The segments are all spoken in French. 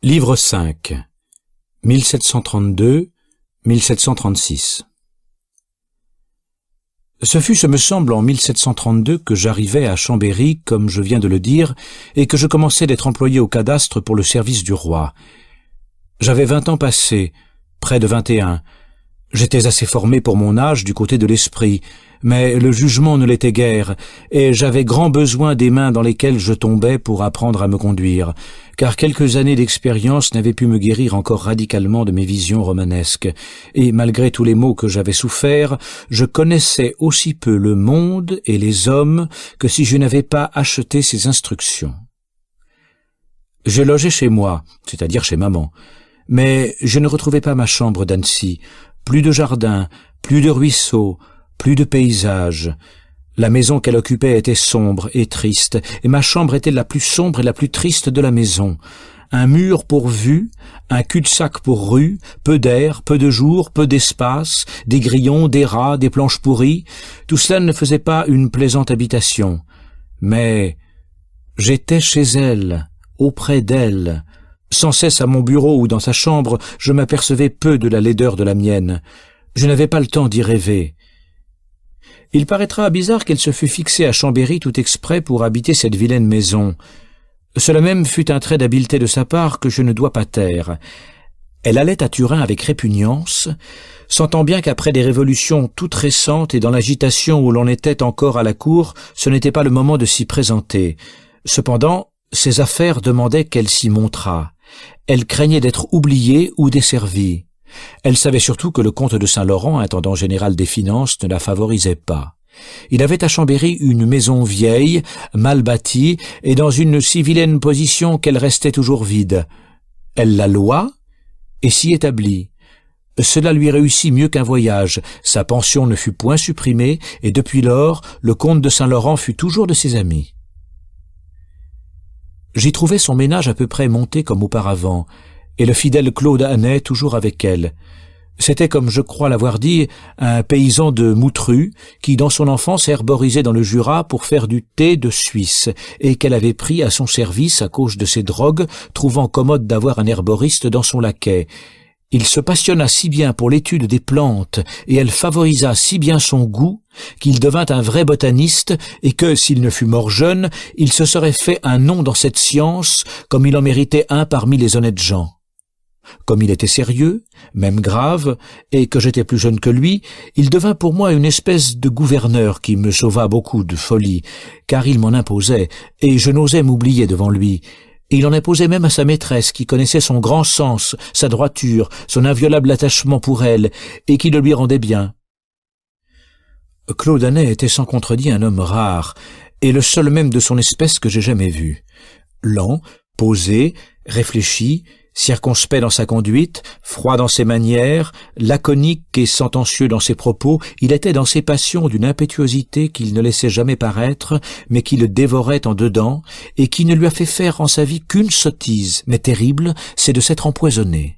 Livre 5, 1732-1736. Ce fut, ce me semble, en 1732 que j'arrivai à Chambéry, comme je viens de le dire, et que je commençai d'être employé au cadastre pour le service du roi. J'avais 20 ans passés, près de 21. J'étais assez formé pour mon âge du côté de l'esprit, mais le jugement ne l'était guère, et j'avais grand besoin des mains dans lesquelles je tombais pour apprendre à me conduire, car quelques années d'expérience n'avaient pu me guérir encore radicalement de mes visions romanesques, et malgré tous les maux que j'avais soufferts, je connaissais aussi peu le monde et les hommes que si je n'avais pas acheté ces instructions. Je logeais chez moi, c'est-à-dire chez maman, mais je ne retrouvais pas ma chambre d'Annecy, plus de jardin, plus de ruisseaux, plus de paysage. La maison qu'elle occupait était sombre et triste, et ma chambre était la plus sombre et la plus triste de la maison. Un mur pour vue, un cul-de-sac pour rue, peu d'air, peu de jour, peu d'espace, des grillons, des rats, des planches pourries, tout cela ne faisait pas une plaisante habitation. Mais j'étais chez elle, auprès d'elle. Sans cesse à mon bureau ou dans sa chambre, je m'apercevais peu de la laideur de la mienne. Je n'avais pas le temps d'y rêver. Il paraîtra bizarre qu'elle se fût fixée à Chambéry tout exprès pour habiter cette vilaine maison. Cela même fut un trait d'habileté de sa part que je ne dois pas taire. Elle allait à Turin avec répugnance, sentant bien qu'après des révolutions toutes récentes et dans l'agitation où l'on était encore à la cour, ce n'était pas le moment de s'y présenter. Cependant, ses affaires demandaient qu'elle s'y montrât. Elle craignait d'être oubliée ou desservie. Elle savait surtout que le comte de Saint-Laurent, intendant général des finances, ne la favorisait pas. Il avait à Chambéry une maison vieille, mal bâtie, et dans une si vilaine position qu'elle restait toujours vide. Elle la loua et s'y établit. Cela lui réussit mieux qu'un voyage. Sa pension ne fut point supprimée, et depuis lors, le comte de Saint-Laurent fut toujours de ses amis. J'y trouvais son ménage à peu près monté comme auparavant, et le fidèle Claude Anet toujours avec elle. C'était, comme je crois l'avoir dit, un paysan de Moutru qui, dans son enfance, herborisait dans le Jura pour faire du thé de Suisse, et qu'elle avait pris à son service à cause de ses drogues, trouvant commode d'avoir un herboriste dans son laquais. Il se passionna si bien pour l'étude des plantes, et elle favorisa si bien son goût, qu'il devint un vrai botaniste, et que, s'il ne fut mort jeune, il se serait fait un nom dans cette science, comme il en méritait un parmi les honnêtes gens. Comme il était sérieux, même grave, et que j'étais plus jeune que lui, il devint pour moi une espèce de gouverneur qui me sauva beaucoup de folie, car il m'en imposait, et je n'osais m'oublier devant lui. Et il en imposait même à sa maîtresse, qui connaissait son grand sens, sa droiture, son inviolable attachement pour elle, et qui le lui rendait bien. Claude Anet était sans contredit un homme rare, et le seul même de son espèce que j'ai jamais vu. Lent, posé, réfléchi, circonspect dans sa conduite, froid dans ses manières, laconique et sentencieux dans ses propos, il était dans ses passions d'une impétuosité qu'il ne laissait jamais paraître, mais qui le dévorait en dedans, et qui ne lui a fait faire en sa vie qu'une sottise, mais terrible, c'est de s'être empoisonné.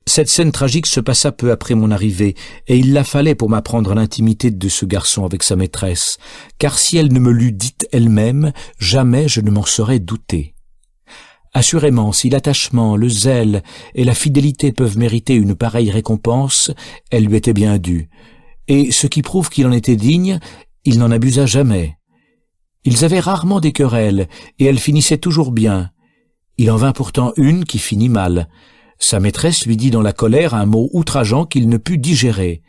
Cette scène tragique se passa peu après mon arrivée, et il la fallait pour m'apprendre l'intimité de ce garçon avec sa maîtresse, car si elle ne me l'eût dite elle-même, jamais je ne m'en serais douté. Assurément, si l'attachement, le zèle et la fidélité peuvent mériter une pareille récompense, elle lui était bien due. Et ce qui prouve qu'il en était digne, il n'en abusa jamais. Ils avaient rarement des querelles, et elles finissaient toujours bien. Il en vint pourtant une qui finit mal. Sa maîtresse lui dit dans la colère un mot outrageant qu'il ne put digérer.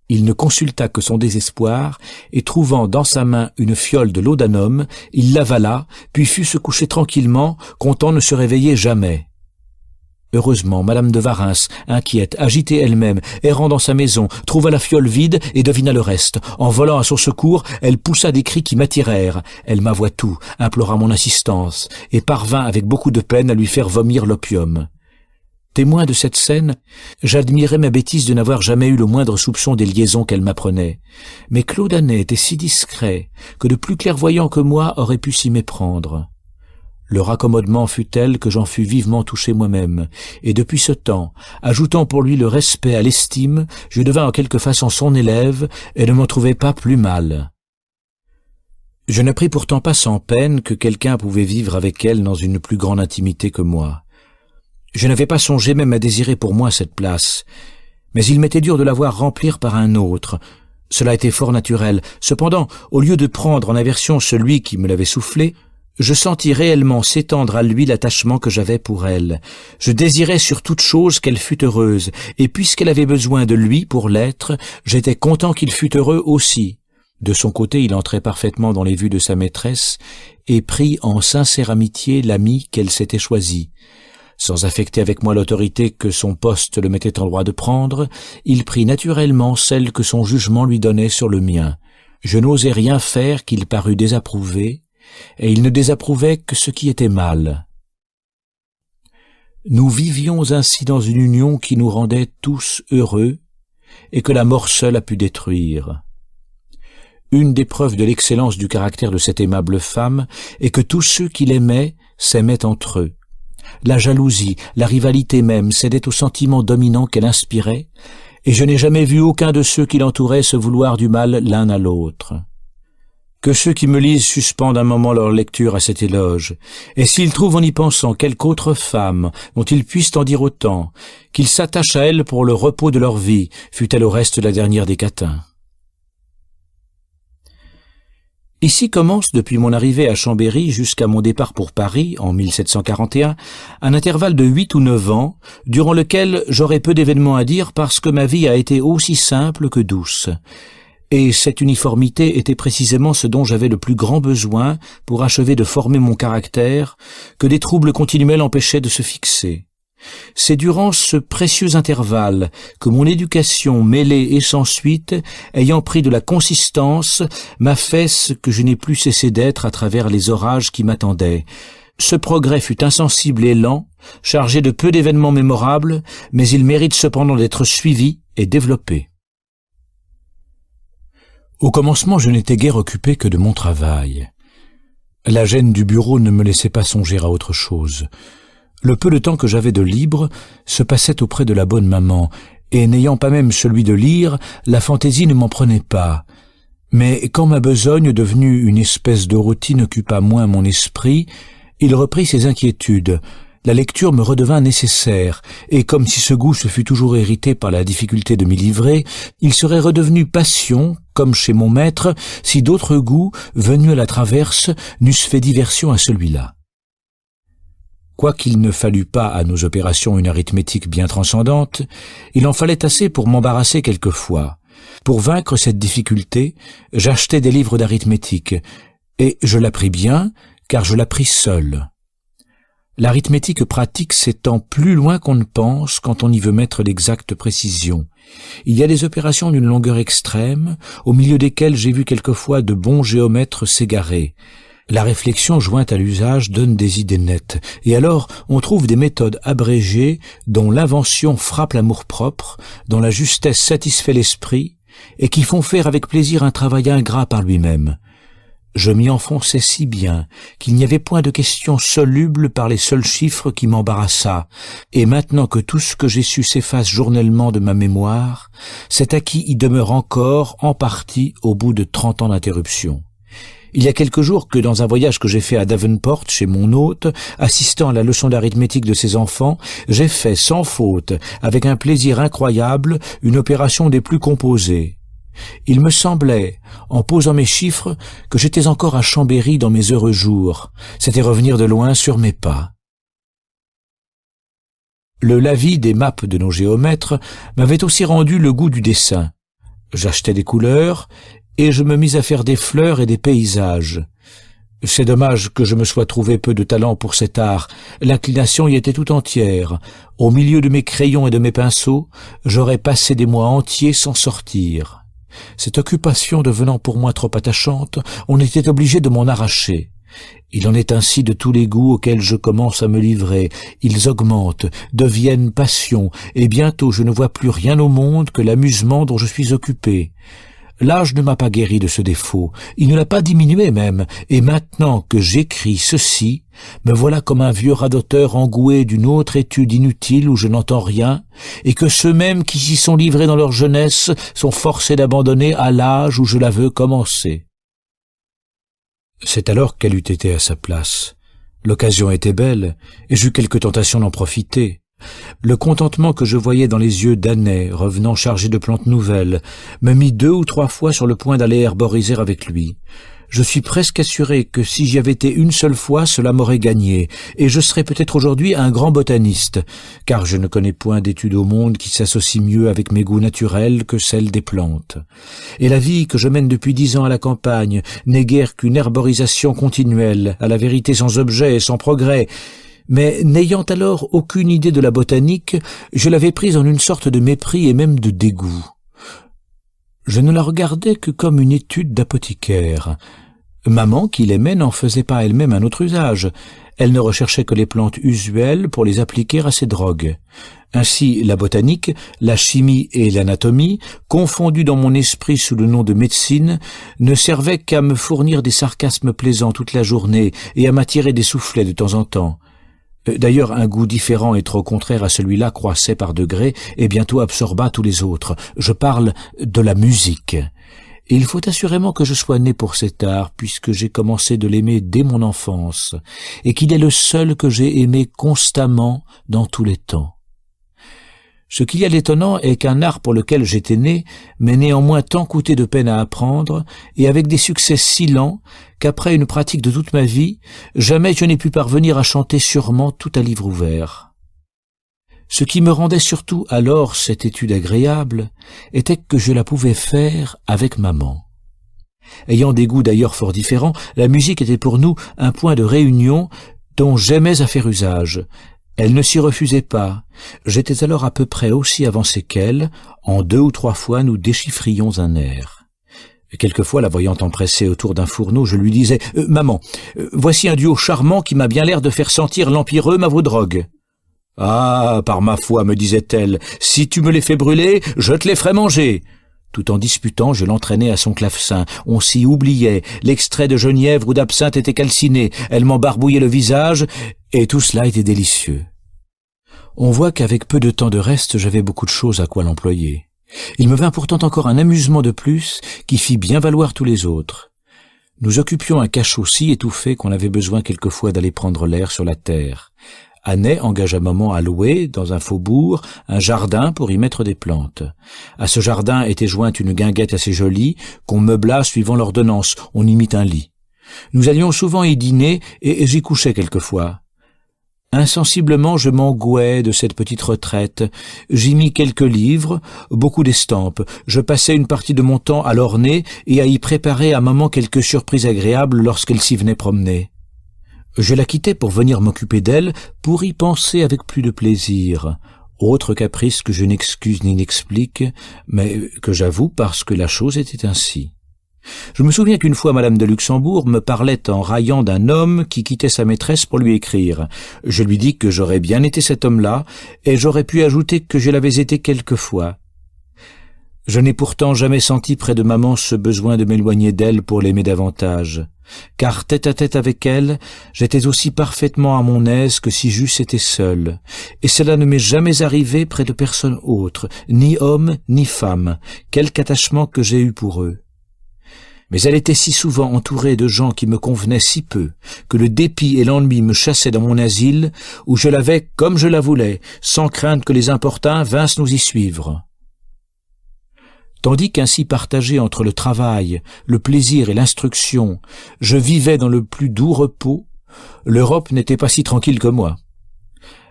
Il ne consulta que son désespoir, et trouvant dans sa main une fiole de laudanum, il l'avala, puis fut se coucher tranquillement, comptant ne se réveiller jamais. Heureusement, Madame de Warens, inquiète, agitée elle-même, errant dans sa maison, trouva la fiole vide et devina le reste. En volant à son secours, elle poussa des cris qui m'attirèrent. Elle m'avoua tout, implora mon assistance, et parvint avec beaucoup de peine à lui faire vomir l'opium. Témoin de cette scène, j'admirais ma bêtise de n'avoir jamais eu le moindre soupçon des liaisons qu'elle m'apprenait. Mais Claude Anet était si discret que de plus clairvoyants que moi auraient pu s'y méprendre. Le raccommodement fut tel que j'en fus vivement touché moi-même, et depuis ce temps, ajoutant pour lui le respect à l'estime, je devins en quelque façon son élève et ne m'en trouvais pas plus mal. Je n'appris pourtant pas sans peine que quelqu'un pouvait vivre avec elle dans une plus grande intimité que moi. Je n'avais pas songé même à désirer pour moi cette place, mais il m'était dur de la voir remplir par un autre. Cela était fort naturel. Cependant, au lieu de prendre en aversion celui qui me l'avait soufflé, je sentis réellement s'étendre à lui l'attachement que j'avais pour elle. Je désirais sur toute chose qu'elle fût heureuse, et puisqu'elle avait besoin de lui pour l'être, j'étais content qu'il fût heureux aussi. De son côté, il entrait parfaitement dans les vues de sa maîtresse, et prit en sincère amitié l'ami qu'elle s'était choisi. Sans affecter avec moi l'autorité que son poste le mettait en droit de prendre, il prit naturellement celle que son jugement lui donnait sur le mien. Je n'osais rien faire qu'il parût désapprouver, et il ne désapprouvait que ce qui était mal. Nous vivions ainsi dans une union qui nous rendait tous heureux, et que la mort seule a pu détruire. Une des preuves de l'excellence du caractère de cette aimable femme est que tous ceux qui l'aimaient s'aimaient entre eux. La jalousie, la rivalité même cédaient au sentiment dominant qu'elle inspirait, et je n'ai jamais vu aucun de ceux qui l'entouraient se vouloir du mal l'un à l'autre. Que ceux qui me lisent suspendent un moment leur lecture à cet éloge, et s'ils trouvent en y pensant quelque autre femme dont ils puissent en dire autant, qu'ils s'attachent à elle pour le repos de leur vie, fût-elle au reste la dernière des catins. Ici commence, depuis mon arrivée à Chambéry jusqu'à mon départ pour Paris, en 1741, un intervalle de 8 ou 9 ans, durant lequel j'aurai peu d'événements à dire parce que ma vie a été aussi simple que douce. Et cette uniformité était précisément ce dont j'avais le plus grand besoin pour achever de former mon caractère, que des troubles continuels empêchaient de se fixer. C'est durant ce précieux intervalle que mon éducation mêlée et sans suite, ayant pris de la consistance, m'a fait ce que je n'ai plus cessé d'être à travers les orages qui m'attendaient. Ce progrès fut insensible et lent, chargé de peu d'événements mémorables, mais il mérite cependant d'être suivi et développé. Au commencement, je n'étais guère occupé que de mon travail. La gêne du bureau ne me laissait pas songer à autre chose. Le peu de temps que j'avais de libre se passait auprès de la bonne maman, et n'ayant pas même celui de lire, la fantaisie ne m'en prenait pas. Mais quand ma besogne, devenue une espèce de routine, occupa moins mon esprit, il reprit ses inquiétudes. La lecture me redevint nécessaire, et comme si ce goût se fût toujours hérité par la difficulté de m'y livrer, il serait redevenu passion, comme chez mon maître, si d'autres goûts, venus à la traverse, n'eussent fait diversion à celui-là. Quoiqu'il ne fallût pas à nos opérations une arithmétique bien transcendante, il en fallait assez pour m'embarrasser quelquefois. Pour vaincre cette difficulté, j'achetais des livres d'arithmétique, et je l'appris bien, car je l'appris seul. L'arithmétique pratique s'étend plus loin qu'on ne pense quand on y veut mettre l'exacte précision. Il y a des opérations d'une longueur extrême, au milieu desquelles j'ai vu quelquefois de bons géomètres s'égarer. La réflexion jointe à l'usage donne des idées nettes, et alors on trouve des méthodes abrégées dont l'invention frappe l'amour-propre, dont la justesse satisfait l'esprit, et qui font faire avec plaisir un travail ingrat par lui-même. Je m'y enfonçais si bien qu'il n'y avait point de question soluble par les seuls chiffres qui m'embarrassa, et maintenant que tout ce que j'ai su s'efface journellement de ma mémoire, cet acquis y demeure encore en partie au bout de 30 ans d'interruption. Il y a quelques jours que dans un voyage que j'ai fait à Davenport chez mon hôte, assistant à la leçon d'arithmétique de ses enfants, j'ai fait sans faute, avec un plaisir incroyable, une opération des plus composées. Il me semblait, en posant mes chiffres, que j'étais encore à Chambéry dans mes heureux jours. C'était revenir de loin sur mes pas. Le lavis des mappes de nos géomètres m'avait aussi rendu le goût du dessin. J'achetais des couleurs, et je me mis à faire des fleurs et des paysages. C'est dommage que je me sois trouvé peu de talent pour cet art. L'inclination y était tout entière. Au milieu de mes crayons et de mes pinceaux, j'aurais passé des mois entiers sans sortir. Cette occupation devenant pour moi trop attachante, on était obligé de m'en arracher. Il en est ainsi de tous les goûts auxquels je commence à me livrer. Ils augmentent, deviennent passion, et bientôt je ne vois plus rien au monde que l'amusement dont je suis occupé. L'âge ne m'a pas guéri de ce défaut, il ne l'a pas diminué même, et maintenant que j'écris ceci, me voilà comme un vieux radoteur engoué d'une autre étude inutile où je n'entends rien, et que ceux-mêmes qui s'y sont livrés dans leur jeunesse sont forcés d'abandonner à l'âge où je la veux commencer. C'est alors qu'elle eût été à sa place. L'occasion était belle, et j'eus quelque tentation d'en profiter. Le contentement que je voyais dans les yeux d'Annay, revenant chargé de plantes nouvelles, me mit 2 ou 3 fois sur le point d'aller herboriser avec lui. Je suis presque assuré que si j'y avais été une seule fois, cela m'aurait gagné, et je serais peut-être aujourd'hui un grand botaniste, car je ne connais point d'étude au monde qui s'associe mieux avec mes goûts naturels que celle des plantes. Et la vie que je mène depuis 10 ans à la campagne n'est guère qu'une herborisation continuelle, à la vérité sans objet et sans progrès. Mais n'ayant alors aucune idée de la botanique, je l'avais prise en une sorte de mépris et même de dégoût. Je ne la regardais que comme une étude d'apothicaire. Maman, qui l'aimait, n'en faisait pas elle-même un autre usage. Elle ne recherchait que les plantes usuelles pour les appliquer à ses drogues. Ainsi, la botanique, la chimie et l'anatomie, confondues dans mon esprit sous le nom de médecine, ne servaient qu'à me fournir des sarcasmes plaisants toute la journée et à m'attirer des soufflets de temps en temps. D'ailleurs, un goût différent et trop contraire à celui-là croissait par degrés et bientôt absorba tous les autres. Je parle de la musique. Et il faut assurément que je sois né pour cet art, puisque j'ai commencé de l'aimer dès mon enfance, et qu'il est le seul que j'ai aimé constamment dans tous les temps. Ce qu'il y a d'étonnant est qu'un art pour lequel j'étais né m'ait néanmoins tant coûté de peine à apprendre, et avec des succès si lents, qu'après une pratique de toute ma vie, jamais je n'ai pu parvenir à chanter sûrement tout à livre ouvert. Ce qui me rendait surtout alors cette étude agréable était que je la pouvais faire avec maman. Ayant des goûts d'ailleurs fort différents, la musique était pour nous un point de réunion dont j'aimais à faire usage. Elle ne s'y refusait pas. J'étais alors à peu près aussi avancé qu'elle. En 2 ou 3 fois, nous déchiffrions un air. Quelquefois, la voyant empressée autour d'un fourneau, je lui disais « Maman, voici un duo charmant qui m'a bien l'air de faire sentir l'empireux à vos drogues. »« Ah, par ma foi, me disait-elle, si tu me les fais brûler, je te les ferai manger. » Tout en disputant, je l'entraînais à son clavecin. On s'y oubliait. L'extrait de genièvre ou d'absinthe était calciné. Elle m'embarbouillait le visage, et tout cela était délicieux. On voit qu'avec peu de temps de reste, j'avais beaucoup de choses à quoi l'employer. Il me vint pourtant encore un amusement de plus qui fit bien valoir tous les autres. Nous occupions un cachot si étouffé qu'on avait besoin quelquefois d'aller prendre l'air sur la terre. Annay engagea maman à louer, dans un faubourg, un jardin pour y mettre des plantes. À ce jardin était jointe une guinguette assez jolie, qu'on meubla suivant l'ordonnance, on y mit un lit. Nous allions souvent y dîner, et j'y couchais quelquefois. Insensiblement, je m'engouais de cette petite retraite. J'y mis quelques livres, beaucoup d'estampes. Je passais une partie de mon temps à l'orner et à y préparer à maman quelques surprises agréables lorsqu'elle s'y venait promener. Je la quittais pour venir m'occuper d'elle, pour y penser avec plus de plaisir. Autre caprice que je n'excuse ni n'explique, mais que j'avoue parce que la chose était ainsi. Je me souviens qu'une fois Madame de Luxembourg me parlait en raillant d'un homme qui quittait sa maîtresse pour lui écrire. Je lui dis que j'aurais bien été cet homme-là, et j'aurais pu ajouter que je l'avais été quelquefois. Je n'ai pourtant jamais senti près de maman ce besoin de m'éloigner d'elle pour l'aimer davantage, car tête à tête avec elle, j'étais aussi parfaitement à mon aise que si j'eusse été seul, et cela ne m'est jamais arrivé près de personne autre, ni homme ni femme, quelque attachement que j'ai eu pour eux. Mais elle était si souvent entourée de gens qui me convenaient si peu, que le dépit et l'ennui me chassaient dans mon asile, où je l'avais comme je la voulais, sans crainte que les importuns vinssent nous y suivre. Tandis qu'ainsi partagé entre le travail, le plaisir et l'instruction, je vivais dans le plus doux repos, l'Europe n'était pas si tranquille que moi.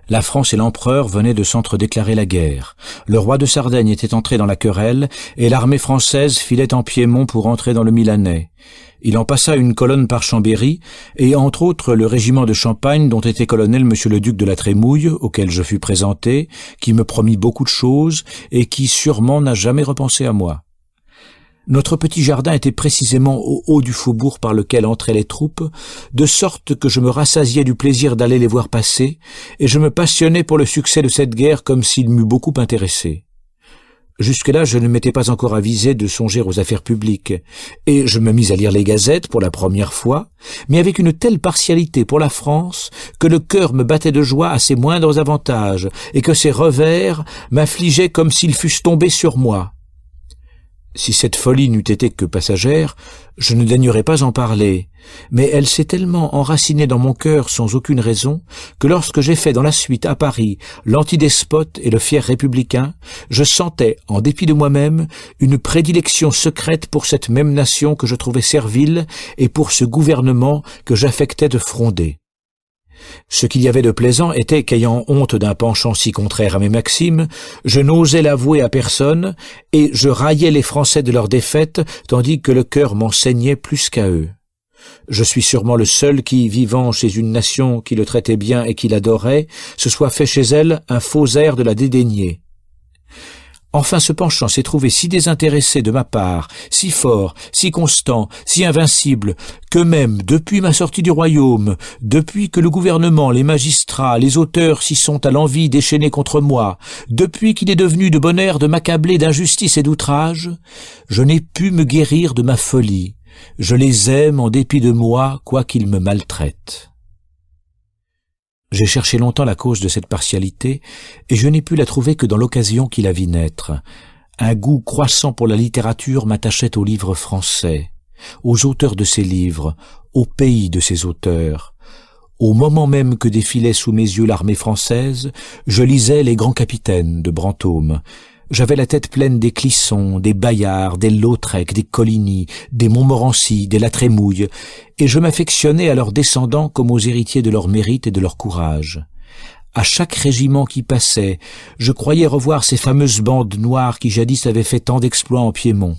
La France et l'empereur venaient de s'entre-déclarer la guerre. Le roi de Sardaigne était entré dans la querelle, et l'armée française filait en Piémont pour entrer dans le Milanais. Il en passa une colonne par Chambéry, et entre autres le régiment de Champagne dont était colonel monsieur le duc de la Trémouille, auquel je fus présenté, qui me promit beaucoup de choses, et qui sûrement n'a jamais repensé à moi. Notre petit jardin était précisément au haut du faubourg par lequel entraient les troupes, de sorte que je me rassasiais du plaisir d'aller les voir passer, et je me passionnais pour le succès de cette guerre comme s'il m'eût beaucoup intéressé. Jusque-là, je ne m'étais pas encore avisé de songer aux affaires publiques, et je me mis à lire les gazettes pour la première fois, mais avec une telle partialité pour la France que le cœur me battait de joie à ses moindres avantages, et que ses revers m'affligeaient comme s'ils fussent tombés sur moi. Si cette folie n'eût été que passagère, je ne daignerais pas en parler, mais elle s'est tellement enracinée dans mon cœur sans aucune raison, que lorsque j'ai fait dans la suite à Paris l'antidespote et le fier républicain, je sentais, en dépit de moi-même, une prédilection secrète pour cette même nation que je trouvais servile et pour ce gouvernement que j'affectais de fronder. Ce qu'il y avait de plaisant était qu'ayant honte d'un penchant si contraire à mes maximes, je n'osais l'avouer à personne, et je raillais les Français de leur défaite, tandis que le cœur m'en saignait plus qu'à eux. Je suis sûrement le seul qui, vivant chez une nation qui le traitait bien et qui l'adorait, se soit fait chez elle un faux air de la dédaigner. Enfin, ce penchant s'est trouvé si désintéressé de ma part, si fort, si constant, si invincible, que même, depuis ma sortie du royaume, depuis que le gouvernement, les magistrats, les auteurs s'y sont à l'envi déchaînés contre moi, depuis qu'il est devenu de bon air de m'accabler d'injustice et d'outrage, je n'ai pu me guérir de ma folie. Je les aime en dépit de moi, quoiqu'ils me maltraitent. J'ai cherché longtemps la cause de cette partialité, et je n'ai pu la trouver que dans l'occasion qui la vit naître. Un goût croissant pour la littérature m'attachait aux livres français, aux auteurs de ces livres, au pays de ces auteurs. Au moment même que défilait sous mes yeux l'armée française, je lisais Les Grands Capitaines de Brantôme. J'avais la tête pleine des Clisson, des Bayard, des Lautrec, des Coligny, des Montmorency, des La Trémouille, et je m'affectionnais à leurs descendants comme aux héritiers de leur mérite et de leur courage. À chaque régiment qui passait, je croyais revoir ces fameuses bandes noires qui jadis avaient fait tant d'exploits en Piémont.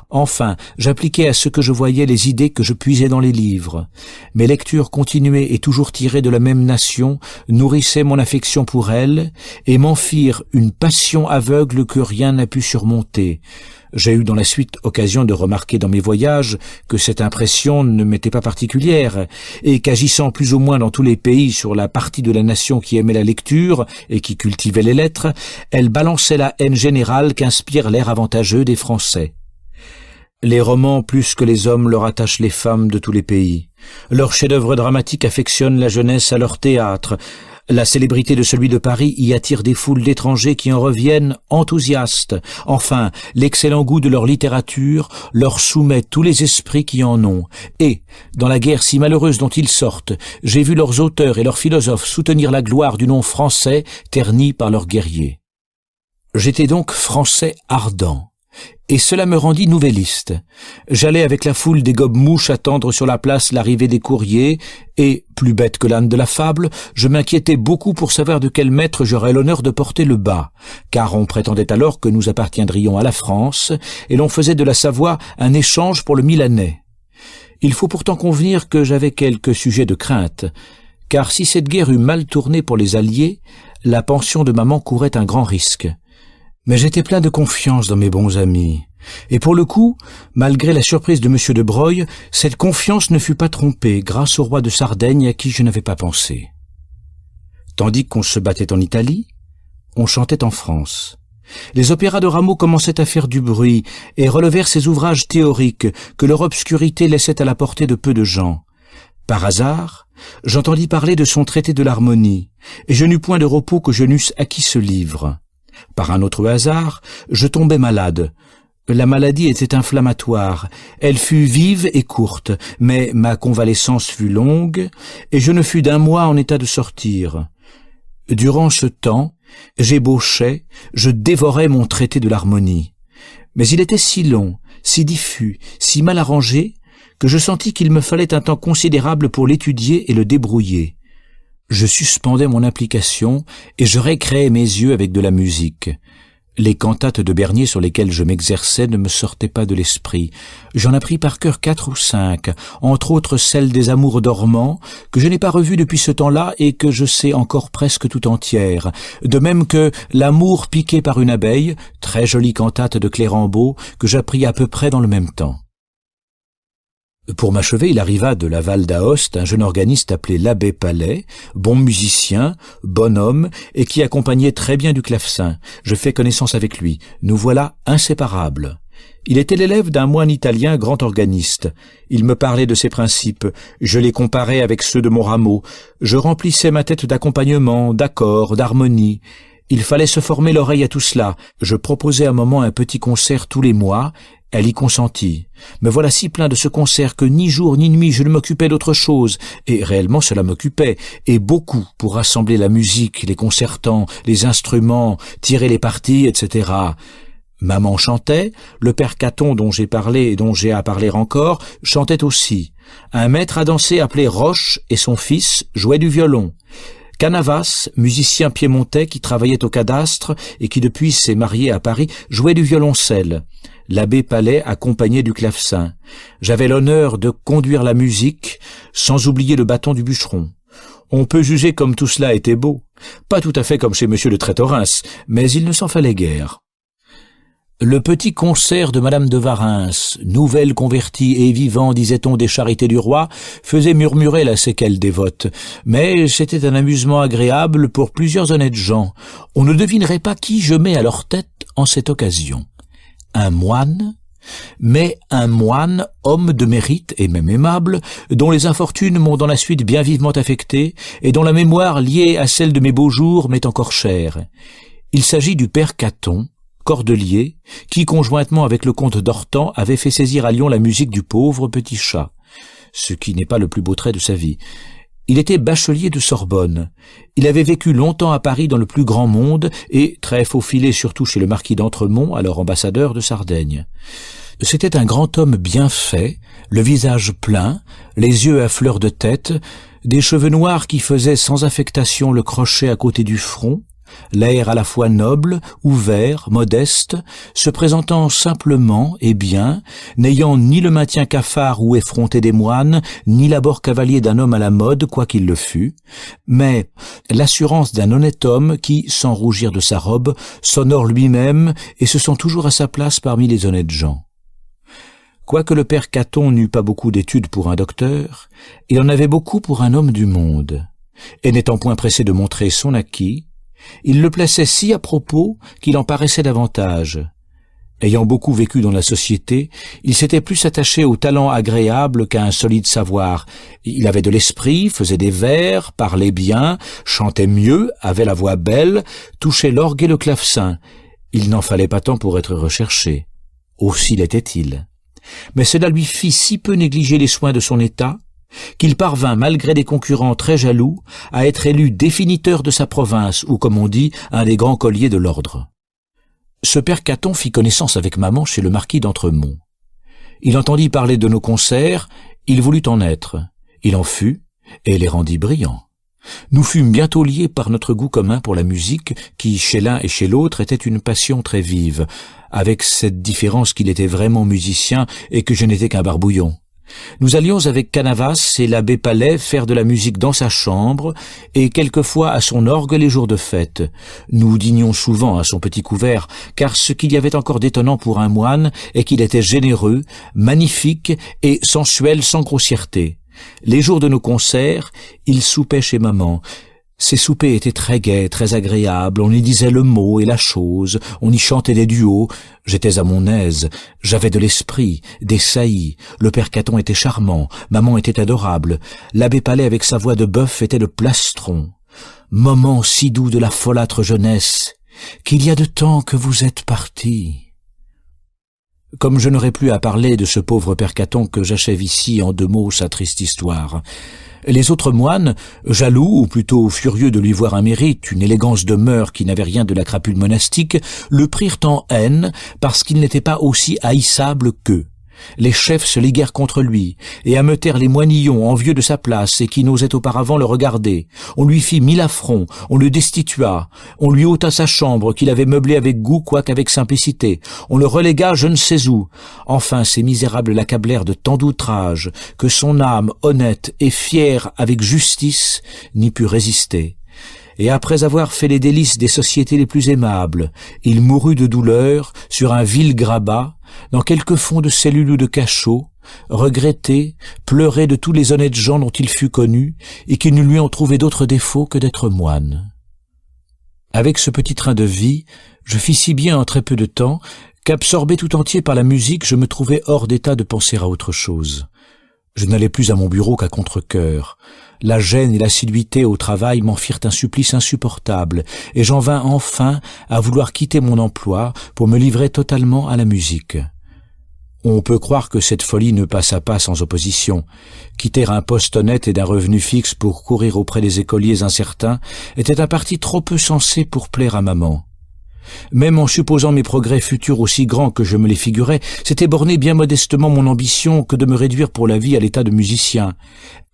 Enfin, j'appliquais à ce que je voyais les idées que je puisais dans les livres. Mes lectures continuées et toujours tirées de la même nation nourrissaient mon affection pour elle et m'en firent une passion aveugle que rien n'a pu surmonter. J'ai eu dans la suite occasion de remarquer dans mes voyages que cette impression ne m'était pas particulière et qu'agissant plus ou moins dans tous les pays sur la partie de la nation qui aimait la lecture et qui cultivait les lettres, elle balançait la haine générale qu'inspire l'air avantageux des Français. Les romans, plus que les hommes, leur attachent les femmes de tous les pays. Leurs chefs-d'œuvre dramatiques affectionnent la jeunesse à leur théâtre. La célébrité de celui de Paris y attire des foules d'étrangers qui en reviennent enthousiastes. Enfin, l'excellent goût de leur littérature leur soumet tous les esprits qui en ont. Et, dans la guerre si malheureuse dont ils sortent, j'ai vu leurs auteurs et leurs philosophes soutenir la gloire du nom français terni par leurs guerriers. J'étais donc français ardent. Et cela me rendit nouvelliste. J'allais avec la foule des gobe-mouches attendre sur la place l'arrivée des courriers, et, plus bête que l'âne de la fable, je m'inquiétais beaucoup pour savoir de quel maître j'aurais l'honneur de porter le bas, car on prétendait alors que nous appartiendrions à la France, et l'on faisait de la Savoie un échange pour le Milanais. Il faut pourtant convenir que j'avais quelques sujets de crainte, car si cette guerre eût mal tourné pour les Alliés, la pension de maman courait un grand risque. Mais j'étais plein de confiance dans mes bons amis. Et pour le coup, malgré la surprise de M. de Broglie, cette confiance ne fut pas trompée grâce au roi de Sardaigne à qui je n'avais pas pensé. Tandis qu'on se battait en Italie, on chantait en France. Les opéras de Rameau commençaient à faire du bruit et relevèrent ces ouvrages théoriques que leur obscurité laissait à la portée de peu de gens. Par hasard, j'entendis parler de son traité de l'harmonie, et je n'eus point de repos que je n'eusse acquis ce livre. Par un autre hasard, je tombais malade. La maladie était inflammatoire. Elle fut vive et courte, mais ma convalescence fut longue, et je ne fus d'un mois en état de sortir. Durant ce temps, j'ébauchais, je dévorais mon traité de l'harmonie. Mais il était si long, si diffus, si mal arrangé, que je sentis qu'il me fallait un temps considérable pour l'étudier et le débrouiller. Je suspendais mon application et je récréais mes yeux avec de la musique. Les cantates de Bernier sur lesquelles je m'exerçais ne me sortaient pas de l'esprit. J'en appris par cœur 4 ou 5, entre autres celle des Amours dormants, que je n'ai pas revue depuis ce temps-là et que je sais encore presque tout entière. De même que L'amour piqué par une abeille, très jolie cantate de Clérambault, que j'appris à peu près dans le même temps. Pour m'achever, il arriva de la Val d'Aoste un jeune organiste appelé l'abbé Palais, bon musicien, bon homme, et qui accompagnait très bien du clavecin. Je fais connaissance avec lui. Nous voilà inséparables. Il était l'élève d'un moine italien grand organiste. Il me parlait de ses principes. Je les comparais avec ceux de mon rameau. Je remplissais ma tête d'accompagnement, d'accords, d'harmonie. Il fallait se former l'oreille à tout cela. Je proposais à maman un petit concert tous les mois. Elle y consentit. Me voilà si plein de ce concert que ni jour ni nuit je ne m'occupais d'autre chose. Et réellement cela m'occupait, et beaucoup, pour rassembler la musique, les concertants, les instruments, tirer les parties, etc. Maman chantait, le père Caton dont j'ai parlé et dont j'ai à parler encore, chantait aussi. Un maître à danser appelé Roche et son fils jouaient du violon. Canavas, musicien piémontais qui travaillait au cadastre et qui depuis s'est marié à Paris, jouait du violoncelle. L'abbé Palais accompagnait du clavecin. J'avais l'honneur de conduire la musique, sans oublier le bâton du bûcheron. On peut juger comme tout cela était beau. Pas tout à fait comme chez monsieur de Trétorins, mais il ne s'en fallait guère. Le petit concert de madame de Warens, nouvelle convertie et vivant, disait-on, des charités du roi, faisait murmurer la séquelle dévote. Mais c'était un amusement agréable pour plusieurs honnêtes gens. On ne devinerait pas qui je mets à leur tête en cette occasion. Un moine, mais un moine, homme de mérite et même aimable, dont les infortunes m'ont dans la suite bien vivement affecté, et dont la mémoire liée à celle de mes beaux jours m'est encore chère. Il s'agit du père Caton, cordelier, qui, conjointement avec le comte d'Ortan, avait fait saisir à Lyon la musique du pauvre petit chat, ce qui n'est pas le plus beau trait de sa vie. Il était bachelier de Sorbonne. Il avait vécu longtemps à Paris dans le plus grand monde et très faufilé surtout chez le marquis d'Entremont, alors ambassadeur de Sardaigne. C'était un grand homme bien fait, le visage plein, les yeux à fleur de tête, des cheveux noirs qui faisaient sans affectation le crochet à côté du front, l'air à la fois noble, ouvert, modeste, se présentant simplement et bien, n'ayant ni le maintien cafard ou effronté des moines, ni l'abord cavalier d'un homme à la mode, quoiqu'il le fût, mais l'assurance d'un honnête homme qui, sans rougir de sa robe, s'honore lui-même et se sent toujours à sa place parmi les honnêtes gens. Quoique le père Caton n'eût pas beaucoup d'études pour un docteur, il en avait beaucoup pour un homme du monde, et n'étant point pressé de montrer son acquis, il le plaçait si à propos qu'il en paraissait davantage. Ayant beaucoup vécu dans la société, il s'était plus attaché au talent agréable qu'à un solide savoir. Il avait de l'esprit, faisait des vers, parlait bien, chantait mieux, avait la voix belle, touchait l'orgue et le clavecin. Il n'en fallait pas tant pour être recherché. Aussi l'était-il. Mais cela lui fit si peu négliger les soins de son état, qu'il parvint, malgré des concurrents très jaloux, à être élu définiteur de sa province, ou, comme on dit, un des grands colliers de l'ordre. Ce père Caton fit connaissance avec maman chez le marquis d'Entremont. Il entendit parler de nos concerts, il voulut en être. Il en fut, et les rendit brillants. Nous fûmes bientôt liés par notre goût commun pour la musique, qui, chez l'un et chez l'autre, était une passion très vive, avec cette différence qu'il était vraiment musicien et que je n'étais qu'un barbouillon. Nous allions avec Canavas et l'abbé Palais faire de la musique dans sa chambre et quelquefois à son orgue les jours de fête. Nous dînions souvent à son petit couvert, car ce qu'il y avait encore d'étonnant pour un moine est qu'il était généreux, magnifique et sensuel sans grossièreté. Les jours de nos concerts, il soupait chez maman. Ces soupers étaient très gais, très agréables, on y disait le mot et la chose, on y chantait des duos, j'étais à mon aise, j'avais de l'esprit, des saillies, le père Caton était charmant, maman était adorable, l'abbé Palais avec sa voix de bœuf était le plastron. Moment si doux de la folâtre jeunesse, qu'il y a de temps que vous êtes partis. Comme je n'aurais plus à parler de ce pauvre père Caton que j'achève ici en 2 mots sa triste histoire. Les autres moines, jaloux ou plutôt furieux de lui voir un mérite, une élégance de mœurs qui n'avait rien de la crapule monastique, le prirent en haine parce qu'il n'était pas aussi haïssable qu'eux. Les chefs se liguèrent contre lui et ameutèrent les moinillons envieux de sa place et qui n'osaient auparavant le regarder. On lui fit 1000 affronts, on le destitua, on lui ôta sa chambre qu'il avait meublée avec goût quoiqu'avec simplicité, on le relégua je ne sais où. Enfin ces misérables l'accablèrent de tant d'outrages que son âme honnête et fière avec justice n'y put résister. Et après avoir fait les délices des sociétés les plus aimables, il mourut de douleur sur un vil grabat, dans quelque fond de cellule ou de cachot, regretté, pleuré de tous les honnêtes gens dont il fut connu, et qui ne lui ont trouvé d'autre défaut que d'être moine. Avec ce petit train de vie, je fis si bien en très peu de temps, qu'absorbé tout entier par la musique, je me trouvais hors d'état de penser à autre chose. Je n'allais plus à mon bureau qu'à contre-cœur. La gêne et l'assiduité au travail m'en firent un supplice insupportable, et j'en vins enfin à vouloir quitter mon emploi pour me livrer totalement à la musique. On peut croire que cette folie ne passa pas sans opposition. Quitter un poste honnête et d'un revenu fixe pour courir auprès des écoliers incertains était un parti trop peu sensé pour plaire à maman. Même en supposant mes progrès futurs aussi grands que je me les figurais, c'était borner bien modestement mon ambition que de me réduire pour la vie à l'état de musicien.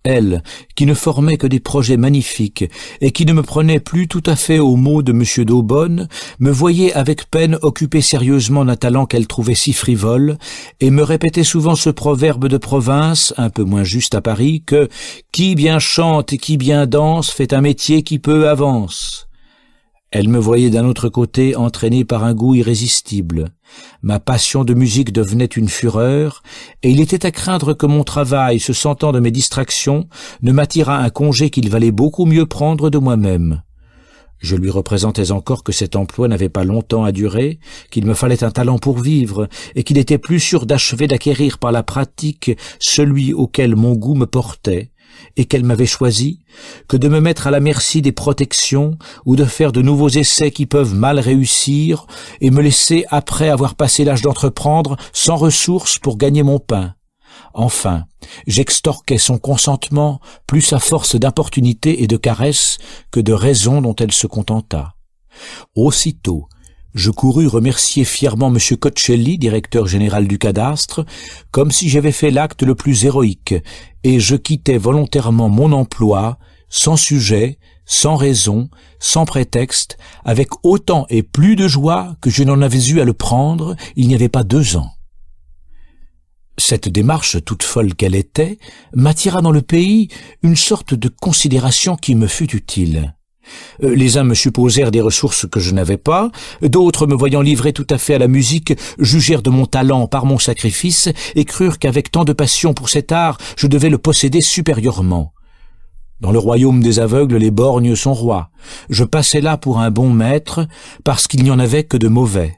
Elle, qui ne formait que des projets magnifiques et qui ne me prenait plus tout à fait au mot de M. d'Aubonne, me voyait avec peine occuper sérieusement d'un talent qu'elle trouvait si frivole et me répétait souvent ce proverbe de province, un peu moins juste à Paris, que « qui bien chante et qui bien danse fait un métier qui peu avance ». Elle me voyait d'un autre côté entraîné par un goût irrésistible. Ma passion de musique devenait une fureur, et il était à craindre que mon travail, se sentant de mes distractions, ne m'attirât un congé qu'il valait beaucoup mieux prendre de moi-même. Je lui représentais encore que cet emploi n'avait pas longtemps à durer, qu'il me fallait un talent pour vivre, et qu'il était plus sûr d'achever d'acquérir par la pratique celui auquel mon goût me portait, et qu'elle m'avait choisi, que de me mettre à la merci des protections ou de faire de nouveaux essais qui peuvent mal réussir et me laisser, après avoir passé l'âge d'entreprendre, sans ressources pour gagner mon pain. Enfin, j'extorquais son consentement plus à force d'importunités et de caresses que de raisons dont elle se contenta. Aussitôt, je courus remercier fièrement M. Coccelli, directeur général du cadastre, comme si j'avais fait l'acte le plus héroïque, et je quittai volontairement mon emploi, sans sujet, sans raison, sans prétexte, avec autant et plus de joie que je n'en avais eu à le prendre il n'y avait pas 2 ans. Cette démarche, toute folle qu'elle était, m'attira dans le pays une sorte de considération qui me fut utile. Les uns me supposèrent des ressources que je n'avais pas, d'autres, me voyant livré tout à fait à la musique, jugèrent de mon talent par mon sacrifice et crurent qu'avec tant de passion pour cet art, je devais le posséder supérieurement. Dans le royaume des aveugles, les borgnes sont rois. Je passais là pour un bon maître, parce qu'il n'y en avait que de mauvais.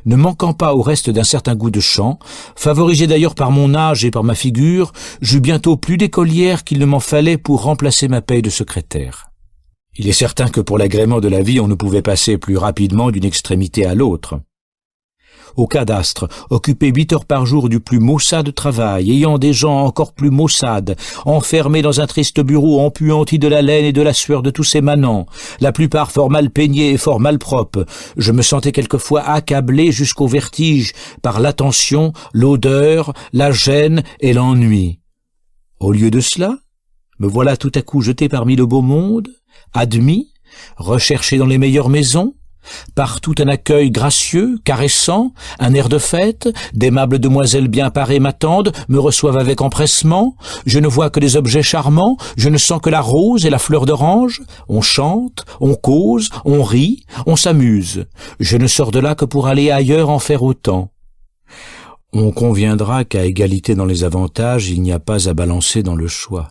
Ne manquant pas au reste d'un certain goût de chant, favorisé d'ailleurs par mon âge et par ma figure, j'eus bientôt plus d'écolières qu'il ne m'en fallait pour remplacer ma paye de secrétaire. Il est certain que pour l'agrément de la vie, on ne pouvait passer plus rapidement d'une extrémité à l'autre. Au cadastre, occupé 8 heures par jour du plus maussade travail, ayant des gens encore plus maussades, enfermés dans un triste bureau empuanti de la laine et de la sueur de tous ces manants, la plupart fort mal peignés et fort mal propres, je me sentais quelquefois accablé jusqu'au vertige par l'attention, l'odeur, la gêne et l'ennui. Au lieu de cela, me voilà tout à coup jeté parmi le beau monde, admis, recherché dans les meilleures maisons, partout un accueil gracieux, caressant, un air de fête, d'aimables demoiselles bien parées m'attendent, me reçoivent avec empressement, je ne vois que des objets charmants, je ne sens que la rose et la fleur d'orange, on chante, on cause, on rit, on s'amuse, je ne sors de là que pour aller ailleurs en faire autant. On conviendra qu'à égalité dans les avantages, il n'y a pas à balancer dans le choix.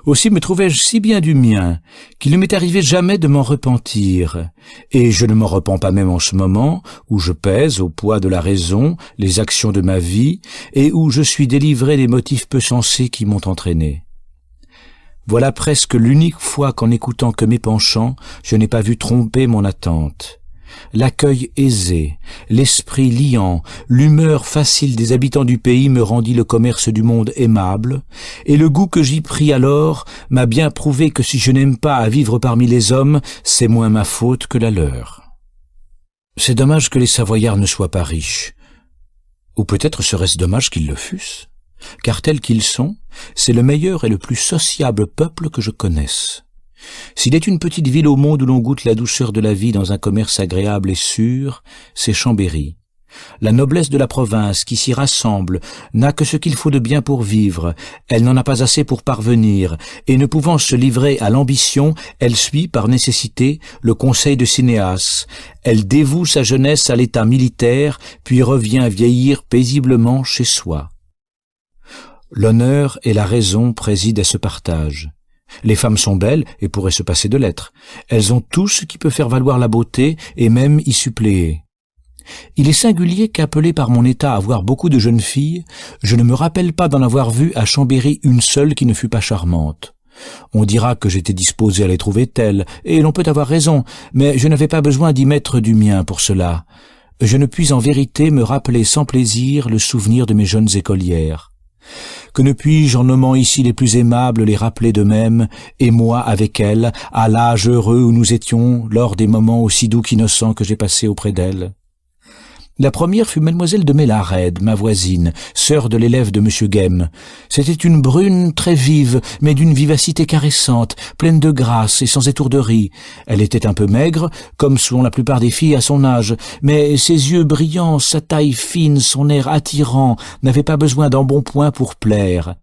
Aussi me trouvais-je si bien du mien qu'il ne m'est arrivé jamais de m'en repentir, et je ne m'en repens pas même en ce moment où je pèse au poids de la raison les actions de ma vie et où je suis délivré des motifs peu sensés qui m'ont entraîné. Voilà presque l'unique fois qu'en écoutant que mes penchants, je n'ai pas vu tromper mon attente. L'accueil aisé, l'esprit liant, l'humeur facile des habitants du pays me rendit le commerce du monde aimable, et le goût que j'y pris alors m'a bien prouvé que si je n'aime pas à vivre parmi les hommes, c'est moins ma faute que la leur. C'est dommage que les Savoyards ne soient pas riches, ou peut-être serait-ce dommage qu'ils le fussent, car tels qu'ils sont, c'est le meilleur et le plus sociable peuple que je connaisse. S'il est une petite ville au monde où l'on goûte la douceur de la vie dans un commerce agréable et sûr, c'est Chambéry. La noblesse de la province qui s'y rassemble n'a que ce qu'il faut de bien pour vivre, elle n'en a pas assez pour parvenir, et ne pouvant se livrer à l'ambition, elle suit par nécessité le conseil de Cinéas. Elle dévoue sa jeunesse à l'état militaire, puis revient vieillir paisiblement chez soi. L'honneur et la raison président à ce partage. Les femmes sont belles et pourraient se passer de l'être. Elles ont tout ce qui peut faire valoir la beauté et même y suppléer. Il est singulier qu'appelé par mon état à voir beaucoup de jeunes filles, je ne me rappelle pas d'en avoir vu à Chambéry une seule qui ne fût pas charmante. On dira que j'étais disposé à les trouver telles, et l'on peut avoir raison, mais je n'avais pas besoin d'y mettre du mien pour cela. Je ne puis en vérité me rappeler sans plaisir le souvenir de mes jeunes écolières. Que ne puis-je, en nommant ici les plus aimables, les rappeler de même, et moi avec elles, à l'âge heureux où nous étions, lors des moments aussi doux qu'innocents que j'ai passés auprès d'elles. La première fut mademoiselle de Mélarède, ma voisine, sœur de l'élève de monsieur Guême. C'était une brune très vive, mais d'une vivacité caressante, pleine de grâce et sans étourderie. Elle était un peu maigre, comme sont la plupart des filles à son âge, mais ses yeux brillants, sa taille fine, son air attirant, n'avaient pas besoin d'embonpoint pour plaire.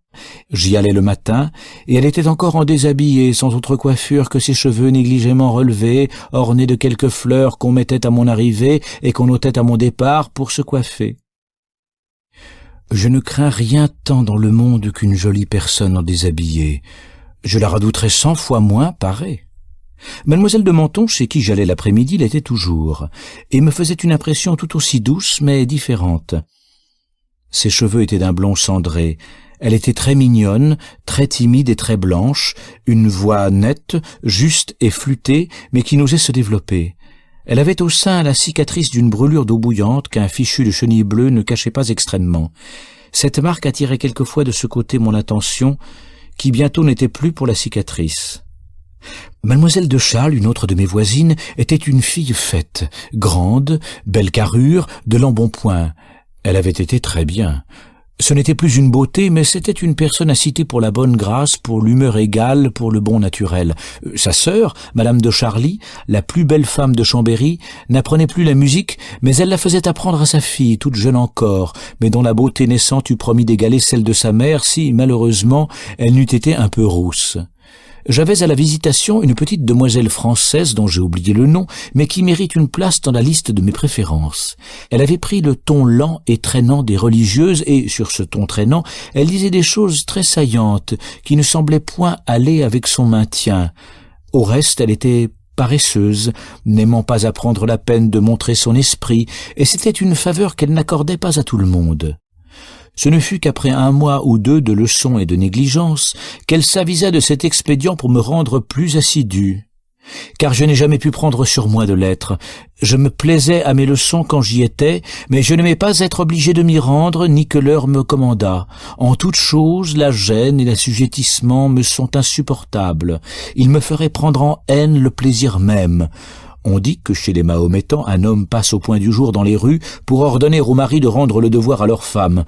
J'y allais le matin, et elle était encore en déshabillé, sans autre coiffure que ses cheveux négligemment relevés, ornés de quelques fleurs qu'on mettait à mon arrivée et qu'on ôtait à mon départ pour se coiffer. Je ne crains rien tant dans le monde qu'une jolie personne en déshabillé. Je la redouterais 100 fois moins parée. Mademoiselle de Menton, chez qui j'allais l'après-midi, l'était toujours, et me faisait une impression tout aussi douce, mais différente. Ses cheveux étaient d'un blond cendré. Elle était très mignonne, très timide et très blanche, une voix nette, juste et flûtée, mais qui n'osait se développer. Elle avait au sein la cicatrice d'une brûlure d'eau bouillante qu'un fichu de chenille bleue ne cachait pas extrêmement. Cette marque attirait quelquefois de ce côté mon attention, qui bientôt n'était plus pour la cicatrice. Mademoiselle de Charles, une autre de mes voisines, était une fille faite, grande, belle carrure, de l'embonpoint. Elle avait été très bien. Ce n'était plus une beauté, mais c'était une personne à citer pour la bonne grâce, pour l'humeur égale, pour le bon naturel. Sa sœur, Madame de Charly, la plus belle femme de Chambéry, n'apprenait plus la musique, mais elle la faisait apprendre à sa fille, toute jeune encore, mais dont la beauté naissante eût promis d'égaler celle de sa mère si, malheureusement, elle n'eût été un peu rousse. J'avais à la visitation une petite demoiselle française dont j'ai oublié le nom, mais qui mérite une place dans la liste de mes préférences. Elle avait pris le ton lent et traînant des religieuses et, sur ce ton traînant, elle disait des choses très saillantes qui ne semblaient point aller avec son maintien. Au reste, elle était paresseuse, n'aimant pas à prendre la peine de montrer son esprit, et c'était une faveur qu'elle n'accordait pas à tout le monde. Ce ne fut qu'après 1 mois ou 2 de leçons et de négligence qu'elle s'avisa de cet expédient pour me rendre plus assidu. Car je n'ai jamais pu prendre sur moi de lettres. Je me plaisais à mes leçons quand j'y étais, mais je n'aimais pas être obligé de m'y rendre, ni que l'heure me commandât. En toute chose, la gêne et l'assujettissement me sont insupportables. Ils me feraient prendre en haine le plaisir même. On dit que chez les Mahométans, un homme passe au point du jour dans les rues pour ordonner aux maris de rendre le devoir à leur femme.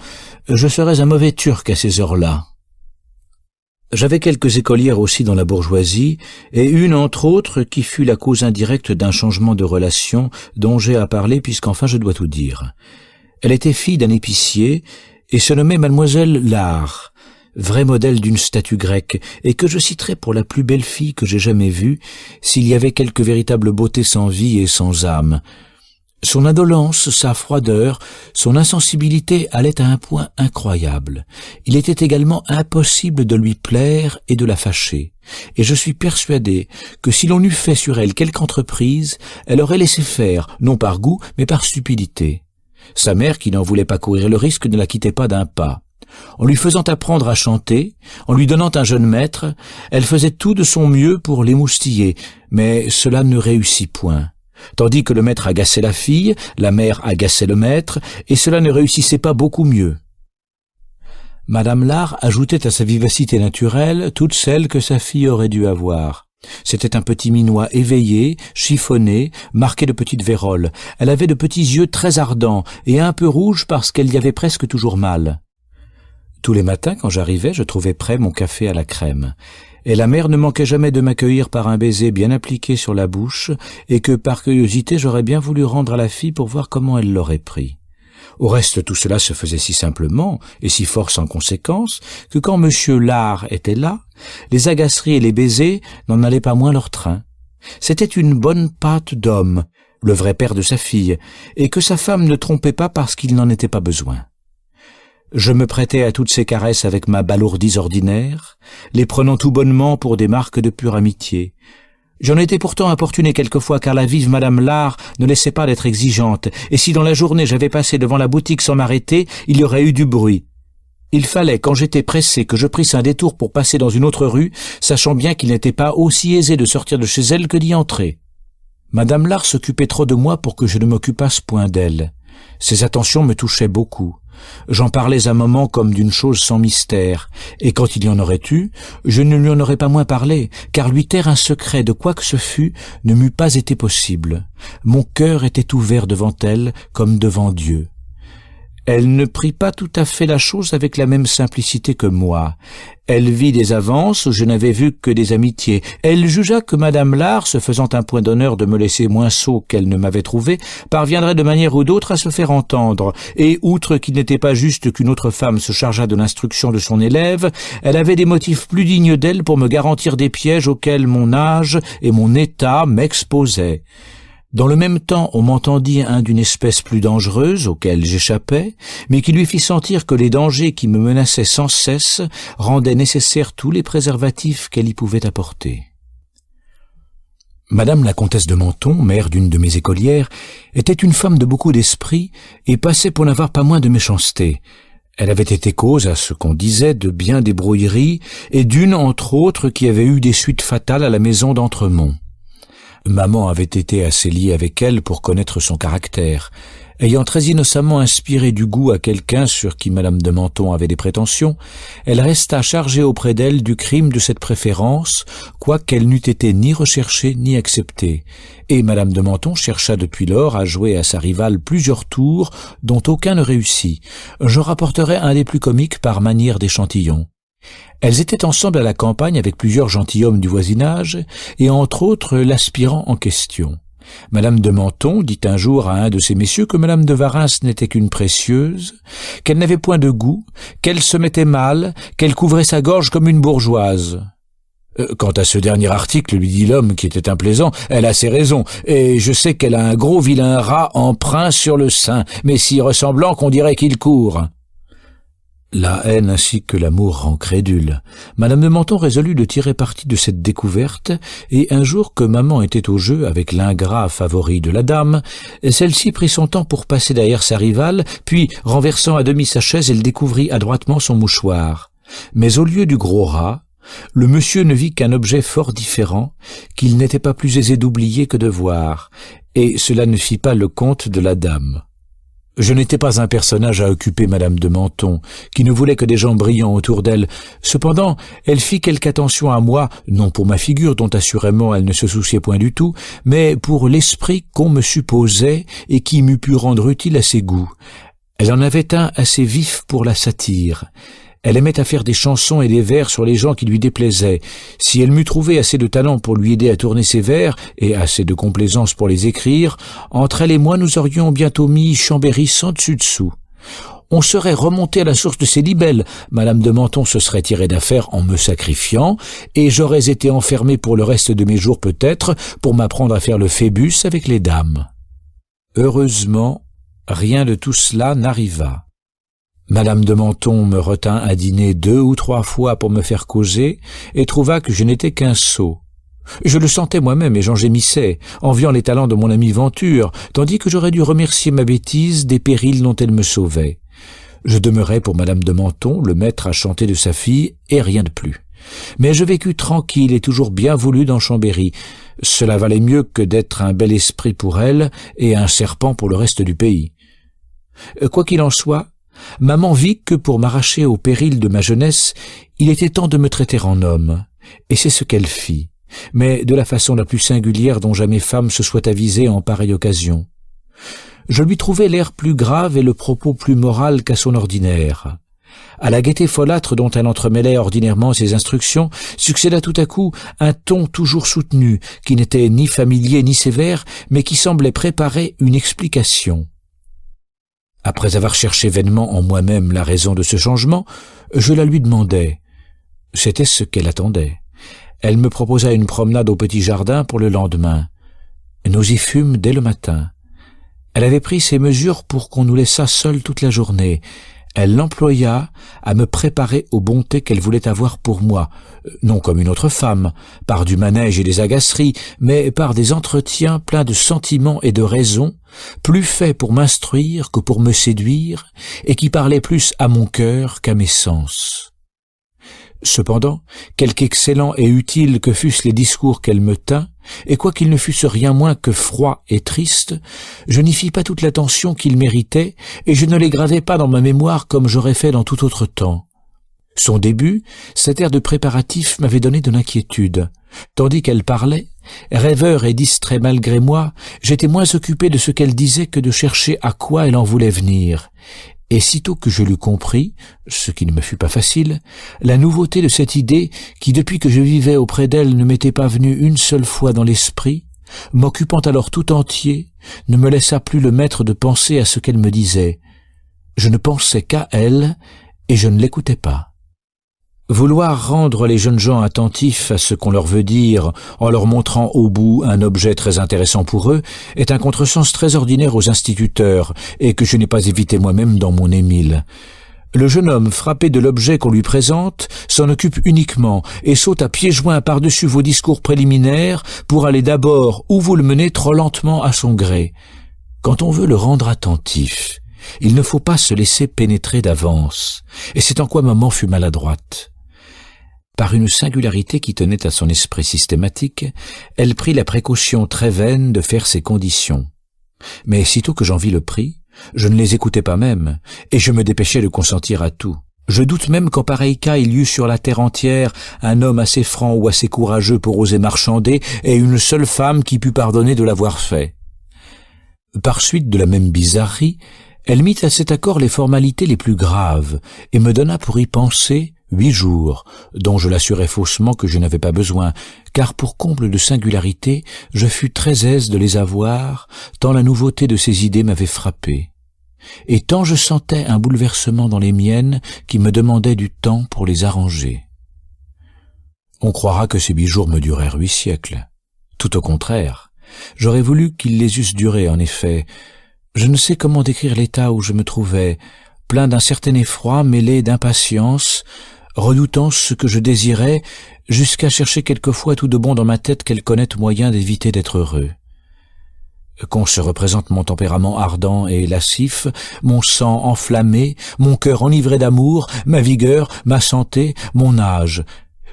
Je serais un mauvais Turc à ces heures-là. J'avais quelques écolières aussi dans la bourgeoisie, et une entre autres qui fut la cause indirecte d'un changement de relation dont j'ai à parler puisqu'enfin je dois tout dire. Elle était fille d'un épicier et se nommait mademoiselle Lard, vrai modèle d'une statue grecque, et que je citerai pour la plus belle fille que j'ai jamais vue, s'il y avait quelque véritable beauté sans vie et sans âme. Son indolence, sa froideur, son insensibilité allaient à un point incroyable. Il était également impossible de lui plaire et de la fâcher, et je suis persuadé que si l'on eût fait sur elle quelque entreprise, elle aurait laissé faire, non par goût, mais par stupidité. Sa mère, qui n'en voulait pas courir le risque, ne la quittait pas d'un pas. En lui faisant apprendre à chanter, en lui donnant un jeune maître, elle faisait tout de son mieux pour l'émoustiller, mais cela ne réussit point. Tandis que le maître agaçait la fille, la mère agaçait le maître, et cela ne réussissait pas beaucoup mieux. Madame Lard ajoutait à sa vivacité naturelle toute celle que sa fille aurait dû avoir. C'était un petit minois éveillé, chiffonné, marqué de petites vérolles. Elle avait de petits yeux très ardents et un peu rouges parce qu'elle y avait presque toujours mal. Tous les matins, quand j'arrivais, je trouvais prêt mon café à la crème. Et la mère ne manquait jamais de m'accueillir par un baiser bien appliqué sur la bouche, et que, par curiosité, j'aurais bien voulu rendre à la fille pour voir comment elle l'aurait pris. Au reste, tout cela se faisait si simplement, et si fort sans conséquence, que quand monsieur Lard était là, les agaceries et les baisers n'en allaient pas moins leur train. C'était une bonne pâte d'homme, le vrai père de sa fille, et que sa femme ne trompait pas parce qu'il n'en était pas besoin. Je me prêtais à toutes ces caresses avec ma balourdise ordinaire, les prenant tout bonnement pour des marques de pure amitié. J'en étais pourtant importuné quelquefois car la vive Madame Lard ne laissait pas d'être exigeante, et si dans la journée j'avais passé devant la boutique sans m'arrêter, il y aurait eu du bruit. Il fallait, quand j'étais pressé, que je prisse un détour pour passer dans une autre rue, sachant bien qu'il n'était pas aussi aisé de sortir de chez elle que d'y entrer. Madame Lard s'occupait trop de moi pour que je ne m'occupasse point d'elle. Ses attentions me touchaient beaucoup. J'en parlais un moment comme d'une chose sans mystère, et quand il y en aurait eu, je ne lui en aurais pas moins parlé, car lui taire un secret de quoi que ce fût ne m'eût pas été possible. Mon cœur était ouvert devant elle comme devant Dieu. Elle ne prit pas tout à fait la chose avec la même simplicité que moi. Elle vit des avances où je n'avais vu que des amitiés. Elle jugea que Madame Lard, se faisant un point d'honneur de me laisser moins sot qu'elle ne m'avait trouvé, parviendrait de manière ou d'autre à se faire entendre, et outre qu'il n'était pas juste qu'une autre femme se chargeât de l'instruction de son élève, elle avait des motifs plus dignes d'elle pour me garantir des pièges auxquels mon âge et mon état m'exposaient. Dans le même temps, on m'entendit un d'une espèce plus dangereuse, auquel j'échappais, mais qui lui fit sentir que les dangers qui me menaçaient sans cesse rendaient nécessaires tous les préservatifs qu'elle y pouvait apporter. Madame la comtesse de Menthon, mère d'une de mes écolières, était une femme de beaucoup d'esprit et passait pour n'avoir pas moins de méchanceté. Elle avait été cause, à ce qu'on disait, de bien des brouilleries, et d'une, entre autres, qui avait eu des suites fatales à la maison d'Entremont. Maman avait été assez liée avec elle pour connaître son caractère. Ayant très innocemment inspiré du goût à quelqu'un sur qui Madame de Menthon avait des prétentions, elle resta chargée auprès d'elle du crime de cette préférence, quoiqu'elle n'eût été ni recherchée ni acceptée. Et Madame de Menthon chercha depuis lors à jouer à sa rivale plusieurs tours, dont aucun ne réussit. J'en rapporterai un des plus comiques par manière d'échantillon. Elles étaient ensemble à la campagne avec plusieurs gentilshommes du voisinage, et entre autres l'aspirant en question. Madame de Menthon dit un jour à un de ces messieurs que Madame de Warrens n'était qu'une précieuse, qu'elle n'avait point de goût, qu'elle se mettait mal, qu'elle couvrait sa gorge comme une bourgeoise. Quant à ce dernier article, lui dit l'homme qui était implaisant, elle a ses raisons, et je sais qu'elle a un gros vilain rat emprunt sur le sein, mais si ressemblant qu'on dirait qu'il court. La haine ainsi que l'amour rend crédule. Madame de Menthon résolut de tirer parti de cette découverte, et un jour que maman était au jeu avec l'ingrat favori de la dame, celle-ci prit son temps pour passer derrière sa rivale, puis, renversant à demi sa chaise, elle découvrit adroitement son mouchoir. Mais au lieu du gros rat, le monsieur ne vit qu'un objet fort différent, qu'il n'était pas plus aisé d'oublier que de voir, et cela ne fit pas le compte de la dame. Je n'étais pas un personnage à occuper Madame de Menthon, qui ne voulait que des gens brillants autour d'elle. Cependant, elle fit quelque attention à moi, non pour ma figure, dont assurément elle ne se souciait point du tout, mais pour l'esprit qu'on me supposait et qui m'eût pu rendre utile à ses goûts. Elle en avait un assez vif pour la satire. Elle aimait à faire des chansons et des vers sur les gens qui lui déplaisaient. Si elle m'eût trouvé assez de talent pour lui aider à tourner ses vers, et assez de complaisance pour les écrire, entre elle et moi nous aurions bientôt mis Chambéry sans dessus-dessous. On serait remonté à la source de ses libelles, Madame de Menthon se serait tirée d'affaire en me sacrifiant, et j'aurais été enfermé pour le reste de mes jours peut-être, pour m'apprendre à faire le phébus avec les dames. Heureusement, rien de tout cela n'arriva. Madame de Menthon me retint à dîner 2 ou 3 fois pour me faire causer, et trouva que je n'étais qu'un sot. Je le sentais moi-même et j'en gémissais, enviant les talents de mon amie Venture, tandis que j'aurais dû remercier ma bêtise des périls dont elle me sauvait. Je demeurai pour Madame de Menthon, le maître à chanter de sa fille, et rien de plus. Mais je vécus tranquille et toujours bien voulu dans Chambéry. Cela valait mieux que d'être un bel esprit pour elle et un serpent pour le reste du pays. Quoi qu'il en soit, maman vit que pour m'arracher au péril de ma jeunesse, il était temps de me traiter en homme, et c'est ce qu'elle fit, mais de la façon la plus singulière dont jamais femme se soit avisée en pareille occasion. Je lui trouvai l'air plus grave et le propos plus moral qu'à son ordinaire. À la gaieté folâtre dont elle entremêlait ordinairement ses instructions, succéda tout à coup un ton toujours soutenu, qui n'était ni familier ni sévère, mais qui semblait préparer une explication. Après avoir cherché vainement en moi-même la raison de ce changement, je la lui demandai. C'était ce qu'elle attendait. Elle me proposa une promenade au petit jardin pour le lendemain. Nous y fûmes dès le matin. Elle avait pris ses mesures pour qu'on nous laissât seuls toute la journée. Elle l'employa à me préparer aux bontés qu'elle voulait avoir pour moi, non comme une autre femme, par du manège et des agaceries, mais par des entretiens pleins de sentiments et de raisons, plus faits pour m'instruire que pour me séduire, et qui parlaient plus à mon cœur qu'à mes sens. Cependant, quelque excellents et utiles que fussent les discours qu'elle me tint, et quoiqu'ils ne fussent rien moins que froids et tristes, je n'y fis pas toute l'attention qu'ils méritaient, et je ne les gravai pas dans ma mémoire comme j'aurais fait dans tout autre temps. Son début, cet air de préparatif m'avait donné de l'inquiétude. Tandis qu'elle parlait, rêveur et distrait malgré moi, j'étais moins occupé de ce qu'elle disait que de chercher à quoi elle en voulait venir. Et sitôt que je l'eus compris, ce qui ne me fut pas facile, la nouveauté de cette idée, qui depuis que je vivais auprès d'elle ne m'était pas venue une seule fois dans l'esprit, m'occupant alors tout entier, ne me laissa plus le maître de penser à ce qu'elle me disait. Je ne pensais qu'à elle, et je ne l'écoutais pas. Vouloir rendre les jeunes gens attentifs à ce qu'on leur veut dire en leur montrant au bout un objet très intéressant pour eux est un contresens très ordinaire aux instituteurs et que je n'ai pas évité moi-même dans mon Émile. Le jeune homme, frappé de l'objet qu'on lui présente, s'en occupe uniquement et saute à pieds joints par-dessus vos discours préliminaires pour aller d'abord où vous le menez trop lentement à son gré. Quand on veut le rendre attentif, il ne faut pas se laisser pénétrer d'avance, et c'est en quoi maman fut maladroite. Par une singularité qui tenait à son esprit systématique, elle prit la précaution très vaine de faire ses conditions. Mais sitôt que j'en vis le prix, je ne les écoutais pas même, et je me dépêchais de consentir à tout. Je doute même qu'en pareil cas il y eut sur la terre entière un homme assez franc ou assez courageux pour oser marchander, et une seule femme qui pût pardonner de l'avoir fait. Par suite de la même bizarrerie, elle mit à cet accord les formalités les plus graves, et me donna pour y penser 8 jours, dont je l'assurais faussement que je n'avais pas besoin, car pour comble de singularité, je fus très aise de les avoir, tant la nouveauté de ces idées m'avait frappé. Et tant je sentais un bouleversement dans les miennes qui me demandaient du temps pour les arranger. On croira que ces 8 jours me durèrent 8 siècles. Tout au contraire. J'aurais voulu qu'ils les eussent durés, en effet. Je ne sais comment décrire l'état où je me trouvais, plein d'un certain effroi mêlé d'impatience, redoutant ce que je désirais, jusqu'à chercher quelquefois tout de bon dans ma tête quelque honnête moyen d'éviter d'être heureux. Qu'on se représente mon tempérament ardent et lascif, mon sang enflammé, mon cœur enivré d'amour, ma vigueur, ma santé, mon âge,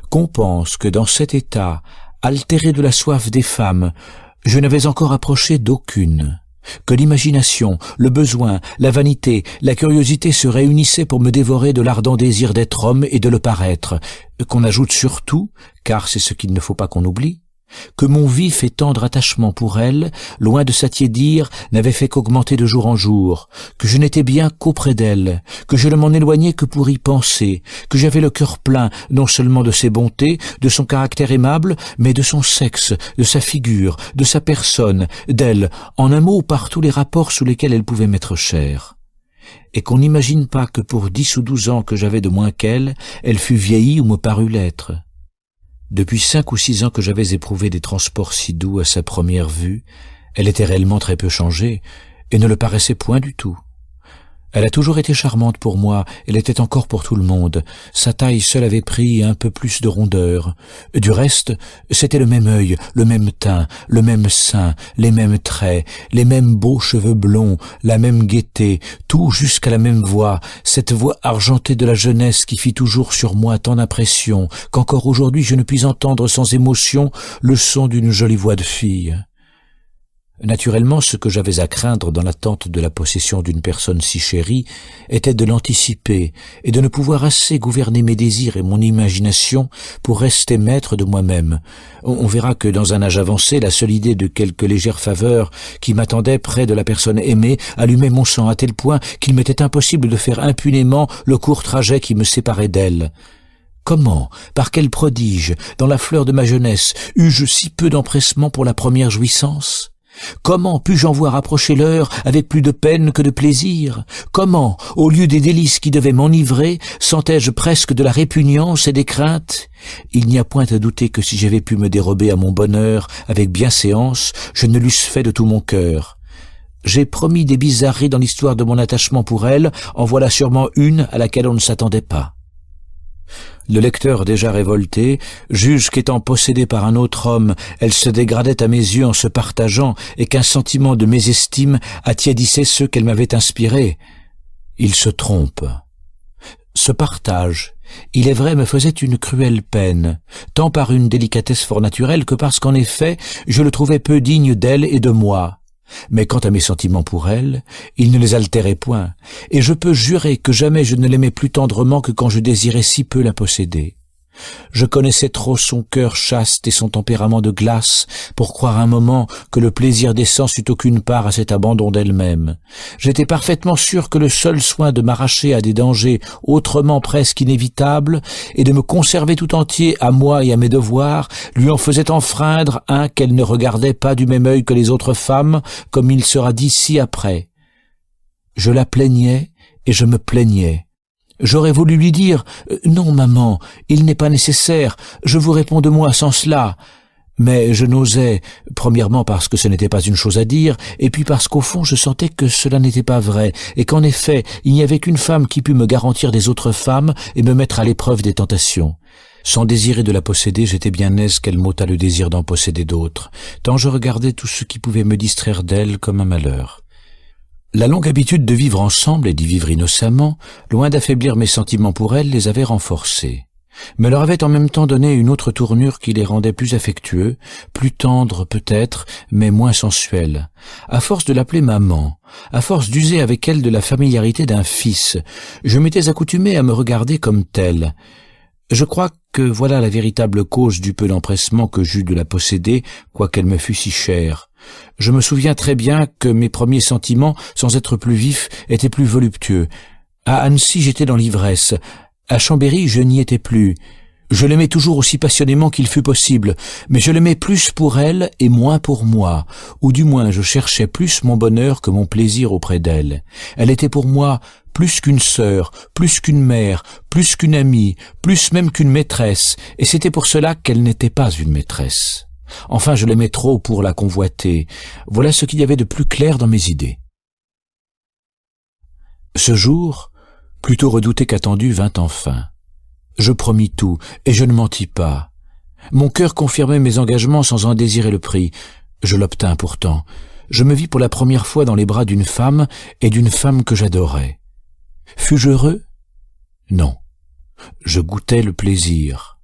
qu'on pense que dans cet état, altéré de la soif des femmes, je n'avais encore approché d'aucune, que l'imagination, le besoin, la vanité, la curiosité se réunissaient pour me dévorer de l'ardent désir d'être homme et de le paraître, qu'on ajoute surtout, car c'est ce qu'il ne faut pas qu'on oublie, que mon vif et tendre attachement pour elle, loin de s'attiédir, n'avait fait qu'augmenter de jour en jour, que je n'étais bien qu'auprès d'elle, que je ne m'en éloignais que pour y penser, que j'avais le cœur plein non seulement de ses bontés, de son caractère aimable, mais de son sexe, de sa figure, de sa personne, d'elle, en un mot par tous les rapports sous lesquels elle pouvait m'être chère. Et qu'on n'imagine pas que pour 10 ou 12 ans que j'avais de moins qu'elle, elle fût vieillie ou me parut l'être. Depuis 5 ou 6 ans que j'avais éprouvé des transports si doux à sa première vue, elle était réellement très peu changée, et ne le paraissait point du tout. Elle a toujours été charmante pour moi, elle était encore pour tout le monde. Sa taille seule avait pris un peu plus de rondeur. Du reste, c'était le même œil, le même teint, le même sein, les mêmes traits, les mêmes beaux cheveux blonds, la même gaieté, tout jusqu'à la même voix, cette voix argentée de la jeunesse qui fit toujours sur moi tant d'impression, qu'encore aujourd'hui je ne puis entendre sans émotion le son d'une jolie voix de fille. Naturellement, ce que j'avais à craindre dans l'attente de la possession d'une personne si chérie était de l'anticiper et de ne pouvoir assez gouverner mes désirs et mon imagination pour rester maître de moi-même. On verra que dans un âge avancé, la seule idée de quelque légère faveur qui m'attendait près de la personne aimée allumait mon sang à tel point qu'il m'était impossible de faire impunément le court trajet qui me séparait d'elle. Comment, par quel prodige, dans la fleur de ma jeunesse, eus-je si peu d'empressement pour la première jouissance ? Comment pus-je en voir approcher l'heure avec plus de peine que de plaisir? Comment, au lieu des délices qui devaient m'enivrer, sentais-je presque de la répugnance et des craintes? Il n'y a point à douter que si j'avais pu me dérober à mon bonheur avec bienséance, je ne l'eusse fait de tout mon cœur. J'ai promis des bizarreries dans l'histoire de mon attachement pour elle, en voilà sûrement une à laquelle on ne s'attendait pas. Le lecteur déjà révolté juge qu'étant possédée par un autre homme, elle se dégradait à mes yeux en se partageant et qu'un sentiment de mésestime attiédissait ceux qu'elle m'avait inspirés. Il se trompe. Ce partage, il est vrai, me faisait une cruelle peine, tant par une délicatesse fort naturelle que parce qu'en effet, je le trouvais peu digne d'elle et de moi. Mais quant à mes sentiments pour elle, ils ne les altéraient point, et je peux jurer que jamais je ne l'aimais plus tendrement que quand je désirais si peu la posséder. Je connaissais trop son cœur chaste et son tempérament de glace pour croire un moment que le plaisir des sens eût aucune part à cet abandon d'elle-même. J'étais parfaitement sûr que le seul soin de m'arracher à des dangers autrement presque inévitables et de me conserver tout entier à moi et à mes devoirs lui en faisait enfreindre un qu'elle ne regardait pas du même œil que les autres femmes, comme il sera dit ci-après. Je la plaignais et je me plaignais. J'aurais voulu lui dire « Non, maman, il n'est pas nécessaire, je vous réponds de moi sans cela ». Mais je n'osais, premièrement parce que ce n'était pas une chose à dire, et puis parce qu'au fond je sentais que cela n'était pas vrai, et qu'en effet il n'y avait qu'une femme qui pût me garantir des autres femmes et me mettre à l'épreuve des tentations. Sans désirer de la posséder, j'étais bien aise qu'elle m'ôtât le désir d'en posséder d'autres, tant je regardais tout ce qui pouvait me distraire d'elle comme un malheur. La longue habitude de vivre ensemble et d'y vivre innocemment, loin d'affaiblir mes sentiments pour elle, les avait renforcés, mais leur avait en même temps donné une autre tournure qui les rendait plus affectueux, plus tendres peut-être, mais moins sensuels. À force de l'appeler maman, à force d'user avec elle de la familiarité d'un fils, je m'étais accoutumé à me regarder comme tel. Je crois que voilà la véritable cause du peu d'empressement que j'eus de la posséder, quoiqu'elle me fût si chère. Je me souviens très bien que mes premiers sentiments, sans être plus vifs, étaient plus voluptueux. À Annecy, j'étais dans l'ivresse. À Chambéry, je n'y étais plus. Je l'aimais toujours aussi passionnément qu'il fût possible, mais je l'aimais plus pour elle et moins pour moi, ou du moins je cherchais plus mon bonheur que mon plaisir auprès d'elle. Elle était pour moi plus qu'une sœur, plus qu'une mère, plus qu'une amie, plus même qu'une maîtresse, et c'était pour cela qu'elle n'était pas une maîtresse. Enfin, je l'aimais trop pour la convoiter. Voilà ce qu'il y avait de plus clair dans mes idées. Ce jour, plutôt redouté qu'attendu, vint enfin. Je promis tout, et je ne mentis pas. Mon cœur confirmait mes engagements sans en désirer le prix. Je l'obtins pourtant. Je me vis pour la première fois dans les bras d'une femme, et d'une femme que j'adorais. Fus-je heureux? Non. Je goûtais le plaisir.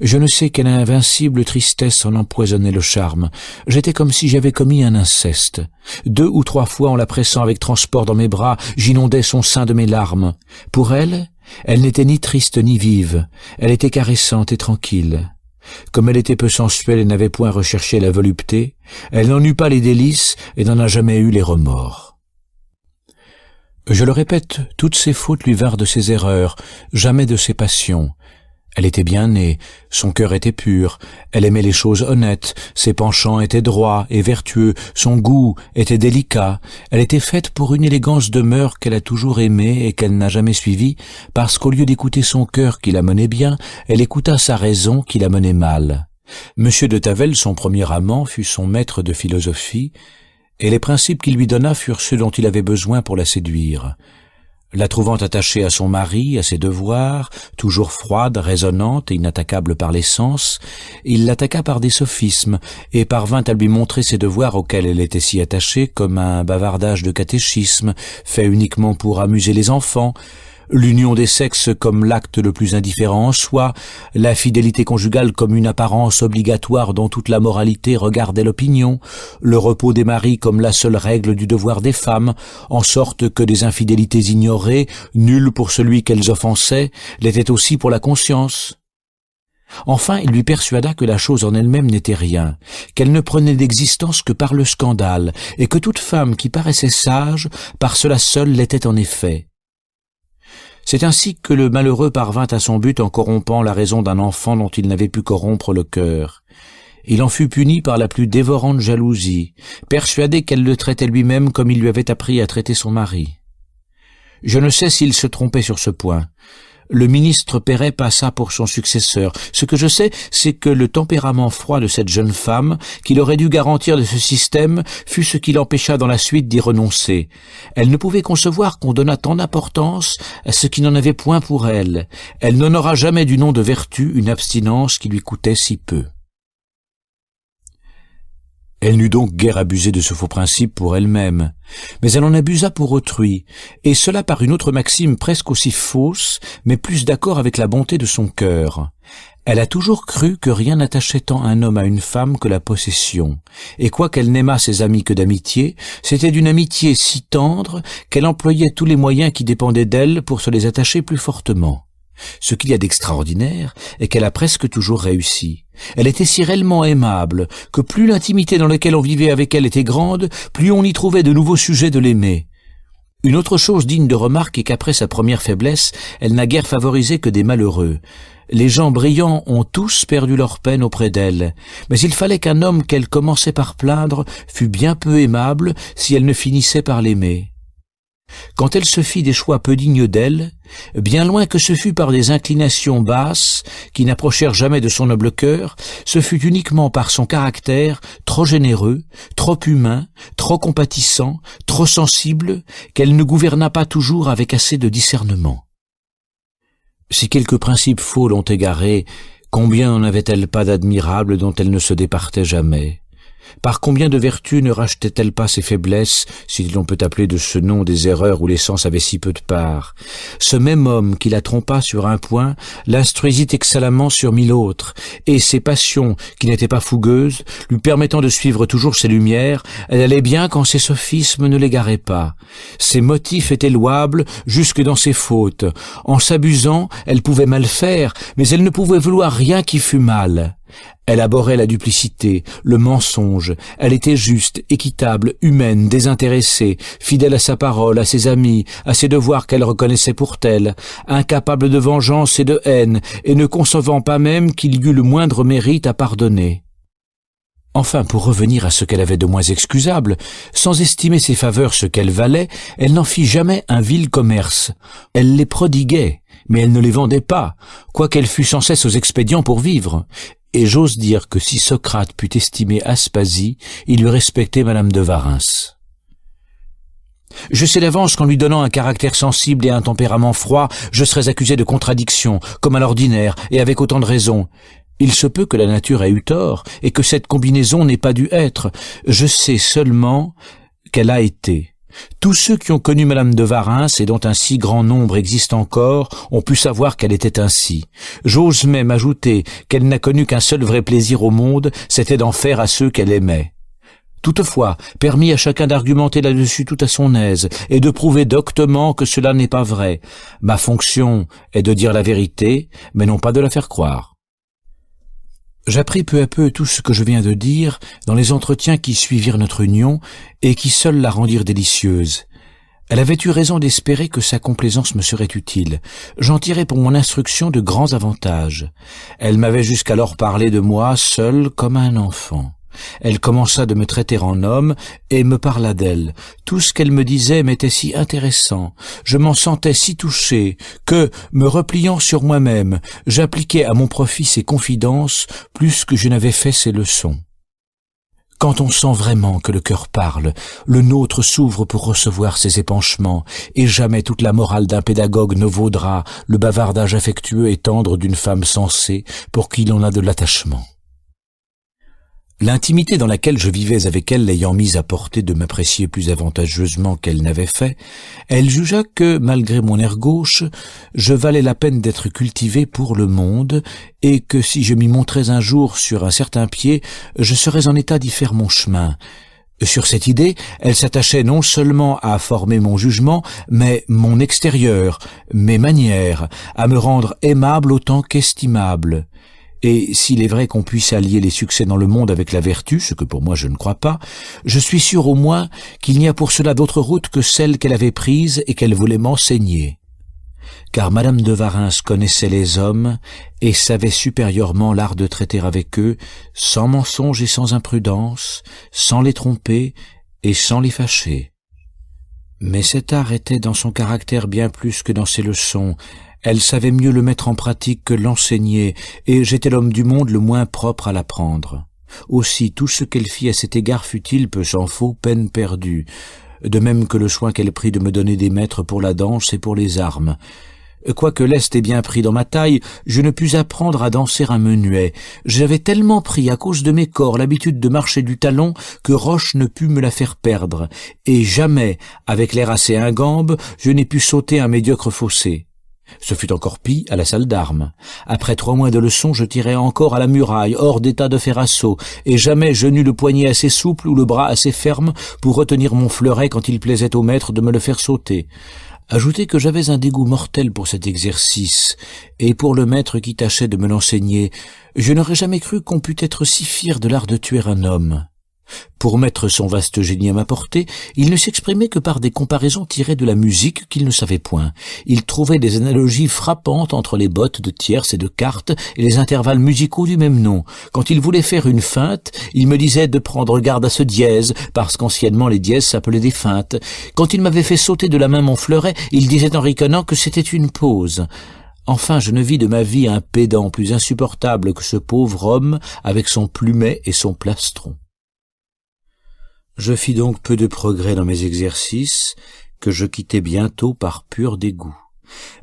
Je ne sais quelle invincible tristesse en empoisonnait le charme. J'étais comme si j'avais commis un inceste. 2 ou 3 fois, en la pressant avec transport dans mes bras, j'inondais son sein de mes larmes. Pour elle, elle n'était ni triste ni vive. Elle était caressante et tranquille. Comme elle était peu sensuelle et n'avait point recherché la volupté, elle n'en eut pas les délices et n'en a jamais eu les remords. Je le répète, toutes ses fautes lui vinrent de ses erreurs, jamais de ses passions. Elle était bien née, son cœur était pur, elle aimait les choses honnêtes, ses penchants étaient droits et vertueux, son goût était délicat, elle était faite pour une élégance de mœurs qu'elle a toujours aimée et qu'elle n'a jamais suivie, parce qu'au lieu d'écouter son cœur qui la menait bien, elle écouta sa raison qui la menait mal. Monsieur de Tavel, son premier amant, fut son maître de philosophie, et les principes qu'il lui donna furent ceux dont il avait besoin pour la séduire. La trouvant attachée à son mari, à ses devoirs, toujours froide, raisonnante et inattaquable par les sens, il l'attaqua par des sophismes et parvint à lui montrer ses devoirs auxquels elle était si attachée comme un bavardage de catéchisme fait uniquement pour amuser les enfants, l'union des sexes comme l'acte le plus indifférent en soi, la fidélité conjugale comme une apparence obligatoire dont toute la moralité regardait l'opinion, le repos des maris comme la seule règle du devoir des femmes, en sorte que des infidélités ignorées, nulles pour celui qu'elles offensaient, l'étaient aussi pour la conscience. Enfin, il lui persuada que la chose en elle-même n'était rien, qu'elle ne prenait d'existence que par le scandale, et que toute femme qui paraissait sage, par cela seule l'était en effet. C'est ainsi que le malheureux parvint à son but en corrompant la raison d'un enfant dont il n'avait pu corrompre le cœur. Il en fut puni par la plus dévorante jalousie, persuadé qu'elle le traitait lui-même comme il lui avait appris à traiter son mari. Je ne sais s'il se trompait sur ce point. Le ministre Perret passa pour son successeur. Ce que je sais, c'est que le tempérament froid de cette jeune femme, qu'il aurait dû garantir de ce système, fut ce qui l'empêcha dans la suite d'y renoncer. Elle ne pouvait concevoir qu'on donnât tant d'importance à ce qui n'en avait point pour elle. Elle n'honora jamais du nom de vertu une abstinence qui lui coûtait si peu. Elle n'eut donc guère abusé de ce faux principe pour elle-même, mais elle en abusa pour autrui, et cela par une autre maxime presque aussi fausse, mais plus d'accord avec la bonté de son cœur. Elle a toujours cru que rien n'attachait tant un homme à une femme que la possession, et quoiqu'elle n'aimât ses amis que d'amitié, c'était d'une amitié si tendre qu'elle employait tous les moyens qui dépendaient d'elle pour se les attacher plus fortement. Ce qu'il y a d'extraordinaire est qu'elle a presque toujours réussi. Elle était si réellement aimable que plus l'intimité dans laquelle on vivait avec elle était grande, plus on y trouvait de nouveaux sujets de l'aimer. Une autre chose digne de remarque est qu'après sa première faiblesse, elle n'a guère favorisé que des malheureux. Les gens brillants ont tous perdu leur peine auprès d'elle, mais il fallait qu'un homme qu'elle commençait par plaindre fût bien peu aimable si elle ne finissait par l'aimer. Quand elle se fit des choix peu dignes d'elle, bien loin que ce fût par des inclinations basses qui n'approchèrent jamais de son noble cœur, ce fut uniquement par son caractère trop généreux, trop humain, trop compatissant, trop sensible, qu'elle ne gouverna pas toujours avec assez de discernement. Si quelques principes faux l'ont égarée, combien n'en avait-elle pas d'admirables dont elle ne se départait jamais ? Par combien de vertus ne rachetait-elle pas ses faiblesses, si l'on peut appeler de ce nom des erreurs où les sens avaient si peu de part? Ce même homme qui la trompa sur un point, l'instruisit excellemment sur 1000 autres, et ses passions, qui n'étaient pas fougueuses, lui permettant de suivre toujours ses lumières, elle allait bien quand ses sophismes ne l'égaraient pas. Ses motifs étaient louables jusque dans ses fautes. En s'abusant, elle pouvait mal faire, mais elle ne pouvait vouloir rien qui fût mal. Elle abhorrait la duplicité, le mensonge, elle était juste, équitable, humaine, désintéressée, fidèle à sa parole, à ses amis, à ses devoirs qu'elle reconnaissait pour tels, incapable de vengeance et de haine, et ne concevant pas même qu'il y eût le moindre mérite à pardonner. Enfin, pour revenir à ce qu'elle avait de moins excusable, sans estimer ses faveurs ce qu'elles valaient, elle n'en fit jamais un vil commerce. Elle les prodiguait, mais elle ne les vendait pas, quoiqu'elle fût sans cesse aux expédients pour vivre. Et j'ose dire que si Socrate put estimer Aspasie, il eût respecté Madame de Warrens. Je sais d'avance qu'en lui donnant un caractère sensible et un tempérament froid, je serais accusé de contradiction, comme à l'ordinaire, et avec autant de raison. Il se peut que la nature ait eu tort, et que cette combinaison n'ait pas dû être. Je sais seulement qu'elle a été. Tous ceux qui ont connu Madame de Warrens, et dont un si grand nombre existe encore, ont pu savoir qu'elle était ainsi. J'ose même ajouter qu'elle n'a connu qu'un seul vrai plaisir au monde, c'était d'en faire à ceux qu'elle aimait. Toutefois, permis à chacun d'argumenter là-dessus tout à son aise, et de prouver doctement que cela n'est pas vrai. Ma fonction est de dire la vérité, mais non pas de la faire croire. J'appris peu à peu tout ce que je viens de dire dans les entretiens qui suivirent notre union et qui seuls la rendirent délicieuse. Elle avait eu raison d'espérer que sa complaisance me serait utile. J'en tirais pour mon instruction de grands avantages. Elle m'avait jusqu'alors parlé de moi seul comme un enfant. Elle commença de me traiter en homme et me parla d'elle. Tout ce qu'elle me disait m'était si intéressant, je m'en sentais si touché, que, me repliant sur moi-même, j'appliquais à mon profit ses confidences plus que je n'avais fait ses leçons. Quand on sent vraiment que le cœur parle, le nôtre s'ouvre pour recevoir ses épanchements, et jamais toute la morale d'un pédagogue ne vaudra le bavardage affectueux et tendre d'une femme sensée pour qui l'on a de l'attachement. L'intimité dans laquelle je vivais avec elle l'ayant mise à portée de m'apprécier plus avantageusement qu'elle n'avait fait, elle jugea que, malgré mon air gauche, je valais la peine d'être cultivé pour le monde, et que si je m'y montrais un jour sur un certain pied, je serais en état d'y faire mon chemin. Sur cette idée, elle s'attachait non seulement à former mon jugement, mais mon extérieur, mes manières, à me rendre aimable autant qu'estimable. Et s'il est vrai qu'on puisse allier les succès dans le monde avec la vertu, ce que pour moi je ne crois pas, je suis sûr au moins qu'il n'y a pour cela d'autre route que celle qu'elle avait prise et qu'elle voulait m'enseigner. Car Madame de Warrens connaissait les hommes et savait supérieurement l'art de traiter avec eux, sans mensonge et sans imprudence, sans les tromper et sans les fâcher. Mais cet art était dans son caractère bien plus que dans ses leçons. Elle savait mieux le mettre en pratique que l'enseigner, et j'étais l'homme du monde le moins propre à l'apprendre. Aussi, tout ce qu'elle fit à cet égard fut-il, peu s'en faut, peine perdue, de même que le soin qu'elle prit de me donner des maîtres pour la danse et pour les armes. Quoique lest ait bien pris dans ma taille, je ne pus apprendre à danser un menuet. J'avais tellement pris à cause de mes corps l'habitude de marcher du talon que roche ne put me la faire perdre, et jamais, avec l'air assez ingambe, je n'ai pu sauter un médiocre fossé. Ce fut encore pis à la salle d'armes. Après 3 mois de leçons, je tirais encore à la muraille, hors d'état de faire assaut, et jamais je n'eus le poignet assez souple ou le bras assez ferme pour retenir mon fleuret quand il plaisait au maître de me le faire sauter. Ajoutez que j'avais un dégoût mortel pour cet exercice, et pour le maître qui tâchait de me l'enseigner. Je n'aurais jamais cru qu'on pût être si fier de l'art de tuer un homme. Pour mettre son vaste génie à ma portée, il ne s'exprimait que par des comparaisons tirées de la musique qu'il ne savait point. Il trouvait des analogies frappantes entre les bottes de tierces et de cartes et les intervalles musicaux du même nom. Quand il voulait faire une feinte, il me disait de prendre garde à ce dièse, parce qu'anciennement les dièses s'appelaient des feintes. Quand il m'avait fait sauter de la main mon fleuret, il disait en ricanant que c'était une pause. Enfin, je ne vis de ma vie un pédant plus insupportable que ce pauvre homme avec son plumet et son plastron. Je fis donc peu de progrès dans mes exercices, que je quittai bientôt par pur dégoût.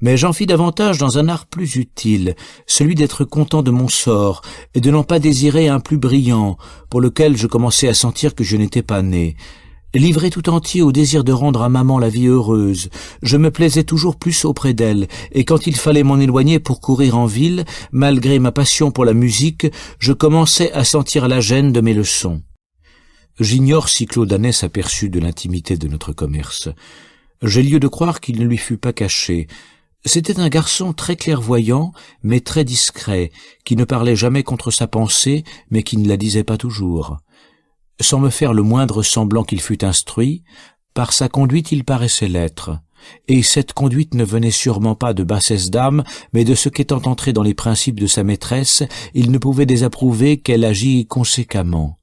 Mais j'en fis davantage dans un art plus utile, celui d'être content de mon sort, et de n'en pas désirer un plus brillant, pour lequel je commençais à sentir que je n'étais pas né. Livré tout entier au désir de rendre à maman la vie heureuse, je me plaisais toujours plus auprès d'elle, et quand il fallait m'en éloigner pour courir en ville, malgré ma passion pour la musique, je commençais à sentir la gêne de mes leçons. J'ignore si Claude Annès s'aperçut de l'intimité de notre commerce. J'ai lieu de croire qu'il ne lui fut pas caché. C'était un garçon très clairvoyant, mais très discret, qui ne parlait jamais contre sa pensée, mais qui ne la disait pas toujours. Sans me faire le moindre semblant qu'il fût instruit, par sa conduite il paraissait l'être. Et cette conduite ne venait sûrement pas de bassesse d'âme, mais de ce qu'étant entré dans les principes de sa maîtresse, il ne pouvait désapprouver qu'elle agît conséquemment.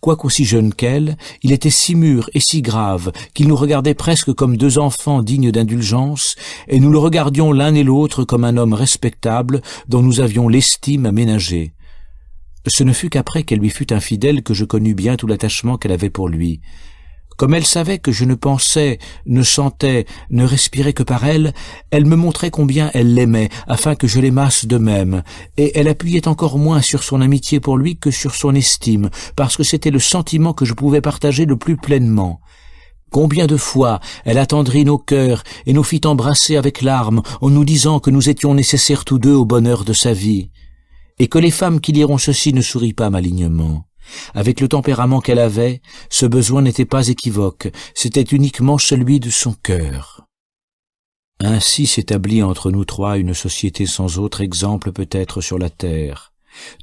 Quoiqu'aussi jeune qu'elle, il était si mûr et si grave qu'il nous regardait presque comme 2 enfants dignes d'indulgence, et nous le regardions l'un et l'autre comme un homme respectable dont nous avions l'estime à ménager. Ce ne fut qu'après qu'elle lui fut infidèle que je connus bien tout l'attachement qu'elle avait pour lui. Comme elle savait que je ne pensais, ne sentais, ne respirais que par elle, elle me montrait combien elle l'aimait, afin que je l'aimasse de même, et elle appuyait encore moins sur son amitié pour lui que sur son estime, parce que c'était le sentiment que je pouvais partager le plus pleinement. Combien de fois elle attendrit nos cœurs et nous fit embrasser avec larmes en nous disant que nous étions nécessaires tous 2 au bonheur de sa vie, et que les femmes qui liront ceci ne sourient pas malignement. Avec le tempérament qu'elle avait, ce besoin n'était pas équivoque, c'était uniquement celui de son cœur. Ainsi s'établit entre nous 3 une société sans autre exemple peut-être sur la terre.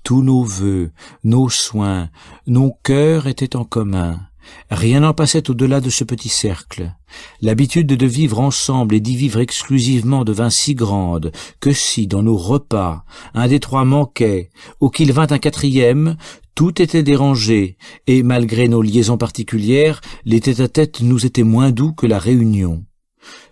Tous nos vœux, nos soins, nos cœurs étaient en commun. Rien n'en passait au-delà de ce petit cercle. L'habitude de vivre ensemble et d'y vivre exclusivement devint si grande que si, dans nos repas, un des 3 manquait, ou qu'il vint un 4e, tout était dérangé, et malgré nos liaisons particulières, les tête-à-tête nous étaient moins doux que la réunion.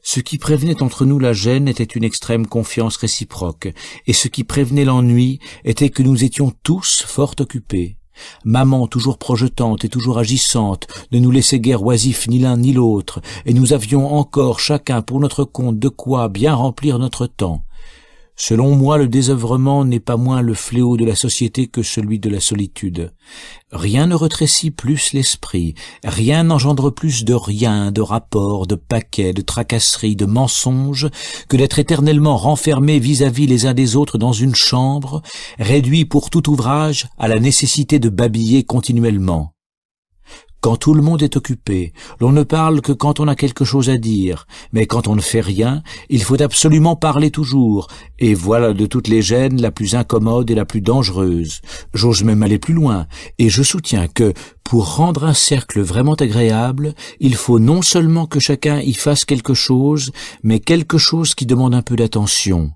Ce qui prévenait entre nous la gêne était une extrême confiance réciproque, et ce qui prévenait l'ennui était que nous étions tous fort occupés. Maman, toujours projetante et toujours agissante, ne nous laissait guère oisifs ni l'un ni l'autre, et nous avions encore chacun pour notre compte de quoi bien remplir notre temps. Selon moi, le désœuvrement n'est pas moins le fléau de la société que celui de la solitude. Rien ne rétrécit plus l'esprit, rien n'engendre plus de rien, de rapports, de paquets, de tracasseries, de mensonges, que d'être éternellement renfermés vis-à-vis les uns des autres dans une chambre, réduits pour tout ouvrage à la nécessité de babiller continuellement. Quand tout le monde est occupé, l'on ne parle que quand on a quelque chose à dire, mais quand on ne fait rien, il faut absolument parler toujours, et voilà de toutes les gênes la plus incommode et la plus dangereuse. J'ose même aller plus loin, et je soutiens que, pour rendre un cercle vraiment agréable, il faut non seulement que chacun y fasse quelque chose, mais quelque chose qui demande un peu d'attention.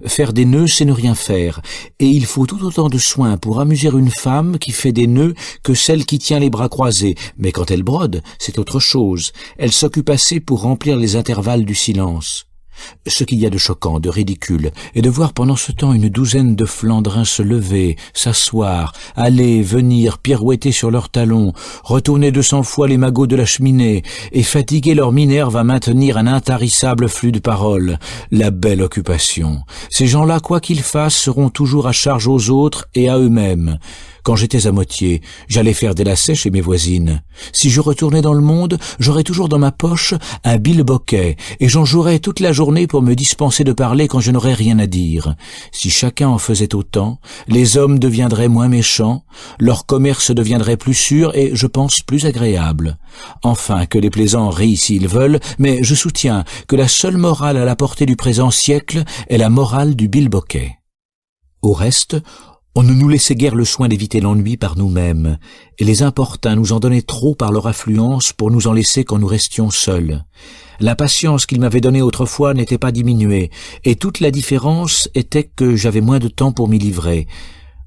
Faire des nœuds, c'est ne rien faire, et il faut tout autant de soin pour amuser une femme qui fait des nœuds que celle qui tient les bras croisés, mais quand elle brode, c'est autre chose, elle s'occupe assez pour remplir les intervalles du silence. Ce qu'il y a de choquant, de ridicule, est de voir pendant ce temps une douzaine de Flandrins se lever, s'asseoir, aller, venir, pirouetter sur leurs talons, retourner 200 fois les magots de la cheminée, et fatiguer leur Minerve à maintenir un intarissable flux de paroles. La belle occupation. Ces gens-là, quoi qu'ils fassent, seront toujours à charge aux autres et à eux-mêmes. Quand j'étais à Motier, j'allais faire des lacets chez mes voisines. Si je retournais dans le monde, j'aurais toujours dans ma poche un bilboquet, et j'en jouerais toute la journée pour me dispenser de parler quand je n'aurais rien à dire. Si chacun en faisait autant, les hommes deviendraient moins méchants, leur commerce deviendrait plus sûr et, je pense, plus agréable. Enfin, que les plaisants rient s'ils veulent, mais je soutiens que la seule morale à la portée du présent siècle est la morale du bilboquet. Au reste, on ne nous laissait guère le soin d'éviter l'ennui par nous-mêmes, et les importuns nous en donnaient trop par leur affluence pour nous en laisser quand nous restions seuls. L'impatience qu'ils m'avaient donnée autrefois n'était pas diminuée, et toute la différence était que j'avais moins de temps pour m'y livrer.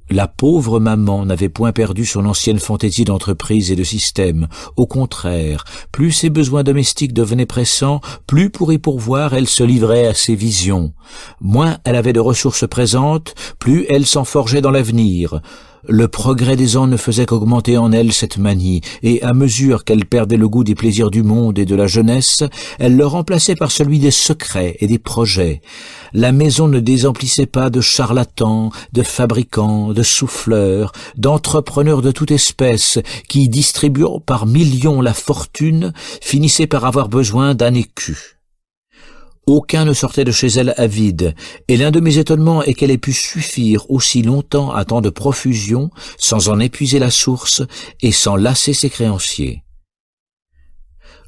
La pauvre maman n'avait point perdu son ancienne fantaisie d'entreprise et de système. Au contraire, plus ses besoins domestiques devenaient pressants, plus pour y pourvoir elle se livrait à ses visions. Moins elle avait de ressources présentes, plus elle s'en forgeait dans l'avenir. Le progrès des ans ne faisait qu'augmenter en elle cette manie, et à mesure qu'elle perdait le goût des plaisirs du monde et de la jeunesse, elle le remplaçait par celui des secrets et des projets. La maison ne désemplissait pas de charlatans, de fabricants, de souffleurs, d'entrepreneurs de toute espèce, qui, distribuant par millions la fortune, finissaient par avoir besoin d'un écu. Aucun ne sortait de chez elle avide, et l'un de mes étonnements est qu'elle ait pu suffire aussi longtemps à tant de profusion, sans en épuiser la source et sans lasser ses créanciers.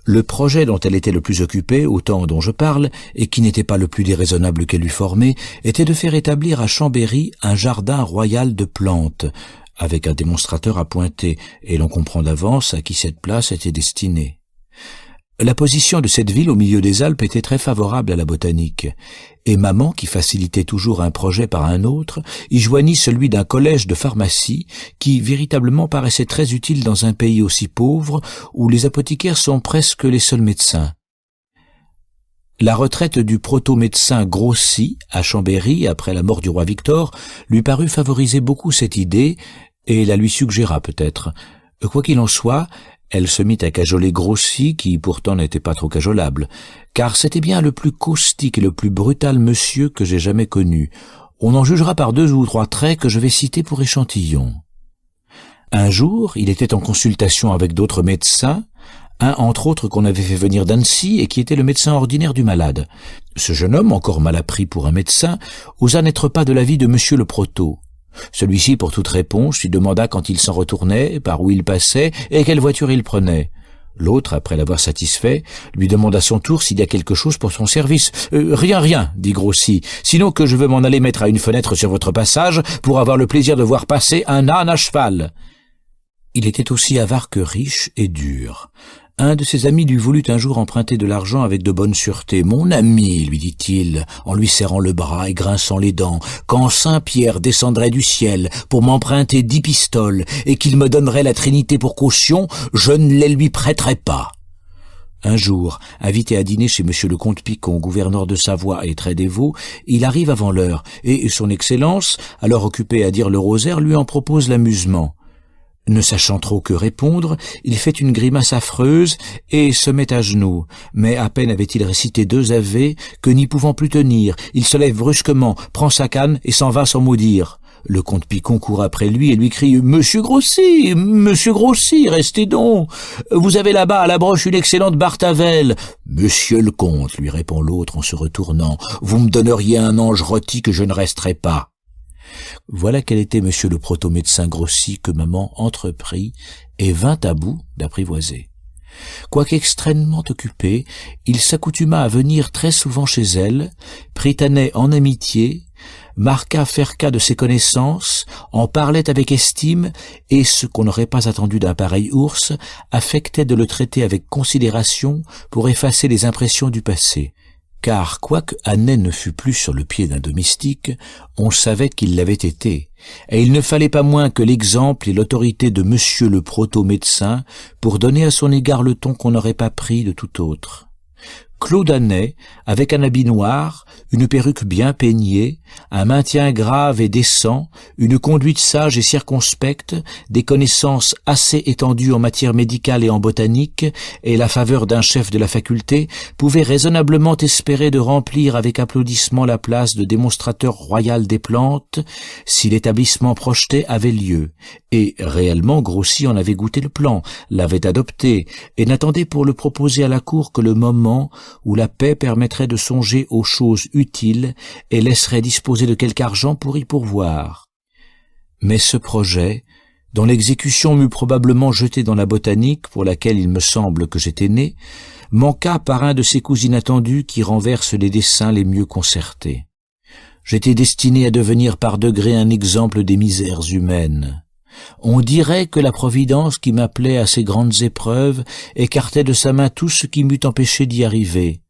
Le projet dont elle était le plus occupée, au temps dont je parle, et qui n'était pas le plus déraisonnable qu'elle eût formé, était de faire établir à Chambéry un jardin royal de plantes, avec un démonstrateur à pointer, et l'on comprend d'avance à qui cette place était destinée. La position de cette ville au milieu des Alpes était très favorable à la botanique, et maman, qui facilitait toujours un projet par un autre, y joignit celui d'un collège de pharmacie qui véritablement paraissait très utile dans un pays aussi pauvre où les apothicaires sont presque les seuls médecins. La retraite du proto-médecin Grossi à Chambéry après la mort du roi Victor lui parut favoriser beaucoup cette idée et la lui suggéra peut-être. Quoi qu'il en soit, elle se mit à cajoler Grossi, qui pourtant n'était pas trop cajolable, car c'était bien le plus caustique et le plus brutal monsieur que j'ai jamais connu. On en jugera par 2 ou 3 traits que je vais citer pour échantillon. Un jour, il était en consultation avec d'autres médecins, un entre autres qu'on avait fait venir d'Annecy et qui était le médecin ordinaire du malade. Ce jeune homme, encore mal appris pour un médecin, osa n'être pas de l'avis de monsieur le proto. Celui-ci, pour toute réponse, lui demanda quand il s'en retournait, par où il passait et quelle voiture il prenait. L'autre, après l'avoir satisfait, lui demanda à son tour s'il y a quelque chose pour son service. Rien, dit Grossi, sinon que je veux m'en aller mettre à une fenêtre sur votre passage pour avoir le plaisir de voir passer un âne à cheval. » Il était aussi avare que riche et dur. Un de ses amis lui voulut un jour emprunter de l'argent avec de bonne sûreté. « Mon ami, lui dit-il, en lui serrant le bras et grinçant les dents, quand Saint-Pierre descendrait du ciel pour m'emprunter 10 pistoles et qu'il me donnerait la Trinité pour caution, je ne les lui prêterai pas. » Un jour, invité à dîner chez monsieur le comte Picon, gouverneur de Savoie et très dévot, il arrive avant l'heure, et son Excellence, alors occupé à dire le rosaire, lui en propose l'amusement. Ne sachant trop que répondre, il fait une grimace affreuse et se met à genoux. Mais à peine avait-il récité 2 ave que, n'y pouvant plus tenir, il se lève brusquement, prend sa canne et s'en va sans mot dire. Le comte Picon court après lui et lui crie « Monsieur Grossi, restez donc. Vous avez là-bas à la broche une excellente Bartavel. »« Monsieur le comte, lui répond l'autre en se retournant, vous me donneriez un ange rôti que je ne resterai pas. » Voilà quel était monsieur le proto-médecin Grossi que maman entreprit et vint à bout d'apprivoiser. Quoique extrêmement occupé, il s'accoutuma à venir très souvent chez elle, prit Annay en amitié, marqua faire cas de ses connaissances, en parlait avec estime, et ce qu'on n'aurait pas attendu d'un pareil ours, affectait de le traiter avec considération pour effacer les impressions du passé. Car, quoique Annay ne fût plus sur le pied d'un domestique, on savait qu'il l'avait été, et il ne fallait pas moins que l'exemple et l'autorité de monsieur le proto-médecin pour donner à son égard le ton qu'on n'aurait pas pris de tout autre. Claude Anet, avec un habit noir, une perruque bien peignée, un maintien grave et décent, une conduite sage et circonspecte, des connaissances assez étendues en matière médicale et en botanique, et la faveur d'un chef de la faculté, pouvait raisonnablement espérer de remplir avec applaudissement la place de démonstrateur royal des plantes, si l'établissement projeté avait lieu. Et réellement, Grossi en avait goûté le plan, l'avait adopté, et n'attendait pour le proposer à la cour que le moment où la paix permettrait de songer aux choses utiles et laisserait disposer de quelque argent pour y pourvoir. Mais ce projet, dont l'exécution m'eût probablement jeté dans la botanique, pour laquelle il me semble que j'étais né, manqua par un de ces coups inattendus qui renversent les desseins les mieux concertés. J'étais destiné à devenir par degrés un exemple des misères humaines. On dirait que la Providence qui m'appelait à ces grandes épreuves écartait de sa main tout ce qui m'eût empêché d'y arriver.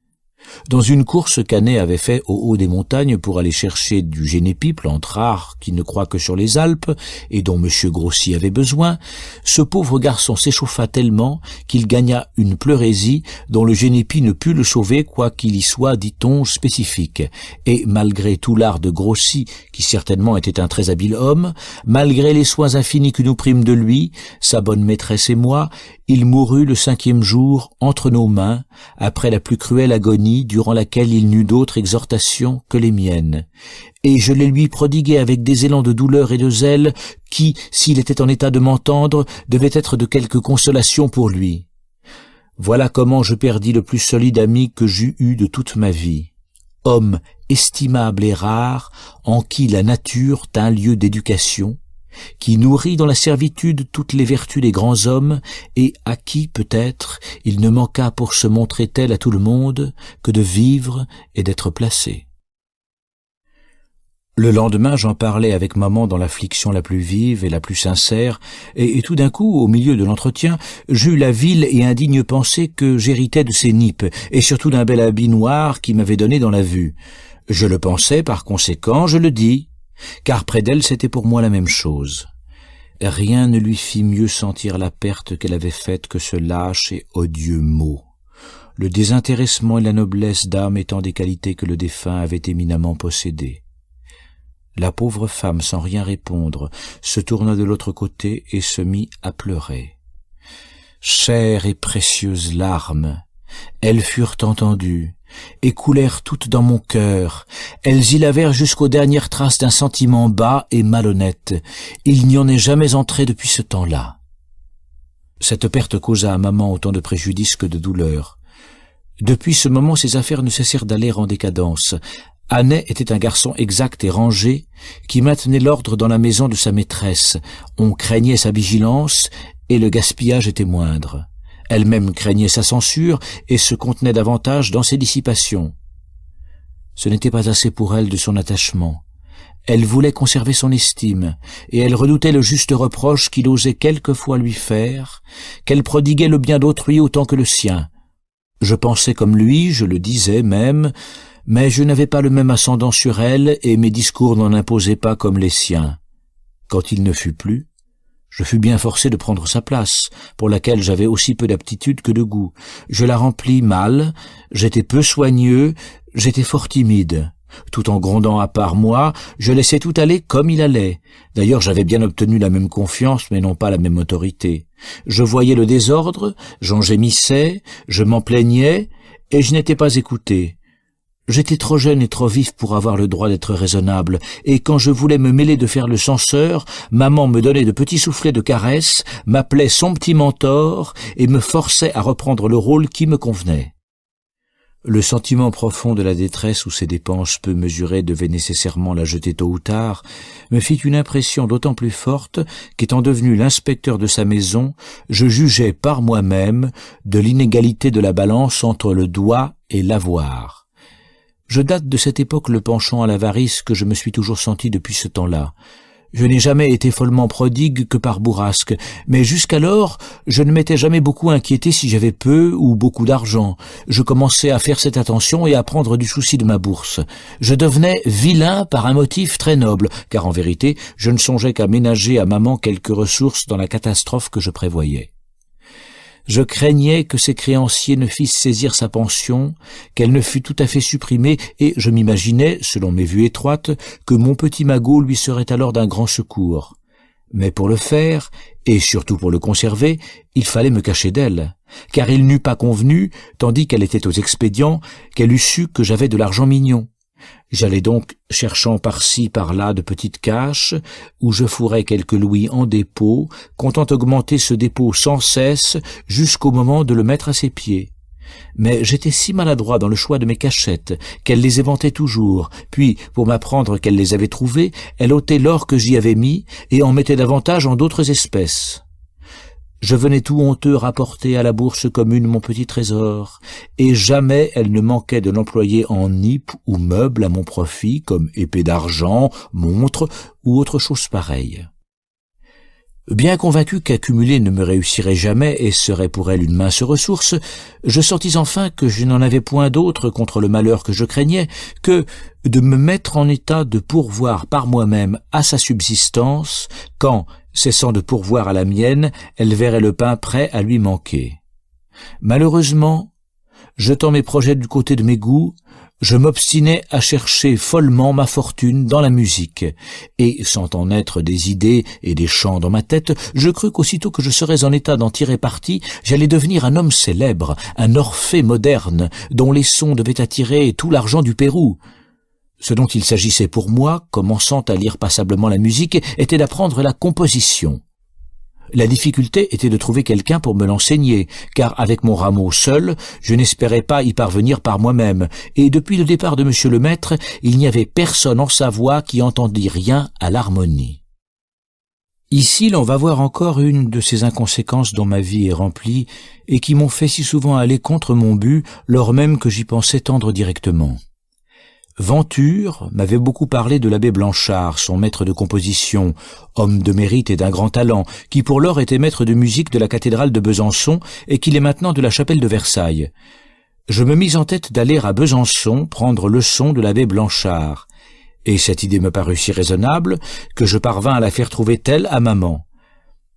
Dans une course qu'Anet avait fait au haut des montagnes pour aller chercher du génépi, plante rare qui ne croît que sur les Alpes et dont M. Grossi avait besoin, ce pauvre garçon s'échauffa tellement qu'il gagna une pleurésie dont le génépi ne put le sauver, quoiqu'il y soit, dit-on, spécifique. Et malgré tout l'art de Grossi, qui certainement était un très habile homme, malgré les soins infinis que nous prîmes de lui, sa bonne maîtresse et moi, il mourut le 5e jour entre nos mains, après la plus cruelle agonie durant laquelle il n'eut d'autre exhortation que les miennes. Et je les lui prodiguai avec des élans de douleur et de zèle qui, s'il était en état de m'entendre, devaient être de quelque consolation pour lui. Voilà comment je perdis le plus solide ami que j'eus eu de toute ma vie. Homme estimable et rare, en qui la nature tint lieu d'éducation, qui nourrit dans la servitude toutes les vertus des grands hommes, et à qui, peut-être, il ne manqua pour se montrer tel à tout le monde que de vivre et d'être placé. Le lendemain, j'en parlais avec maman dans l'affliction la plus vive et la plus sincère, et tout d'un coup, au milieu de l'entretien, j'eus la vile et indigne pensée que j'héritais de ces nippes, et surtout d'un bel habit noir qui m'avait donné dans la vue. Je le pensais, par conséquent, je le dis, car près d'elle c'était pour moi la même chose. Rien ne lui fit mieux sentir la perte qu'elle avait faite que ce lâche et odieux mot. Le désintéressement et la noblesse d'âme étant des qualités que le défunt avait éminemment possédées. La pauvre femme, sans rien répondre, se tourna de l'autre côté et se mit à pleurer. Chères et précieuses larmes, elles furent entendues, et coulèrent toutes dans mon cœur. Elles y lavèrent jusqu'aux dernières traces d'un sentiment bas et malhonnête. Il n'y en est jamais entré depuis ce temps-là. Cette perte causa à maman autant de préjudice que de douleur. Depuis ce moment, ses affaires ne cessèrent d'aller en décadence. Anet était un garçon exact et rangé, qui maintenait l'ordre dans la maison de sa maîtresse. On craignait sa vigilance, et le gaspillage était moindre. Elle-même craignait sa censure et se contenait davantage dans ses dissipations. Ce n'était pas assez pour elle de son attachement. Elle voulait conserver son estime, et elle redoutait le juste reproche qu'il osait quelquefois lui faire, qu'elle prodiguait le bien d'autrui autant que le sien. Je pensais comme lui, je le disais même, mais je n'avais pas le même ascendant sur elle, et mes discours n'en imposaient pas comme les siens. Quand il ne fut plus, je fus bien forcé de prendre sa place, pour laquelle j'avais aussi peu d'aptitude que de goût. Je la remplis mal, j'étais peu soigneux, j'étais fort timide. Tout en grondant à part moi, je laissais tout aller comme il allait. D'ailleurs, j'avais bien obtenu la même confiance, mais non pas la même autorité. Je voyais le désordre, j'en gémissais, je m'en plaignais, et je n'étais pas écouté. J'étais trop jeune et trop vif pour avoir le droit d'être raisonnable, et quand je voulais me mêler de faire le censeur, maman me donnait de petits soufflets de caresses, m'appelait son petit mentor, et me forçait à reprendre le rôle qui me convenait. Le sentiment profond de la détresse où ses dépenses peu mesurées devaient nécessairement la jeter tôt ou tard me fit une impression d'autant plus forte qu'étant devenu l'inspecteur de sa maison, je jugeais par moi-même de l'inégalité de la balance entre le doit et l'avoir. Je date de cette époque le penchant à l'avarice que je me suis toujours senti depuis ce temps-là. Je n'ai jamais été follement prodigue que par bourrasque, mais jusqu'alors, je ne m'étais jamais beaucoup inquiété si j'avais peu ou beaucoup d'argent. Je commençais à faire cette attention et à prendre du souci de ma bourse. Je devenais vilain par un motif très noble, car en vérité, je ne songeais qu'à ménager à maman quelques ressources dans la catastrophe que je prévoyais. Je craignais que ses créanciers ne fissent saisir sa pension, qu'elle ne fût tout à fait supprimée, et je m'imaginais, selon mes vues étroites, que mon petit magot lui serait alors d'un grand secours. Mais pour le faire, et surtout pour le conserver, il fallait me cacher d'elle, car il n'eût pas convenu, tandis qu'elle était aux expédients, qu'elle eût su que j'avais de l'argent mignon. J'allais donc cherchant par-ci par-là de petites caches, où je fourrais quelques louis en dépôt, comptant augmenter ce dépôt sans cesse jusqu'au moment de le mettre à ses pieds. Mais j'étais si maladroit dans le choix de mes cachettes qu'elle les éventait toujours, puis, pour m'apprendre qu'elle les avait trouvées, elle ôtait l'or que j'y avais mis et en mettait davantage en d'autres espèces. Je venais tout honteux rapporter à la bourse commune mon petit trésor, et jamais elle ne manquait de l'employer en nippes ou meubles à mon profit, comme épée d'argent, montre ou autre chose pareille. Bien convaincu qu'accumuler ne me réussirait jamais et serait pour elle une mince ressource, je sentis enfin que je n'en avais point d'autre contre le malheur que je craignais que de me mettre en état de pourvoir par moi-même à sa subsistance quand, cessant de pourvoir à la mienne, elle verrait le pain prêt à lui manquer. Malheureusement, jetant mes projets du côté de mes goûts, je m'obstinais à chercher follement ma fortune dans la musique, et, sans en être des idées et des chants dans ma tête, je crus qu'aussitôt que je serais en état d'en tirer parti, j'allais devenir un homme célèbre, un Orphée moderne, dont les sons devaient attirer tout l'argent du Pérou. Ce dont il s'agissait pour moi, commençant à lire passablement la musique, était d'apprendre la composition. La difficulté était de trouver quelqu'un pour me l'enseigner, car avec mon rameau seul, je n'espérais pas y parvenir par moi-même, et depuis le départ de monsieur le maître, il n'y avait personne en Savoie qui entendît rien à l'harmonie. Ici, l'on va voir encore une de ces inconséquences dont ma vie est remplie, et qui m'ont fait si souvent aller contre mon but, lors même que j'y pensais tendre directement. Venture m'avait beaucoup parlé de l'abbé Blanchard, son maître de composition, homme de mérite et d'un grand talent, qui pour lors était maître de musique de la cathédrale de Besançon et qu'il est maintenant de la chapelle de Versailles. Je me mis en tête d'aller à Besançon prendre leçon de l'abbé Blanchard, et cette idée me parut si raisonnable que je parvins à la faire trouver telle à maman.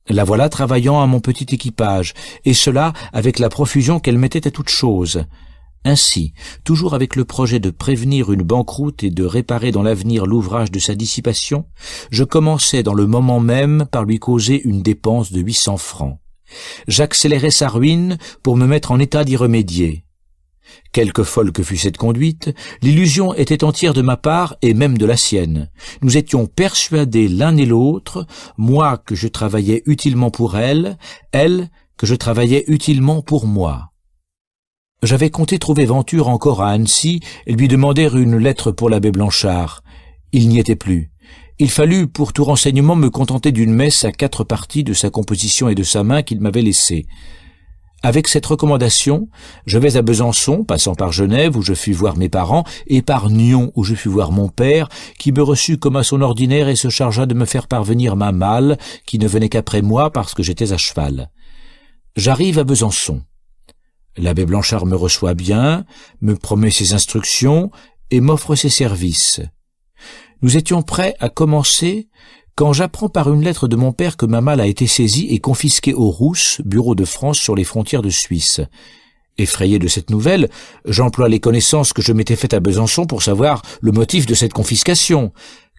La voilà travaillant à mon petit équipage, et cela avec la profusion qu'elle mettait à toute chose. Ainsi, toujours avec le projet de prévenir une banqueroute et de réparer dans l'avenir l'ouvrage de sa dissipation, je commençai dans le moment même par lui causer une dépense de 800 francs. J'accélérais sa ruine pour me mettre en état d'y remédier. Quelque folle que fût cette conduite, l'illusion était entière de ma part et même de la sienne. Nous étions persuadés l'un et l'autre, moi que je travaillais utilement pour elle que je travaillais utilement pour moi. J'avais compté trouver Venture encore à Annecy et lui demander une lettre pour l'abbé Blanchard. Il n'y était plus. Il fallut, pour tout renseignement, me contenter d'une messe à 4 parties de sa composition et de sa main qu'il m'avait laissée. Avec cette recommandation, je vais à Besançon, passant par Genève, où je fus voir mes parents, et par Nyon, où je fus voir mon père, qui me reçut comme à son ordinaire et se chargea de me faire parvenir ma malle, qui ne venait qu'après moi parce que j'étais à cheval. J'arrive à Besançon. L'abbé Blanchard me reçoit bien, me promet ses instructions et m'offre ses services. Nous étions prêts à commencer quand j'apprends par une lettre de mon père que ma malle a été saisie et confisquée au Rousse, bureau de France sur les frontières de Suisse. Effrayé de cette nouvelle, j'emploie les connaissances que je m'étais faites à Besançon pour savoir le motif de cette confiscation.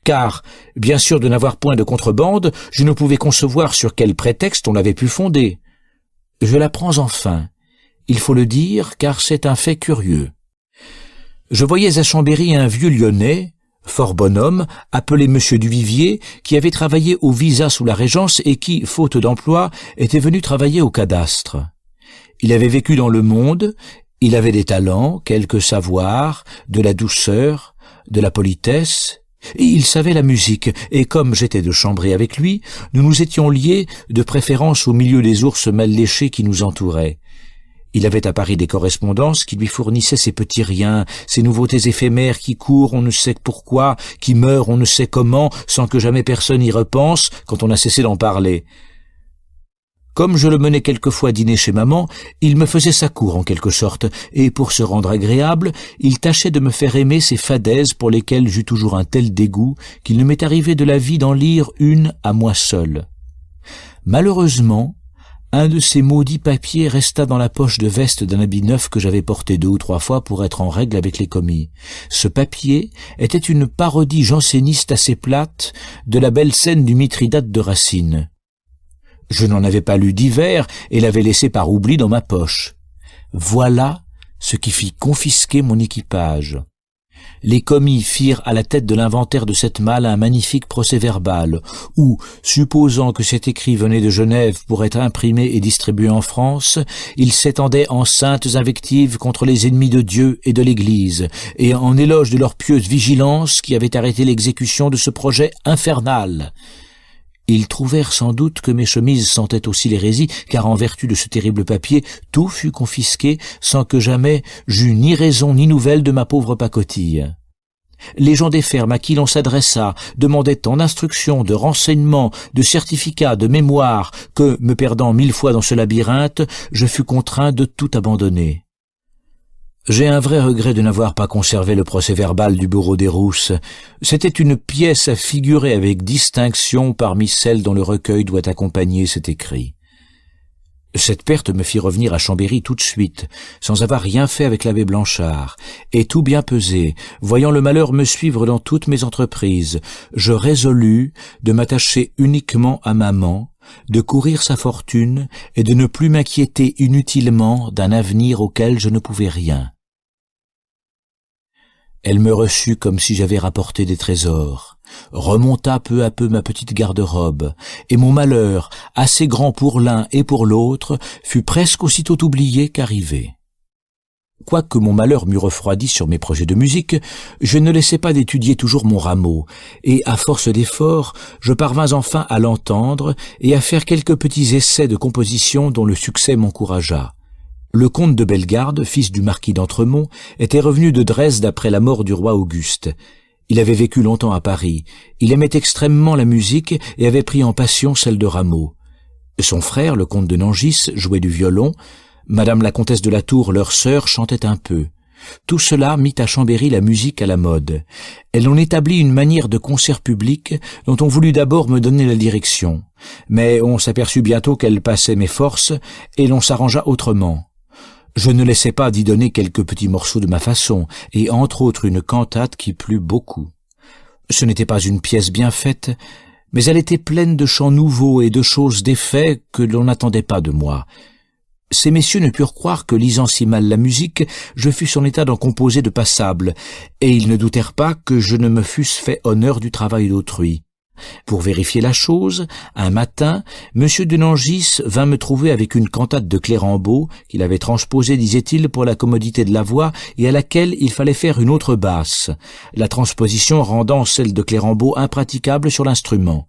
Car, bien sûr de n'avoir point de contrebande, je ne pouvais concevoir sur quel prétexte on l'avait pu fonder. Je l'apprends enfin. Il faut le dire, car c'est un fait curieux. Je voyais à Chambéry un vieux Lyonnais, fort bonhomme, appelé Monsieur Duvivier, qui avait travaillé au visa sous la Régence et qui, faute d'emploi, était venu travailler au cadastre. Il avait vécu dans le monde, il avait des talents, quelques savoirs, de la douceur, de la politesse, et il savait la musique, et comme j'étais de Chambray avec lui, nous nous étions liés de préférence au milieu des ours mal léchés qui nous entouraient. Il avait à Paris des correspondances qui lui fournissaient ces petits riens, ces nouveautés éphémères qui courent on ne sait pourquoi, qui meurent on ne sait comment, sans que jamais personne y repense quand on a cessé d'en parler. Comme je le menais quelquefois dîner chez maman, il me faisait sa cour en quelque sorte, et pour se rendre agréable, il tâchait de me faire aimer ces fadaises pour lesquelles j'eus toujours un tel dégoût qu'il ne m'est arrivé de la vie d'en lire une à moi seul. Malheureusement, Un de ces maudits papiers resta dans la poche de veste d'un habit neuf que j'avais porté 2 ou 3 fois pour être en règle avec les commis. Ce papier était une parodie janséniste assez plate de la belle scène du Mithridate de Racine. Je n'en avais pas lu d'hiver et l'avais laissé par oubli dans ma poche. Voilà ce qui fit confisquer mon équipage. Les commis firent à la tête de l'inventaire de cette malle un magnifique procès-verbal, où, supposant que cet écrit venait de Genève pour être imprimé et distribué en France, il s'étendait en saintes invectives contre les ennemis de Dieu et de l'Église, et en éloge de leur pieuse vigilance qui avait arrêté l'exécution de ce projet infernal. Ils trouvèrent sans doute que mes chemises sentaient aussi l'hérésie, car en vertu de ce terrible papier, tout fut confisqué sans que jamais j'eus ni raison ni nouvelle de ma pauvre pacotille. Les gens des fermes à qui l'on s'adressa demandaient tant d'instructions, de renseignements, de certificats, de mémoires, que, me perdant 1000 fois dans ce labyrinthe, je fus contraint de tout abandonner. J'ai un vrai regret de n'avoir pas conservé le procès-verbal du bureau des Rousses. C'était une pièce à figurer avec distinction parmi celles dont le recueil doit accompagner cet écrit. Cette perte me fit revenir à Chambéry tout de suite, sans avoir rien fait avec l'abbé Blanchard, et tout bien pesé, voyant le malheur me suivre dans toutes mes entreprises, je résolus de m'attacher uniquement à maman, de courir sa fortune et de ne plus m'inquiéter inutilement d'un avenir auquel je ne pouvais rien. Elle me reçut comme si j'avais rapporté des trésors, remonta peu à peu ma petite garde-robe, et mon malheur, assez grand pour l'un et pour l'autre, fut presque aussitôt oublié qu'arrivé. Quoique mon malheur m'eût refroidi sur mes projets de musique, je ne laissais pas d'étudier toujours mon rameau, et à force d'efforts, je parvins enfin à l'entendre et à faire quelques petits essais de composition dont le succès m'encouragea. Le comte de Bellegarde, fils du marquis d'Entremont, était revenu de Dresde après la mort du roi Auguste. Il avait vécu longtemps à Paris. Il aimait extrêmement la musique et avait pris en passion celle de Rameau. Son frère, le comte de Nangis, jouait du violon. Madame la comtesse de la Tour, leur sœur, chantait un peu. Tout cela mit à Chambéry la musique à la mode. Elle en établit une manière de concert public dont on voulut d'abord me donner la direction. Mais on s'aperçut bientôt qu'elle passait mes forces et l'on s'arrangea autrement. Je ne laissai pas d'y donner quelques petits morceaux de ma façon, et entre autres une cantate qui plut beaucoup. Ce n'était pas une pièce bien faite, mais elle était pleine de chants nouveaux et de choses d'effet que l'on n'attendait pas de moi. Ces messieurs ne purent croire que, lisant si mal la musique, je fusse en état d'en composer de passables, et ils ne doutèrent pas que je ne me fusse fait honneur du travail d'autrui. Pour vérifier la chose, un matin, M. de Nangis vint me trouver avec une cantate de Clérambault qu'il avait transposée, disait-il, pour la commodité de la voix et à laquelle il fallait faire une autre basse, la transposition rendant celle de Clérambault impraticable sur l'instrument.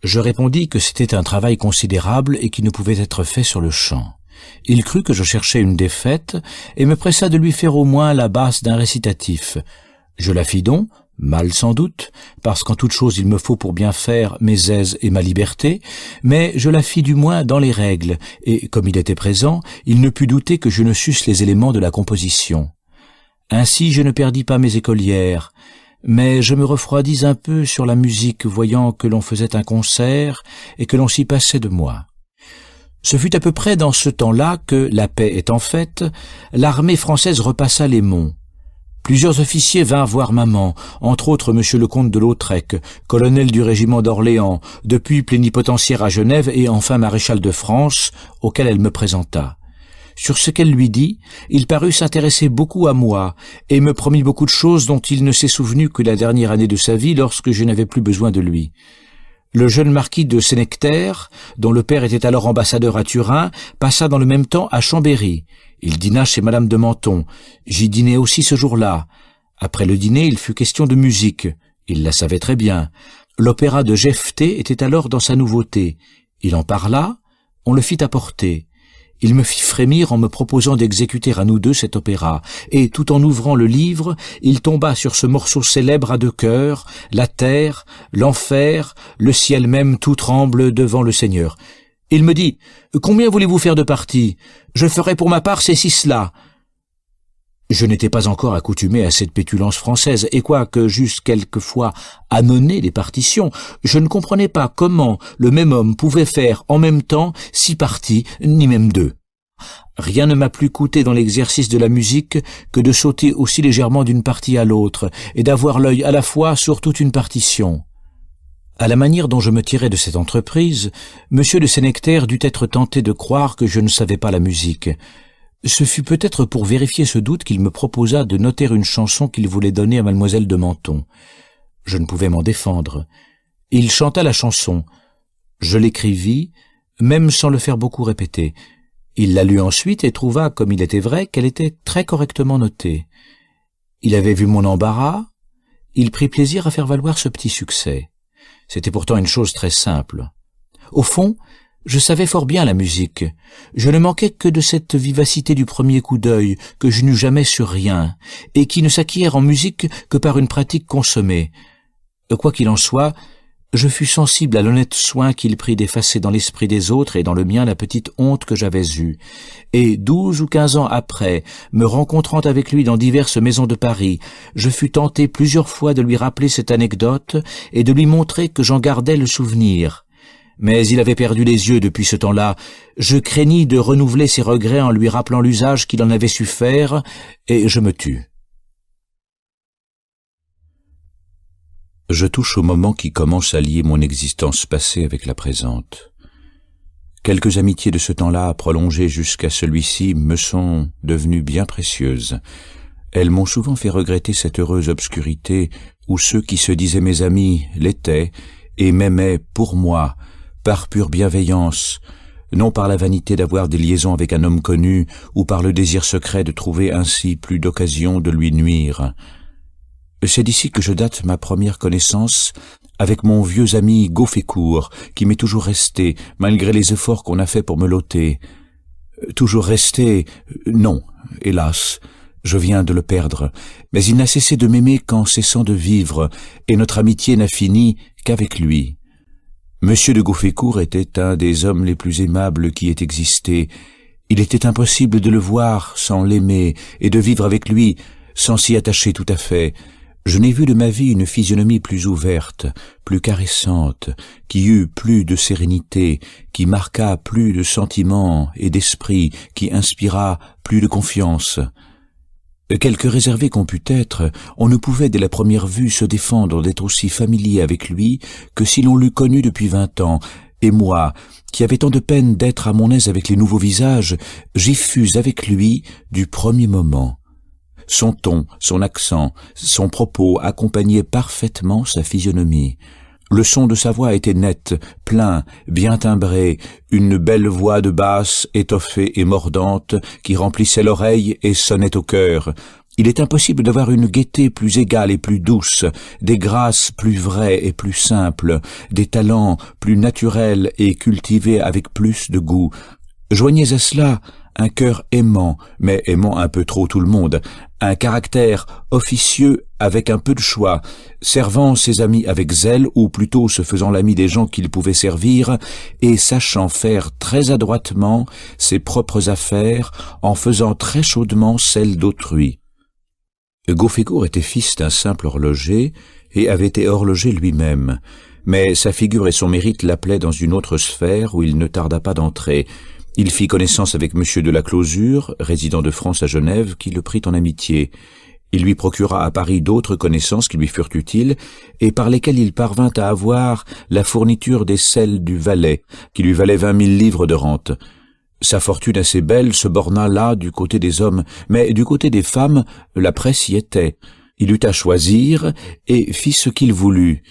Je répondis que c'était un travail considérable et qui ne pouvait être fait sur le champ. Il crut que je cherchais une défaite et me pressa de lui faire au moins la basse d'un récitatif. Je la fis donc, mal sans doute, parce qu'en toute chose il me faut pour bien faire mes aises et ma liberté, mais je la fis du moins dans les règles, et comme il était présent, il ne put douter que je ne susse les éléments de la composition. Ainsi je ne perdis pas mes écolières, mais je me refroidis un peu sur la musique, voyant que l'on faisait un concert et que l'on s'y passait de moi. Ce fut à peu près dans ce temps-là que, la paix étant faite, l'armée française repassa les monts. Plusieurs officiers vinrent voir maman, entre autres monsieur le comte de Lautrec, colonel du régiment d'Orléans, depuis plénipotentiaire à Genève et enfin maréchal de France, auquel elle me présenta. Sur ce qu'elle lui dit, il parut s'intéresser beaucoup à moi et me promit beaucoup de choses dont il ne s'est souvenu que la dernière année de sa vie lorsque je n'avais plus besoin de lui. Le jeune marquis de Sénectaire, dont le père était alors ambassadeur à Turin, passa dans le même temps à Chambéry. Il dîna chez madame de Menthon. J'y dînai aussi ce jour-là. Après le dîner, il fut question de musique. Il la savait très bien. L'opéra de Jephté était alors dans sa nouveauté. Il en parla, on le fit apporter. Il me fit frémir en me proposant d'exécuter à nous deux cet opéra, et tout en ouvrant le livre, il tomba sur ce morceau célèbre à deux chœurs, la terre, l'enfer, le ciel même tout tremble devant le Seigneur. Il me dit « Combien voulez-vous faire de parties ? Je ferai pour ma part ces 6-là. » Je n'étais pas encore accoutumé à cette pétulance française, et quoique j'eusse quelquefois ânonné les partitions, je ne comprenais pas comment le même homme pouvait faire en même temps 6 parties, ni même 2. Rien ne m'a plus coûté dans l'exercice de la musique que de sauter aussi légèrement d'une partie à l'autre, et d'avoir l'œil à la fois sur toute une partition. À la manière dont je me tirais de cette entreprise, M. de Sénectaire dut être tenté de croire que je ne savais pas la musique. Ce fut peut-être pour vérifier ce doute qu'il me proposa de noter une chanson qu'il voulait donner à mademoiselle de Menthon. Je ne pouvais m'en défendre. Il chanta la chanson. Je l'écrivis, même sans le faire beaucoup répéter. Il la lut ensuite et trouva, comme il était vrai, qu'elle était très correctement notée. Il avait vu mon embarras, il prit plaisir à faire valoir ce petit succès. C'était pourtant une chose très simple. Au fond, je savais fort bien la musique. Je ne manquais que de cette vivacité du premier coup d'œil que je n'eus jamais sur rien, et qui ne s'acquiert en musique que par une pratique consommée. Quoi qu'il en soit, je fus sensible à l'honnête soin qu'il prit d'effacer dans l'esprit des autres et dans le mien la petite honte que j'avais eue. Et 12 ou 15 ans après, me rencontrant avec lui dans diverses maisons de Paris, je fus tenté plusieurs fois de lui rappeler cette anecdote et de lui montrer que j'en gardais le souvenir. Mais il avait perdu les yeux depuis ce temps-là. Je craignis de renouveler ses regrets en lui rappelant l'usage qu'il en avait su faire, et je me tus. Je touche au moment qui commence à lier mon existence passée avec la présente. Quelques amitiés de ce temps-là, prolongées jusqu'à celui-ci, me sont devenues bien précieuses. Elles m'ont souvent fait regretter cette heureuse obscurité où ceux qui se disaient mes amis l'étaient et m'aimaient pour moi, par pure bienveillance, non par la vanité d'avoir des liaisons avec un homme connu ou par le désir secret de trouver ainsi plus d'occasion de lui nuire. C'est d'ici que je date ma première connaissance avec mon vieux ami Gauffécourt, qui m'est toujours resté, malgré les efforts qu'on a faits pour me l'ôter. Toujours resté, non, hélas, je viens de le perdre, mais il n'a cessé de m'aimer qu'en cessant de vivre, et notre amitié n'a fini qu'avec lui. Monsieur de Gauffécourt était un des hommes les plus aimables qui aient existé. Il était impossible de le voir sans l'aimer, et de vivre avec lui sans s'y attacher tout à fait. Je n'ai vu de ma vie une physionomie plus ouverte, plus caressante, qui eut plus de sérénité, qui marqua plus de sentiments et d'esprit, qui inspira plus de confiance. Quelque réservé qu'on pût être, on ne pouvait dès la première vue se défendre d'être aussi familier avec lui que si l'on l'eût connu depuis 20 ans, et moi, qui avais tant de peine d'être à mon aise avec les nouveaux visages, j'y fus avec lui du premier moment. Son ton, son accent, son propos accompagnaient parfaitement sa physionomie. Le son de sa voix était net, plein, bien timbré, une belle voix de basse, étoffée et mordante, qui remplissait l'oreille et sonnait au cœur. Il est impossible d'avoir une gaieté plus égale et plus douce, des grâces plus vraies et plus simples, des talents plus naturels et cultivés avec plus de goût. Joignez à cela un cœur aimant, mais aimant un peu trop tout le monde, un caractère officieux avec un peu de choix, servant ses amis avec zèle, ou plutôt se faisant l'ami des gens qu'il pouvait servir, et sachant faire très adroitement ses propres affaires en faisant très chaudement celles d'autrui. Gauffécourt était fils d'un simple horloger et avait été horloger lui-même, mais sa figure et son mérite l'appelaient dans une autre sphère où il ne tarda pas d'entrer. Il fit connaissance avec M. de la Closure, résident de France à Genève, qui le prit en amitié. Il lui procura à Paris d'autres connaissances qui lui furent utiles, et par lesquelles il parvint à avoir la fourniture des selles du Valais, qui lui valait 20 000 livres de rente. Sa fortune assez belle se borna là du côté des hommes, mais du côté des femmes, la presse y était. Il eut à choisir, et fit ce qu'il voulut.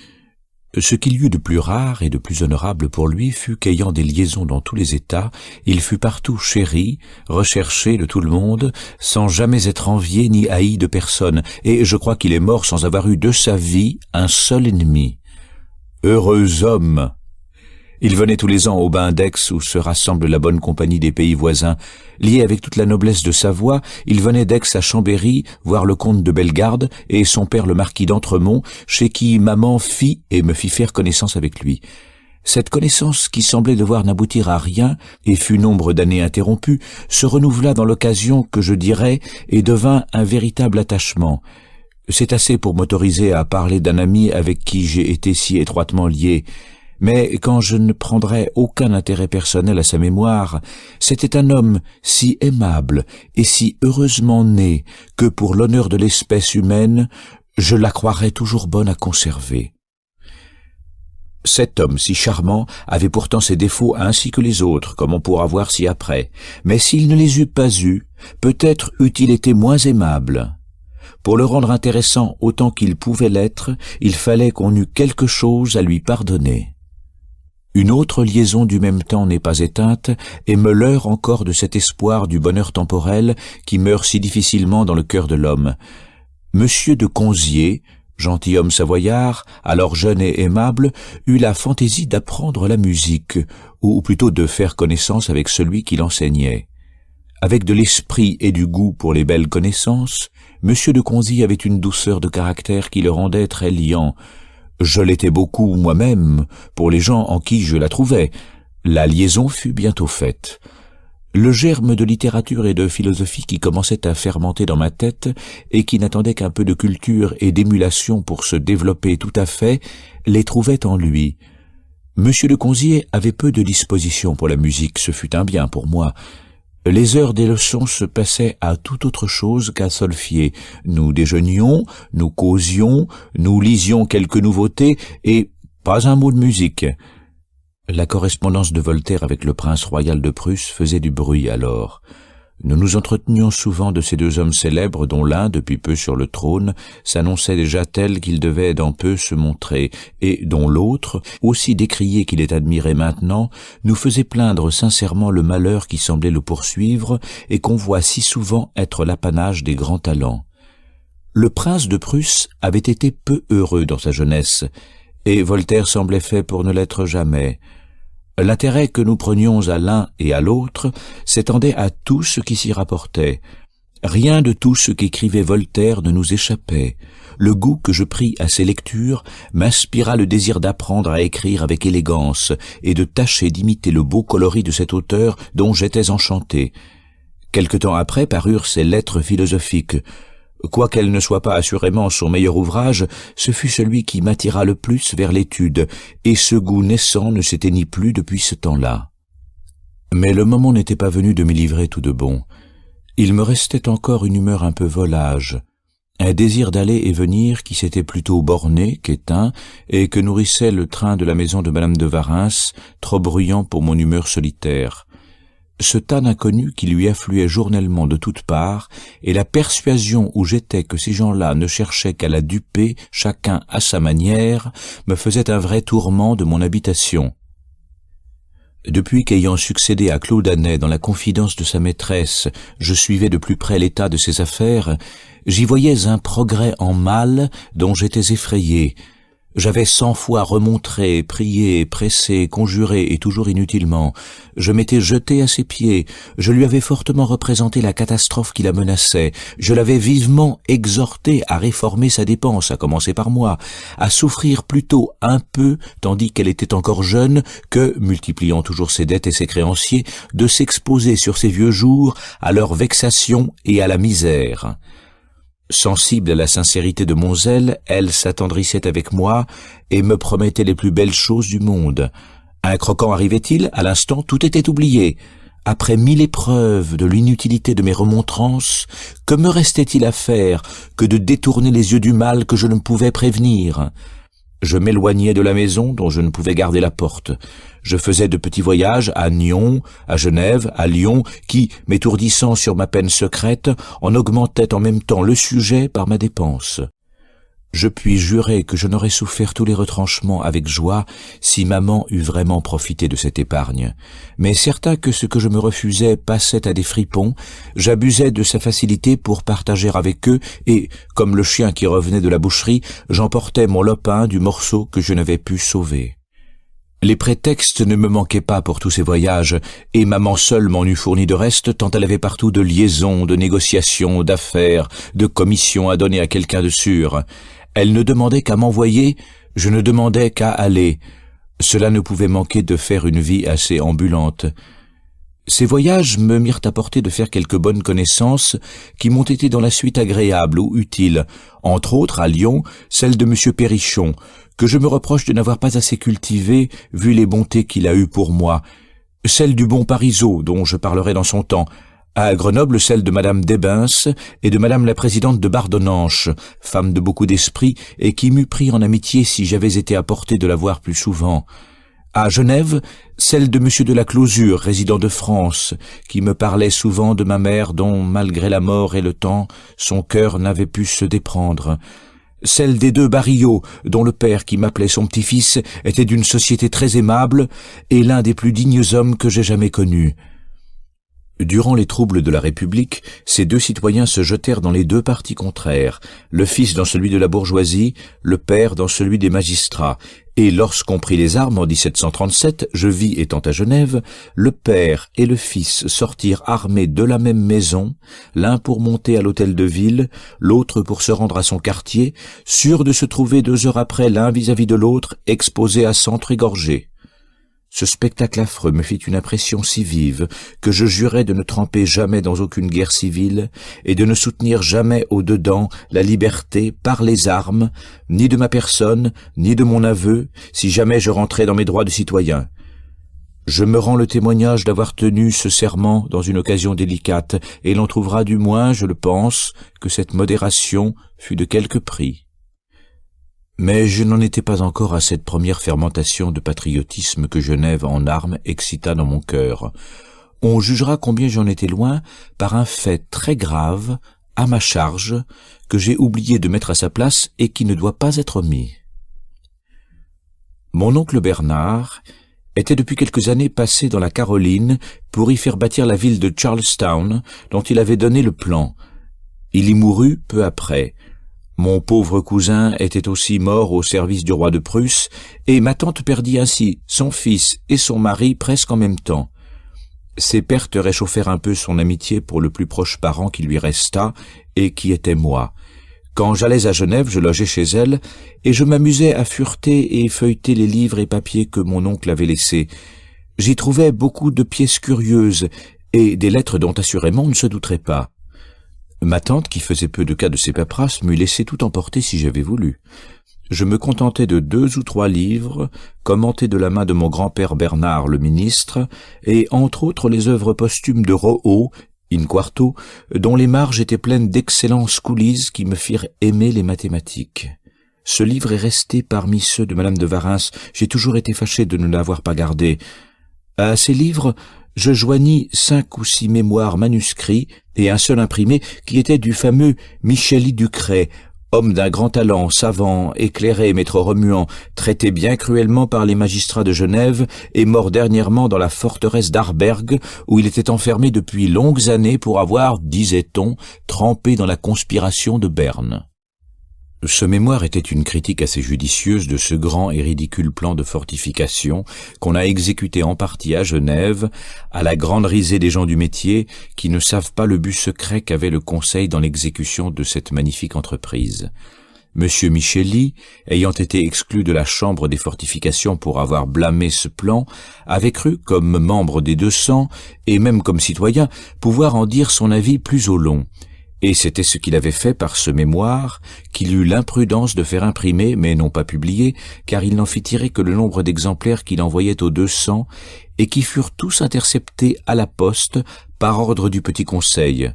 Ce qu'il y eut de plus rare et de plus honorable pour lui fut qu'ayant des liaisons dans tous les États, il fut partout chéri, recherché de tout le monde, sans jamais être envié ni haï de personne, et je crois qu'il est mort sans avoir eu de sa vie un seul ennemi. Heureux homme! Il venait tous les ans au bain d'Aix où se rassemble la bonne compagnie des pays voisins. Lié avec toute la noblesse de Savoie, il venait d'Aix à Chambéry voir le comte de Bellegarde et son père le marquis d'Entremont, chez qui maman fit et me fit faire connaissance avec lui. Cette connaissance, qui semblait devoir n'aboutir à rien et fut nombre d'années interrompue, se renouvela dans l'occasion que je dirais et devint un véritable attachement. C'est assez pour m'autoriser à parler d'un ami avec qui j'ai été si étroitement lié. Mais quand je ne prendrais aucun intérêt personnel à sa mémoire, c'était un homme si aimable et si heureusement né que pour l'honneur de l'espèce humaine, je la croirais toujours bonne à conserver. Cet homme si charmant avait pourtant ses défauts ainsi que les autres, comme on pourra voir ci-après, mais s'il ne les eût pas eus, peut-être eût-il été moins aimable. Pour le rendre intéressant autant qu'il pouvait l'être, il fallait qu'on eût quelque chose à lui pardonner. Une autre liaison du même temps n'est pas éteinte et me leurre encore de cet espoir du bonheur temporel qui meurt si difficilement dans le cœur de l'homme. Monsieur de Conzié, gentilhomme savoyard, alors jeune et aimable, eut la fantaisie d'apprendre la musique, ou plutôt de faire connaissance avec celui qui l'enseignait. Avec de l'esprit et du goût pour les belles connaissances, Monsieur de Conzié avait une douceur de caractère qui le rendait très liant. Je l'étais beaucoup moi-même pour les gens en qui je la trouvais. La liaison fut bientôt faite. Le germe de littérature et de philosophie qui commençait à fermenter dans ma tête et qui n'attendait qu'un peu de culture et d'émulation pour se développer tout à fait, les trouvait en lui. Monsieur de Conzié avait peu de disposition pour la musique, ce fut un bien pour moi. Les heures des leçons se passaient à tout autre chose qu'à solfier. Nous déjeunions, nous causions, nous lisions quelques nouveautés et pas un mot de musique. La correspondance de Voltaire avec le prince royal de Prusse faisait du bruit alors. Nous nous entretenions souvent de ces deux hommes célèbres dont l'un, depuis peu sur le trône, s'annonçait déjà tel qu'il devait dans peu se montrer, et dont l'autre, aussi décrié qu'il est admiré maintenant, nous faisait plaindre sincèrement le malheur qui semblait le poursuivre et qu'on voit si souvent être l'apanage des grands talents. Le prince de Prusse avait été peu heureux dans sa jeunesse, et Voltaire semblait fait pour ne l'être jamais. L'intérêt que nous prenions à l'un et à l'autre s'étendait à tout ce qui s'y rapportait. Rien de tout ce qu'écrivait Voltaire ne nous échappait. Le goût que je pris à ses lectures m'inspira le désir d'apprendre à écrire avec élégance et de tâcher d'imiter le beau coloris de cet auteur dont j'étais enchanté. Quelque temps après parurent ses lettres philosophiques. Quoiqu'elle ne soit pas assurément son meilleur ouvrage, ce fut celui qui m'attira le plus vers l'étude, et ce goût naissant ne s'éteignit plus depuis ce temps-là. Mais le moment n'était pas venu de m'y livrer tout de bon. Il me restait encore une humeur un peu volage, un désir d'aller et venir qui s'était plutôt borné qu'éteint, et que nourrissait le train de la maison de Madame de Warens, trop bruyant pour mon humeur solitaire. Ce tas d'inconnus qui lui affluait journellement de toutes parts, et la persuasion où j'étais que ces gens-là ne cherchaient qu'à la duper, chacun à sa manière, me faisait un vrai tourment de mon habitation. Depuis qu'ayant succédé à Claude Anet dans la confidence de sa maîtresse, je suivais de plus près l'état de ses affaires, j'y voyais un progrès en mal dont j'étais effrayé. J'avais 100 fois remontré, prié, pressé, conjuré, et toujours inutilement. Je m'étais jeté à ses pieds, je lui avais fortement représenté la catastrophe qui la menaçait, je l'avais vivement exhorté à réformer sa dépense, à commencer par moi, à souffrir plutôt un peu, tandis qu'elle était encore jeune, que, multipliant toujours ses dettes et ses créanciers, de s'exposer sur ses vieux jours à leur vexation et à la misère. Sensible à la sincérité de mon zèle, elle s'attendrissait avec moi et me promettait les plus belles choses du monde. Un croquant arrivait-il, à l'instant, tout était oublié. Après 1000 épreuves de l'inutilité de mes remontrances, que me restait-il à faire que de détourner les yeux du mal que je ne pouvais prévenir ? Je m'éloignais de la maison dont je ne pouvais garder la porte. Je faisais de petits voyages à Nyon, à Genève, à Lyon, qui, m'étourdissant sur ma peine secrète, en augmentaient en même temps le sujet par ma dépense. Je puis jurer que je n'aurais souffert tous les retranchements avec joie si maman eût vraiment profité de cette épargne. Mais certain que ce que je me refusais passait à des fripons, j'abusais de sa facilité pour partager avec eux et, comme le chien qui revenait de la boucherie, j'emportais mon lopin du morceau que je n'avais pu sauver. Les prétextes ne me manquaient pas pour tous ces voyages, et maman seule m'en eût fourni de reste tant elle avait partout de liaisons, de négociations, d'affaires, de commissions à donner à quelqu'un de sûr. Elle ne demandait qu'à m'envoyer, je ne demandais qu'à aller. Cela ne pouvait manquer de faire une vie assez ambulante. Ces voyages me mirent à portée de faire quelques bonnes connaissances qui m'ont été dans la suite agréables ou utiles, entre autres, à Lyon, celle de M. Perrichon, que je me reproche de n'avoir pas assez cultivé vu les bontés qu'il a eues pour moi, celle du bon Parisot, dont je parlerai dans son temps, à Grenoble celle de Madame Desbens et de Madame la présidente de Bardonnanche, femme de beaucoup d'esprit et qui m'eût pris en amitié si j'avais été à portée de la voir plus souvent. À Genève, celle de Monsieur de la Closure, résident de France, qui me parlait souvent de ma mère dont, malgré la mort et le temps, son cœur n'avait pu se déprendre. Celle des deux Barillot, dont le père, qui m'appelait son petit-fils, était d'une société très aimable et l'un des plus dignes hommes que j'ai jamais connus. Durant les troubles de la République, ces deux citoyens se jetèrent dans les deux partis contraires, le fils dans celui de la bourgeoisie, le père dans celui des magistrats, et lorsqu'on prit les armes en 1737, je vis, étant à Genève, le père et le fils sortirent armés de la même maison, l'un pour monter à l'hôtel de ville, l'autre pour se rendre à son quartier, sûrs de se trouver 2 heures après l'un vis-à-vis de l'autre, exposés à s'entr'égorger. Ce spectacle affreux me fit une impression si vive que je jurai de ne tremper jamais dans aucune guerre civile et de ne soutenir jamais au-dedans la liberté par les armes, ni de ma personne, ni de mon aveu, si jamais je rentrais dans mes droits de citoyen. Je me rends le témoignage d'avoir tenu ce serment dans une occasion délicate, et l'on trouvera du moins, je le pense, que cette modération fut de quelque prix. Mais je n'en étais pas encore à cette première fermentation de patriotisme que Genève en armes excita dans mon cœur. On jugera combien j'en étais loin par un fait très grave, à ma charge, que j'ai oublié de mettre à sa place et qui ne doit pas être omis. Mon oncle Bernard était depuis quelques années passé dans la Caroline pour y faire bâtir la ville de Charlestown, dont il avait donné le plan. Il y mourut peu après. Mon pauvre cousin était aussi mort au service du roi de Prusse, et ma tante perdit ainsi son fils et son mari presque en même temps. Ces pertes réchauffèrent un peu son amitié pour le plus proche parent qui lui resta, et qui était moi. Quand j'allais à Genève, je logeais chez elle, et je m'amusais à fureter et feuilleter les livres et papiers que mon oncle avait laissés. J'y trouvais beaucoup de pièces curieuses, et des lettres dont assurément on ne se douterait pas. Ma tante, qui faisait peu de cas de ces paperasses, m'eût laissé tout emporter si j'avais voulu. Je me contentais de 2 ou 3 livres, commentés de la main de mon grand-père Bernard le ministre, et entre autres les œuvres posthumes de Rouault, in quarto, dont les marges étaient pleines d'excellentes coulisses qui me firent aimer les mathématiques. Ce livre est resté parmi ceux de Madame de Warens. J'ai toujours été fâché de ne l'avoir pas gardé. À ces livres, je joignis 5 ou 6 mémoires manuscrits et un seul imprimé qui était du fameux Micheli Ducret, homme d'un grand talent, savant, éclairé mais trop remuant, traité bien cruellement par les magistrats de Genève et mort dernièrement dans la forteresse d'Arberg où il était enfermé depuis longues années pour avoir, disait-on, trempé dans la conspiration de Berne. Ce mémoire était une critique assez judicieuse de ce grand et ridicule plan de fortification qu'on a exécuté en partie à Genève, à la grande risée des gens du métier qui ne savent pas le but secret qu'avait le Conseil dans l'exécution de cette magnifique entreprise. Monsieur Micheli, ayant été exclu de la Chambre des fortifications pour avoir blâmé ce plan, avait cru, comme membre des 200, et même comme citoyen, pouvoir en dire son avis plus au long. Et c'était ce qu'il avait fait par ce mémoire, qu'il eut l'imprudence de faire imprimer, mais non pas publier, car il n'en fit tirer que le nombre d'exemplaires qu'il envoyait aux 200, et qui furent tous interceptés à la poste par ordre du Petit Conseil.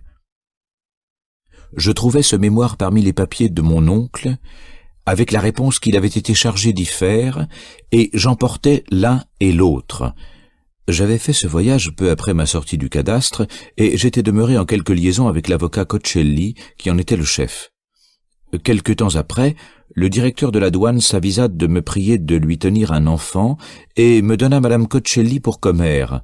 Je trouvais ce mémoire parmi les papiers de mon oncle, avec la réponse qu'il avait été chargé d'y faire, et j'emportais l'un et l'autre. J'avais fait ce voyage peu après ma sortie du cadastre, et j'étais demeuré en quelque liaison avec l'avocat Coccelli, qui en était le chef. Quelque temps après, le directeur de la douane s'avisa de me prier de lui tenir un enfant, et me donna madame Coccelli pour commère.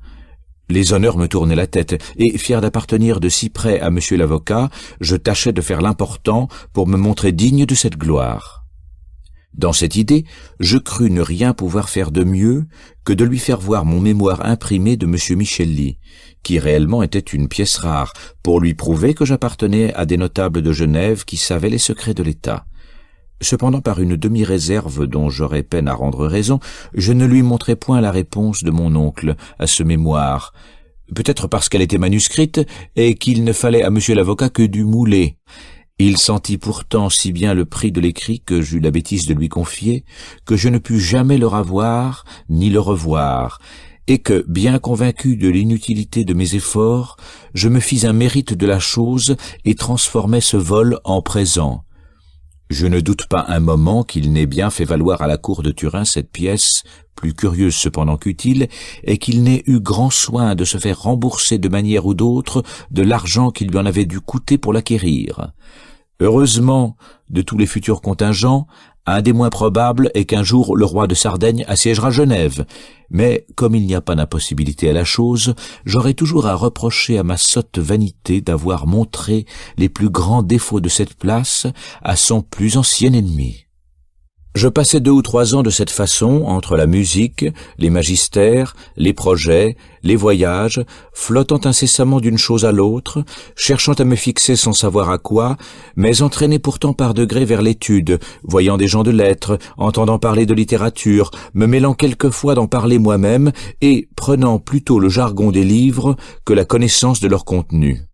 Les honneurs me tournaient la tête, et fier d'appartenir de si près à monsieur l'avocat, je tâchais de faire l'important pour me montrer digne de cette gloire. Dans cette idée, je crus ne rien pouvoir faire de mieux que de lui faire voir mon mémoire imprimé de M. Micheli, qui réellement était une pièce rare, pour lui prouver que j'appartenais à des notables de Genève qui savaient les secrets de l'État. Cependant, par une demi-réserve dont j'aurais peine à rendre raison, je ne lui montrai point la réponse de mon oncle à ce mémoire, peut-être parce qu'elle était manuscrite et qu'il ne fallait à monsieur l'avocat que du moulé. Il sentit pourtant si bien le prix de l'écrit que j'eus la bêtise de lui confier, que je ne pus jamais le ravoir ni le revoir, et que, bien convaincu de l'inutilité de mes efforts, je me fis un mérite de la chose et transformai ce vol en présent. Je ne doute pas un moment qu'il n'ait bien fait valoir à la cour de Turin cette pièce, plus curieuse cependant qu'utile, et qu'il n'ait eu grand soin de se faire rembourser de manière ou d'autre de l'argent qu'il lui en avait dû coûter pour l'acquérir. Heureusement, de tous les futurs contingents, un des moins probables est qu'un jour le roi de Sardaigne assiégera Genève, mais comme il n'y a pas d'impossibilité à la chose, j'aurai toujours à reprocher à ma sotte vanité d'avoir montré les plus grands défauts de cette place à son plus ancien ennemi. Je passai 2 ou 3 ans de cette façon entre la musique, les magistères, les projets, les voyages, flottant incessamment d'une chose à l'autre, cherchant à me fixer sans savoir à quoi, mais entraîné pourtant par degrés vers l'étude, voyant des gens de lettres, entendant parler de littérature, me mêlant quelquefois d'en parler moi-même et prenant plutôt le jargon des livres que la connaissance de leur contenu.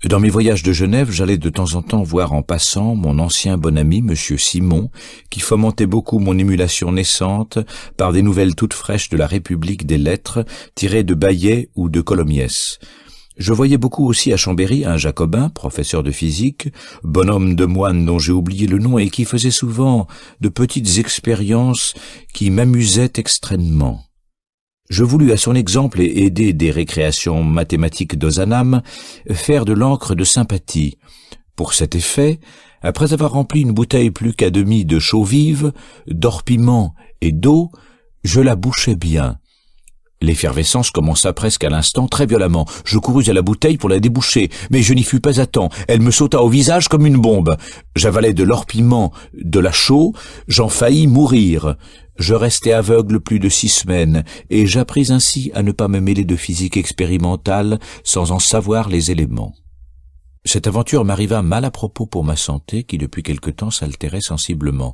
Dans mes voyages de Genève, j'allais de temps en temps voir en passant mon ancien bon ami, monsieur Simon, qui fomentait beaucoup mon émulation naissante par des nouvelles toutes fraîches de la République des lettres, tirées de Baillet ou de Colomiès. Je voyais beaucoup aussi à Chambéry un Jacobin, professeur de physique, bonhomme de moine dont j'ai oublié le nom et qui faisait souvent de petites expériences qui m'amusaient extrêmement. Je voulus à son exemple et aider des récréations mathématiques d'Ozanam faire de l'encre de sympathie. Pour cet effet, après avoir rempli une bouteille plus qu'à demi de chaux vive, d'orpiment et d'eau, je la bouchai bien. L'effervescence commença presque à l'instant, très violemment. Je courus à la bouteille pour la déboucher, mais je n'y fus pas à temps. Elle me sauta au visage comme une bombe. J'avalai de l'orpiment, de la chaux, j'en faillis mourir. Je restai aveugle plus de 6 semaines, et j'appris ainsi à ne pas me mêler de physique expérimentale sans en savoir les éléments. Cette aventure m'arriva mal à propos pour ma santé, qui depuis quelque temps s'altérait sensiblement.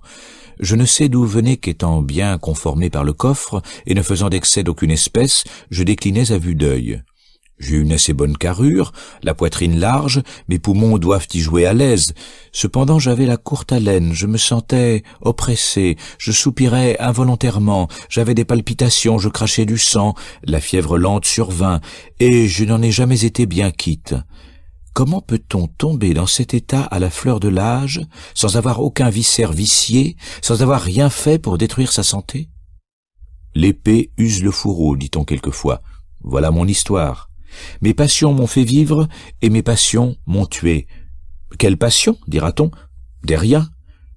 Je ne sais d'où venait qu'étant bien conformé par le coffre, et ne faisant d'excès d'aucune espèce, je déclinais à vue d'œil. J'ai une assez bonne carrure, la poitrine large, mes poumons doivent y jouer à l'aise. Cependant j'avais la courte haleine, je me sentais oppressé, je soupirais involontairement, j'avais des palpitations, je crachais du sang, la fièvre lente survint, et je n'en ai jamais été bien quitte. Comment peut-on tomber dans cet état à la fleur de l'âge, sans avoir aucun viscère vicié, sans avoir rien fait pour détruire sa santé? L'épée use le fourreau, dit-on quelquefois. Voilà mon histoire. Mes passions m'ont fait vivre, et mes passions m'ont tué. Quelles passions, dira-t-on? Des riens,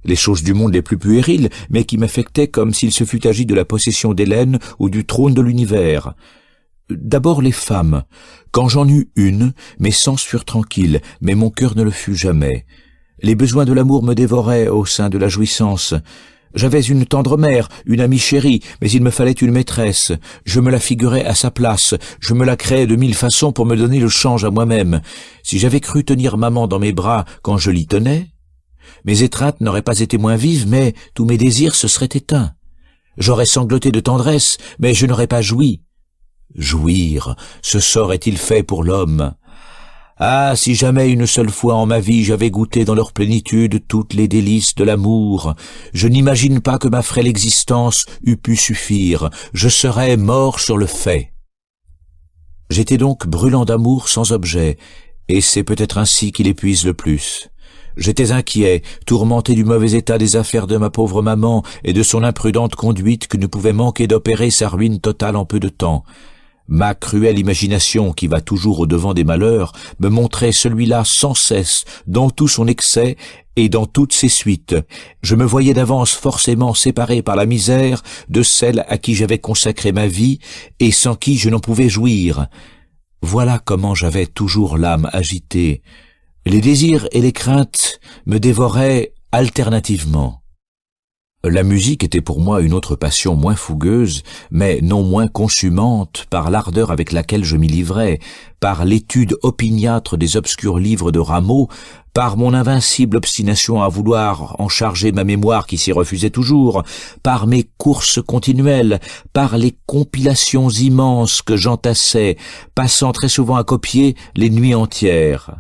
les choses du monde les plus puériles, mais qui m'affectaient comme s'il se fût agi de la possession d'Hélène ou du trône de l'univers. D'abord les femmes. Quand j'en eus une, mes sens furent tranquilles, mais mon cœur ne le fut jamais. Les besoins de l'amour me dévoraient au sein de la jouissance. J'avais une tendre mère, une amie chérie, mais il me fallait une maîtresse. Je me la figurais à sa place, je me la créais de 1000 façons pour me donner le change à moi-même. Si j'avais cru tenir maman dans mes bras quand je l'y tenais, mes étreintes n'auraient pas été moins vives, mais tous mes désirs se seraient éteints. J'aurais sangloté de tendresse, mais je n'aurais pas joui. Jouir, ce sort est-il fait pour l'homme? Ah, si jamais une seule fois en ma vie j'avais goûté dans leur plénitude toutes les délices de l'amour, je n'imagine pas que ma frêle existence eût pu suffire, je serais mort sur le fait. J'étais donc brûlant d'amour sans objet, et c'est peut-être ainsi qu'il épuise le plus. J'étais inquiet, tourmenté du mauvais état des affaires de ma pauvre maman et de son imprudente conduite qui ne pouvait manquer d'opérer sa ruine totale en peu de temps. Ma cruelle imagination, qui va toujours au-devant des malheurs, me montrait celui-là sans cesse, dans tout son excès et dans toutes ses suites. Je me voyais d'avance forcément séparé par la misère de celle à qui j'avais consacré ma vie et sans qui je n'en pouvais jouir. Voilà comment j'avais toujours l'âme agitée. Les désirs et les craintes me dévoraient alternativement. La musique était pour moi une autre passion moins fougueuse, mais non moins consumante par l'ardeur avec laquelle je m'y livrais, par l'étude opiniâtre des obscurs livres de Rameau, par mon invincible obstination à vouloir en charger ma mémoire qui s'y refusait toujours, par mes courses continuelles, par les compilations immenses que j'entassais, passant très souvent à copier les nuits entières.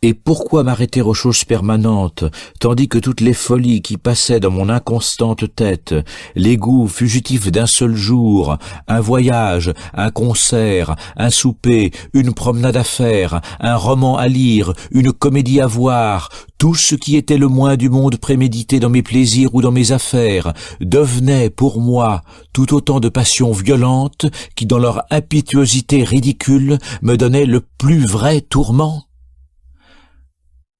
Et pourquoi m'arrêter aux choses permanentes, tandis que toutes les folies qui passaient dans mon inconstante tête, les goûts fugitifs d'un seul jour, un voyage, un concert, un souper, une promenade à faire, un roman à lire, une comédie à voir, tout ce qui était le moins du monde prémédité dans mes plaisirs ou dans mes affaires, devenait pour moi tout autant de passions violentes qui, dans leur impétuosité ridicule, me donnaient le plus vrai tourment?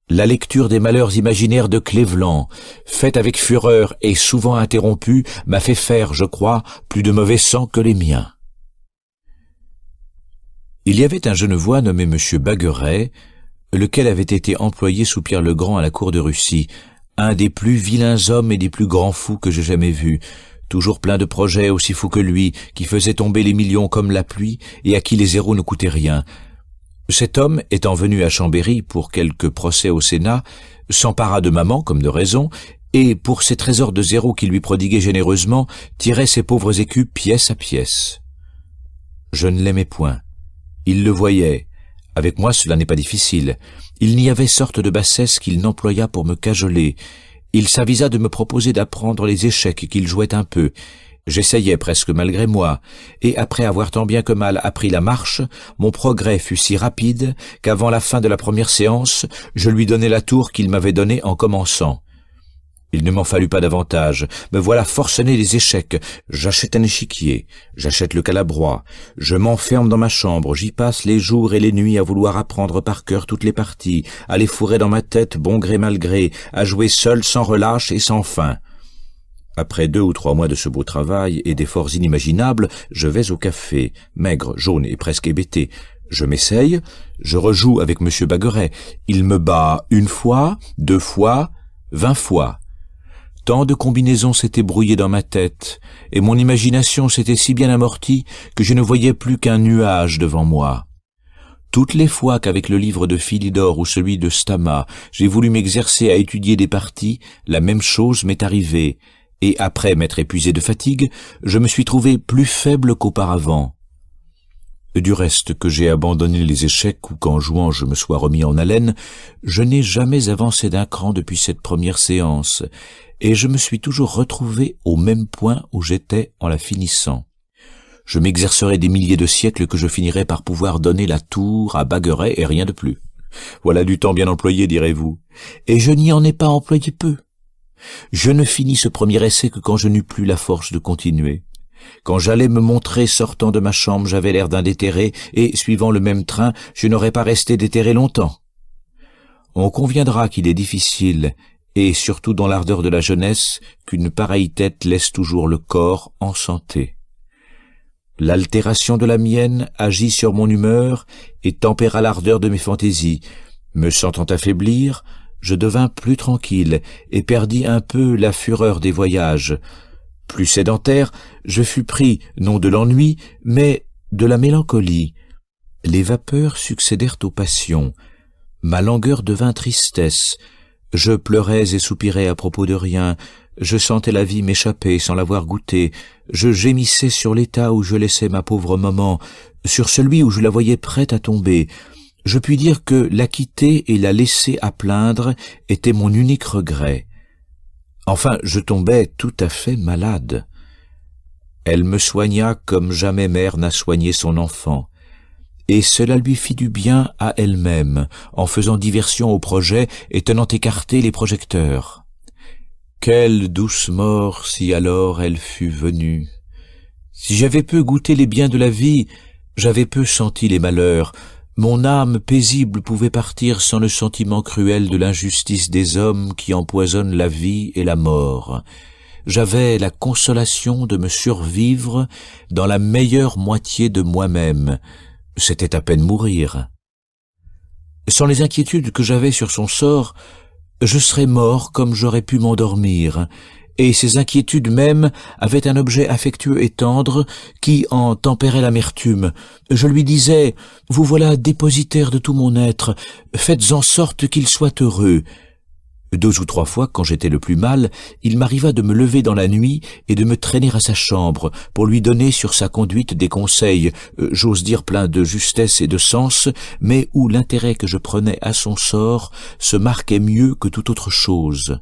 La lecture des malheurs imaginaires de Cleveland, faite avec fureur et souvent interrompue, m'a fait faire, je crois, plus de mauvais sang que les miens. Il y avait un Genevois nommé M. Bagueret, lequel avait été employé sous Pierre le Grand à la cour de Russie, un des plus vilains hommes et des plus grands fous que j'ai jamais vus, toujours plein de projets aussi fous que lui, qui faisait tomber les millions comme la pluie et à qui les zéros ne coûtaient rien. Cet homme, étant venu à Chambéry pour quelques procès au Sénat, s'empara de maman comme de raison, et pour ses trésors de zéros qu'il lui prodiguait généreusement, tirait ses pauvres écus pièce à pièce. Je ne l'aimais point. Il le voyait. Avec moi, cela n'est pas difficile. Il n'y avait sorte de bassesse qu'il n'employa pour me cajoler. Il s'avisa de me proposer d'apprendre les échecs qu'il jouait un peu. J'essayais presque malgré moi, et après avoir tant bien que mal appris la marche, mon progrès fut si rapide qu'avant la fin de la première séance, je lui donnai la tour qu'il m'avait donnée en commençant. Il ne m'en fallut pas davantage, me voilà forcené les échecs, j'achète un échiquier, j'achète le calabrois, je m'enferme dans ma chambre, j'y passe les jours et les nuits à vouloir apprendre par cœur toutes les parties, à les fourrer dans ma tête bon gré mal gré, à jouer seul sans relâche et sans fin. Après 2 ou 3 mois de ce beau travail et d'efforts inimaginables, je vais au café, maigre, jaune et presque hébété. Je m'essaye, je rejoue avec M. Bagueret. Il me bat 1 fois, 2 fois, 20 fois. Tant de combinaisons s'étaient brouillées dans ma tête, et mon imagination s'était si bien amortie que je ne voyais plus qu'un nuage devant moi. Toutes les fois qu'avec le livre de Philidor ou celui de Stama, j'ai voulu m'exercer à étudier des parties, la même chose m'est arrivée. Et après m'être épuisé de fatigue, je me suis trouvé plus faible qu'auparavant. Du reste, que j'ai abandonné les échecs ou qu'en jouant je me sois remis en haleine, je n'ai jamais avancé d'un cran depuis cette première séance, et je me suis toujours retrouvé au même point où j'étais en la finissant. Je m'exercerai des milliers de siècles que je finirai par pouvoir donner la tour à Bagueret et rien de plus. Voilà du temps bien employé, direz-vous, et je n'y en ai pas employé peu. Je ne finis ce premier essai que quand je n'eus plus la force de continuer. Quand j'allais me montrer sortant de ma chambre, j'avais l'air d'un déterré, et, suivant le même train, je n'aurais pas resté déterré longtemps. On conviendra qu'il est difficile, et surtout dans l'ardeur de la jeunesse, qu'une pareille tête laisse toujours le corps en santé. L'altération de la mienne agit sur mon humeur et tempéra l'ardeur de mes fantaisies. Me sentant affaiblir, je devins plus tranquille et perdis un peu la fureur des voyages. Plus sédentaire, je fus pris non de l'ennui, mais de la mélancolie. Les vapeurs succédèrent aux passions. Ma langueur devint tristesse. Je pleurais et soupirais à propos de rien. Je sentais la vie m'échapper sans l'avoir goûtée. Je gémissais sur l'état où je laissais ma pauvre maman, sur celui où je la voyais prête à tomber. Je puis dire que la quitter et la laisser à plaindre était mon unique regret. Enfin, je tombais tout à fait malade. Elle me soigna comme jamais mère n'a soigné son enfant, et cela lui fit du bien à elle-même, en faisant diversion au projet et tenant écartés les projecteurs. Quelle douce mort si alors elle fût venue! Si j'avais peu goûté les biens de la vie, j'avais peu senti les malheurs. Mon âme paisible pouvait partir sans le sentiment cruel de l'injustice des hommes qui empoisonnent la vie et la mort. J'avais la consolation de me survivre dans la meilleure moitié de moi-même. C'était à peine mourir. Sans les inquiétudes que j'avais sur son sort, je serais mort comme j'aurais pu m'endormir, et ses inquiétudes mêmes avaient un objet affectueux et tendre qui en tempérait l'amertume. Je lui disais « Vous voilà dépositaire de tout mon être, faites en sorte qu'il soit heureux ». 2 ou 3 fois, quand j'étais le plus mal, il m'arriva de me lever dans la nuit et de me traîner à sa chambre pour lui donner sur sa conduite des conseils, j'ose dire pleins de justesse et de sens, mais où l'intérêt que je prenais à son sort se marquait mieux que toute autre chose.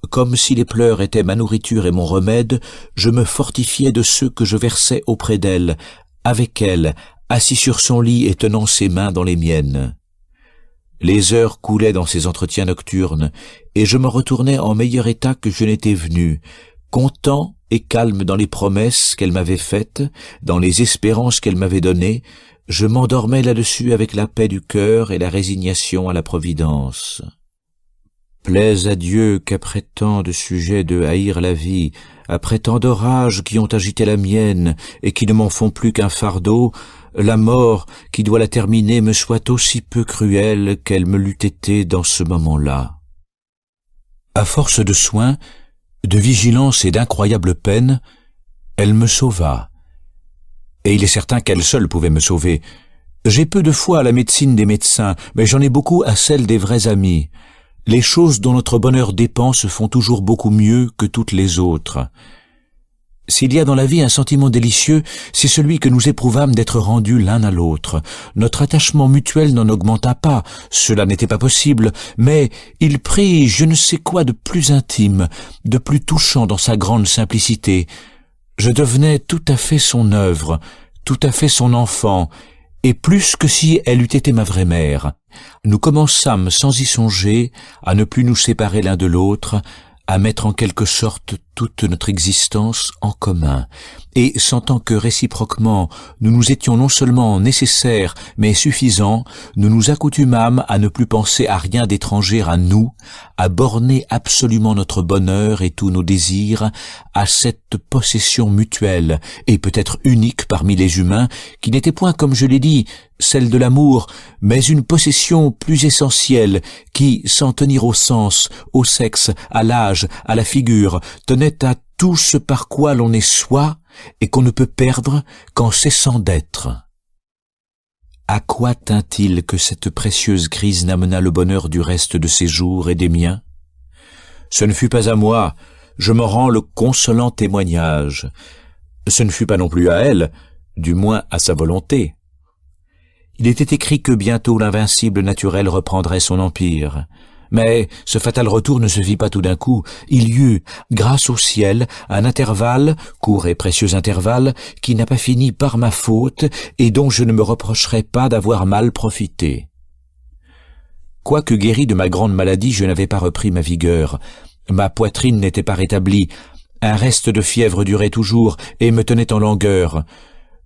Comme si les pleurs étaient ma nourriture et mon remède, je me fortifiais de ceux que je versais auprès d'elle, avec elle, assis sur son lit et tenant ses mains dans les miennes. Les heures coulaient dans ces entretiens nocturnes, et je me retournais en meilleur état que je n'étais venu, content et calme dans les promesses qu'elle m'avait faites, dans les espérances qu'elle m'avait données. Je m'endormais là-dessus avec la paix du cœur et la résignation à la providence. Plaise à Dieu qu'après tant de sujets de haïr la vie, après tant d'orages qui ont agité la mienne et qui ne m'en font plus qu'un fardeau, la mort qui doit la terminer me soit aussi peu cruelle qu'elle me l'eût été dans ce moment-là. À force de soins, de vigilance et d'incroyables peines, elle me sauva. Et il est certain qu'elle seule pouvait me sauver. J'ai peu de foi à la médecine des médecins, mais j'en ai beaucoup à celle des vrais amis. Les choses dont notre bonheur dépend se font toujours beaucoup mieux que toutes les autres. S'il y a dans la vie un sentiment délicieux, c'est celui que nous éprouvâmes d'être rendus l'un à l'autre. Notre attachement mutuel n'en augmenta pas, cela n'était pas possible, mais il prit je ne sais quoi de plus intime, de plus touchant dans sa grande simplicité. Je devenais tout à fait son œuvre, tout à fait son enfant, et plus que si elle eût été ma vraie mère. Nous commençâmes sans y songer à ne plus nous séparer l'un de l'autre, à mettre en quelque sorte toute notre existence en commun, et sentant que réciproquement nous nous étions non seulement nécessaires mais suffisants, nous nous accoutumâmes à ne plus penser à rien d'étranger à nous, à borner absolument notre bonheur et tous nos désirs à cette possession mutuelle et peut-être unique parmi les humains, qui n'était point, comme je l'ai dit, celle de l'amour, mais une possession plus essentielle qui, sans tenir au sens, au sexe, à l'âge, à la figure, tenait à tout ce par quoi l'on est soi et qu'on ne peut perdre qu'en cessant d'être. À quoi tint-il que cette précieuse crise n'amena le bonheur du reste de ses jours et des miens? Ce ne fut pas à moi, je m'en rends le consolant témoignage. Ce ne fut pas non plus à elle, du moins à sa volonté. Il était écrit que bientôt l'invincible naturel reprendrait son empire. Mais ce fatal retour ne se fit pas tout d'un coup. Il y eut, grâce au ciel, un intervalle, court et précieux intervalle, qui n'a pas fini par ma faute et dont je ne me reprocherai pas d'avoir mal profité. Quoique guéri de ma grande maladie, je n'avais pas repris ma vigueur. Ma poitrine n'était pas rétablie. Un reste de fièvre durait toujours et me tenait en langueur.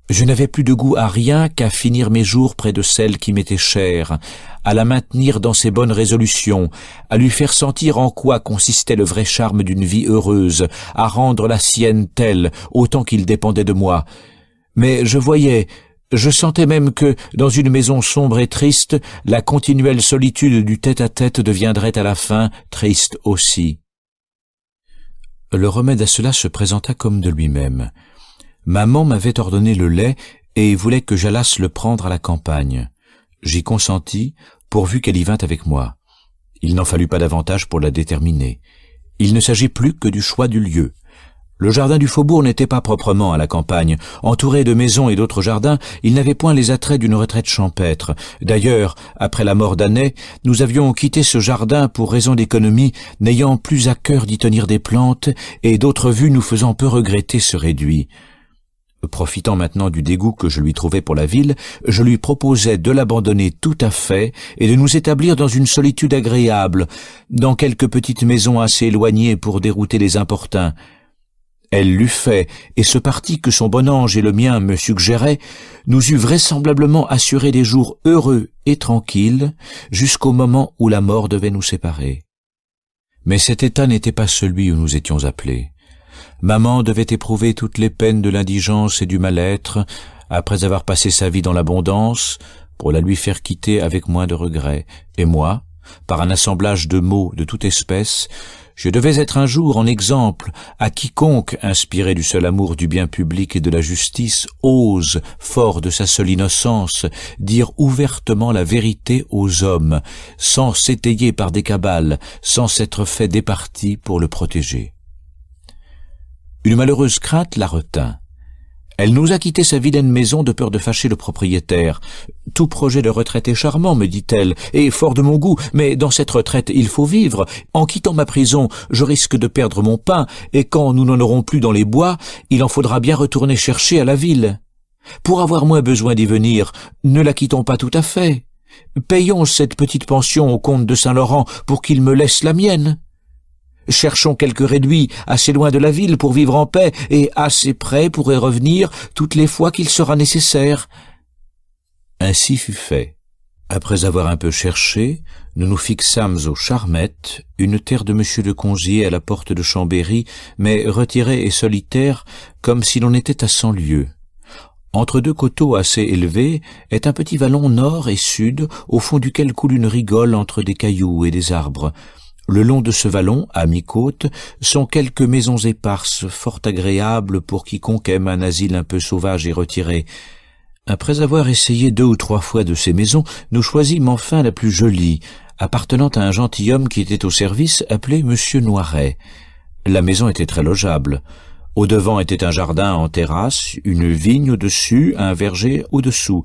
Je n'avais plus de goût à rien qu'à finir mes jours près de celle qui m'était chère, à la maintenir dans ses bonnes résolutions, à lui faire sentir en quoi consistait le vrai charme d'une vie heureuse, à rendre la sienne telle, autant qu'il dépendait de moi. Mais je sentais même que, dans une maison sombre et triste, la continuelle solitude du tête-à-tête deviendrait à la fin triste aussi. Le remède à cela se présenta comme de lui-même. Maman m'avait ordonné le lait et voulait que j'allasse le prendre à la campagne. J'y consentis, pourvu qu'elle y vînt avec moi. Il n'en fallut pas davantage pour la déterminer. Il ne s'agit plus que du choix du lieu. Le jardin du faubourg n'était pas proprement à la campagne. Entouré de maisons et d'autres jardins, il n'avait point les attraits d'une retraite champêtre. D'ailleurs, après la mort d'Annay, nous avions quitté ce jardin pour raison d'économie, n'ayant plus à cœur d'y tenir des plantes, et d'autres vues nous faisant peu regretter ce réduit. Profitant maintenant du dégoût que je lui trouvais pour la ville, je lui proposais de l'abandonner tout à fait et de nous établir dans une solitude agréable, dans quelques petites maisons assez éloignées pour dérouter les importuns. Elle l'eût fait, et ce parti que son bon ange et le mien me suggéraient nous eût vraisemblablement assuré des jours heureux et tranquilles jusqu'au moment où la mort devait nous séparer. Mais cet état n'était pas celui où nous étions appelés. Maman devait éprouver toutes les peines de l'indigence et du mal-être, après avoir passé sa vie dans l'abondance, pour la lui faire quitter avec moins de regrets. Et moi, par un assemblage de maux de toute espèce, Je devais être un jour en exemple à quiconque, inspiré du seul amour du bien public et de la justice, ose, fort de sa seule innocence, dire ouvertement la vérité aux hommes, sans s'étayer par des cabales, sans s'être fait départie pour le protéger. Une malheureuse crainte la retint. Elle n'osa quitter sa vilaine maison de peur de fâcher le propriétaire. « Tout projet de retraite est charmant, me dit-elle, et fort de mon goût, mais dans cette retraite il faut vivre. En quittant ma prison, je risque de perdre mon pain, et quand nous n'en aurons plus dans les bois, il en faudra bien retourner chercher à la ville. Pour avoir moins besoin d'y venir, ne la quittons pas tout à fait. Payons cette petite pension au comte de Saint-Laurent pour qu'il me laisse la mienne. Cherchons quelques réduits assez loin de la ville pour vivre en paix et assez près pour y revenir toutes les fois qu'il sera nécessaire. » Ainsi fut fait. Après avoir un peu cherché, nous nous fixâmes aux Charmettes, une terre de monsieur de Conzié à la porte de Chambéry, mais retirée et solitaire, comme si l'on était à 100 lieues. Entre deux coteaux assez élevés est un petit vallon nord et sud, au fond duquel coule une rigole entre des cailloux et des arbres. Le long de ce vallon, à mi-côte, sont quelques maisons éparses, fort agréables pour quiconque aime un asile un peu sauvage et retiré. Après avoir essayé 2 ou 3 fois de ces maisons, nous choisîmes enfin la plus jolie, appartenant à un gentilhomme qui était au service, appelé Monsieur Noiret. La maison était très logeable. Au devant était un jardin en terrasse, une vigne au-dessus, un verger au-dessous.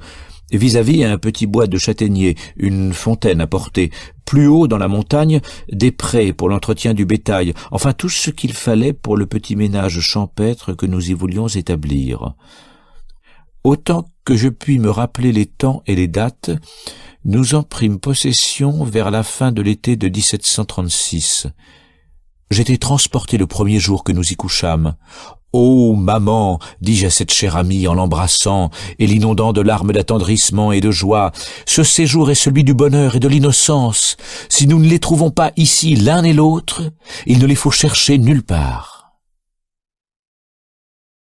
Vis-à-vis un petit bois de châtaigniers, une fontaine à portée. Plus haut, dans la montagne, des prés pour l'entretien du bétail, enfin tout ce qu'il fallait pour le petit ménage champêtre que nous y voulions établir. Autant que je puis me rappeler les temps et les dates, nous en prîmes possession vers la fin de l'été de 1736. J'étais transporté le premier jour que nous y couchâmes. « Oh, maman !» dis-je à cette chère amie en l'embrassant et l'inondant de larmes d'attendrissement et de joie, « ce séjour est celui du bonheur et de l'innocence. Si nous ne les trouvons pas ici l'un et l'autre, il ne les faut chercher nulle part. »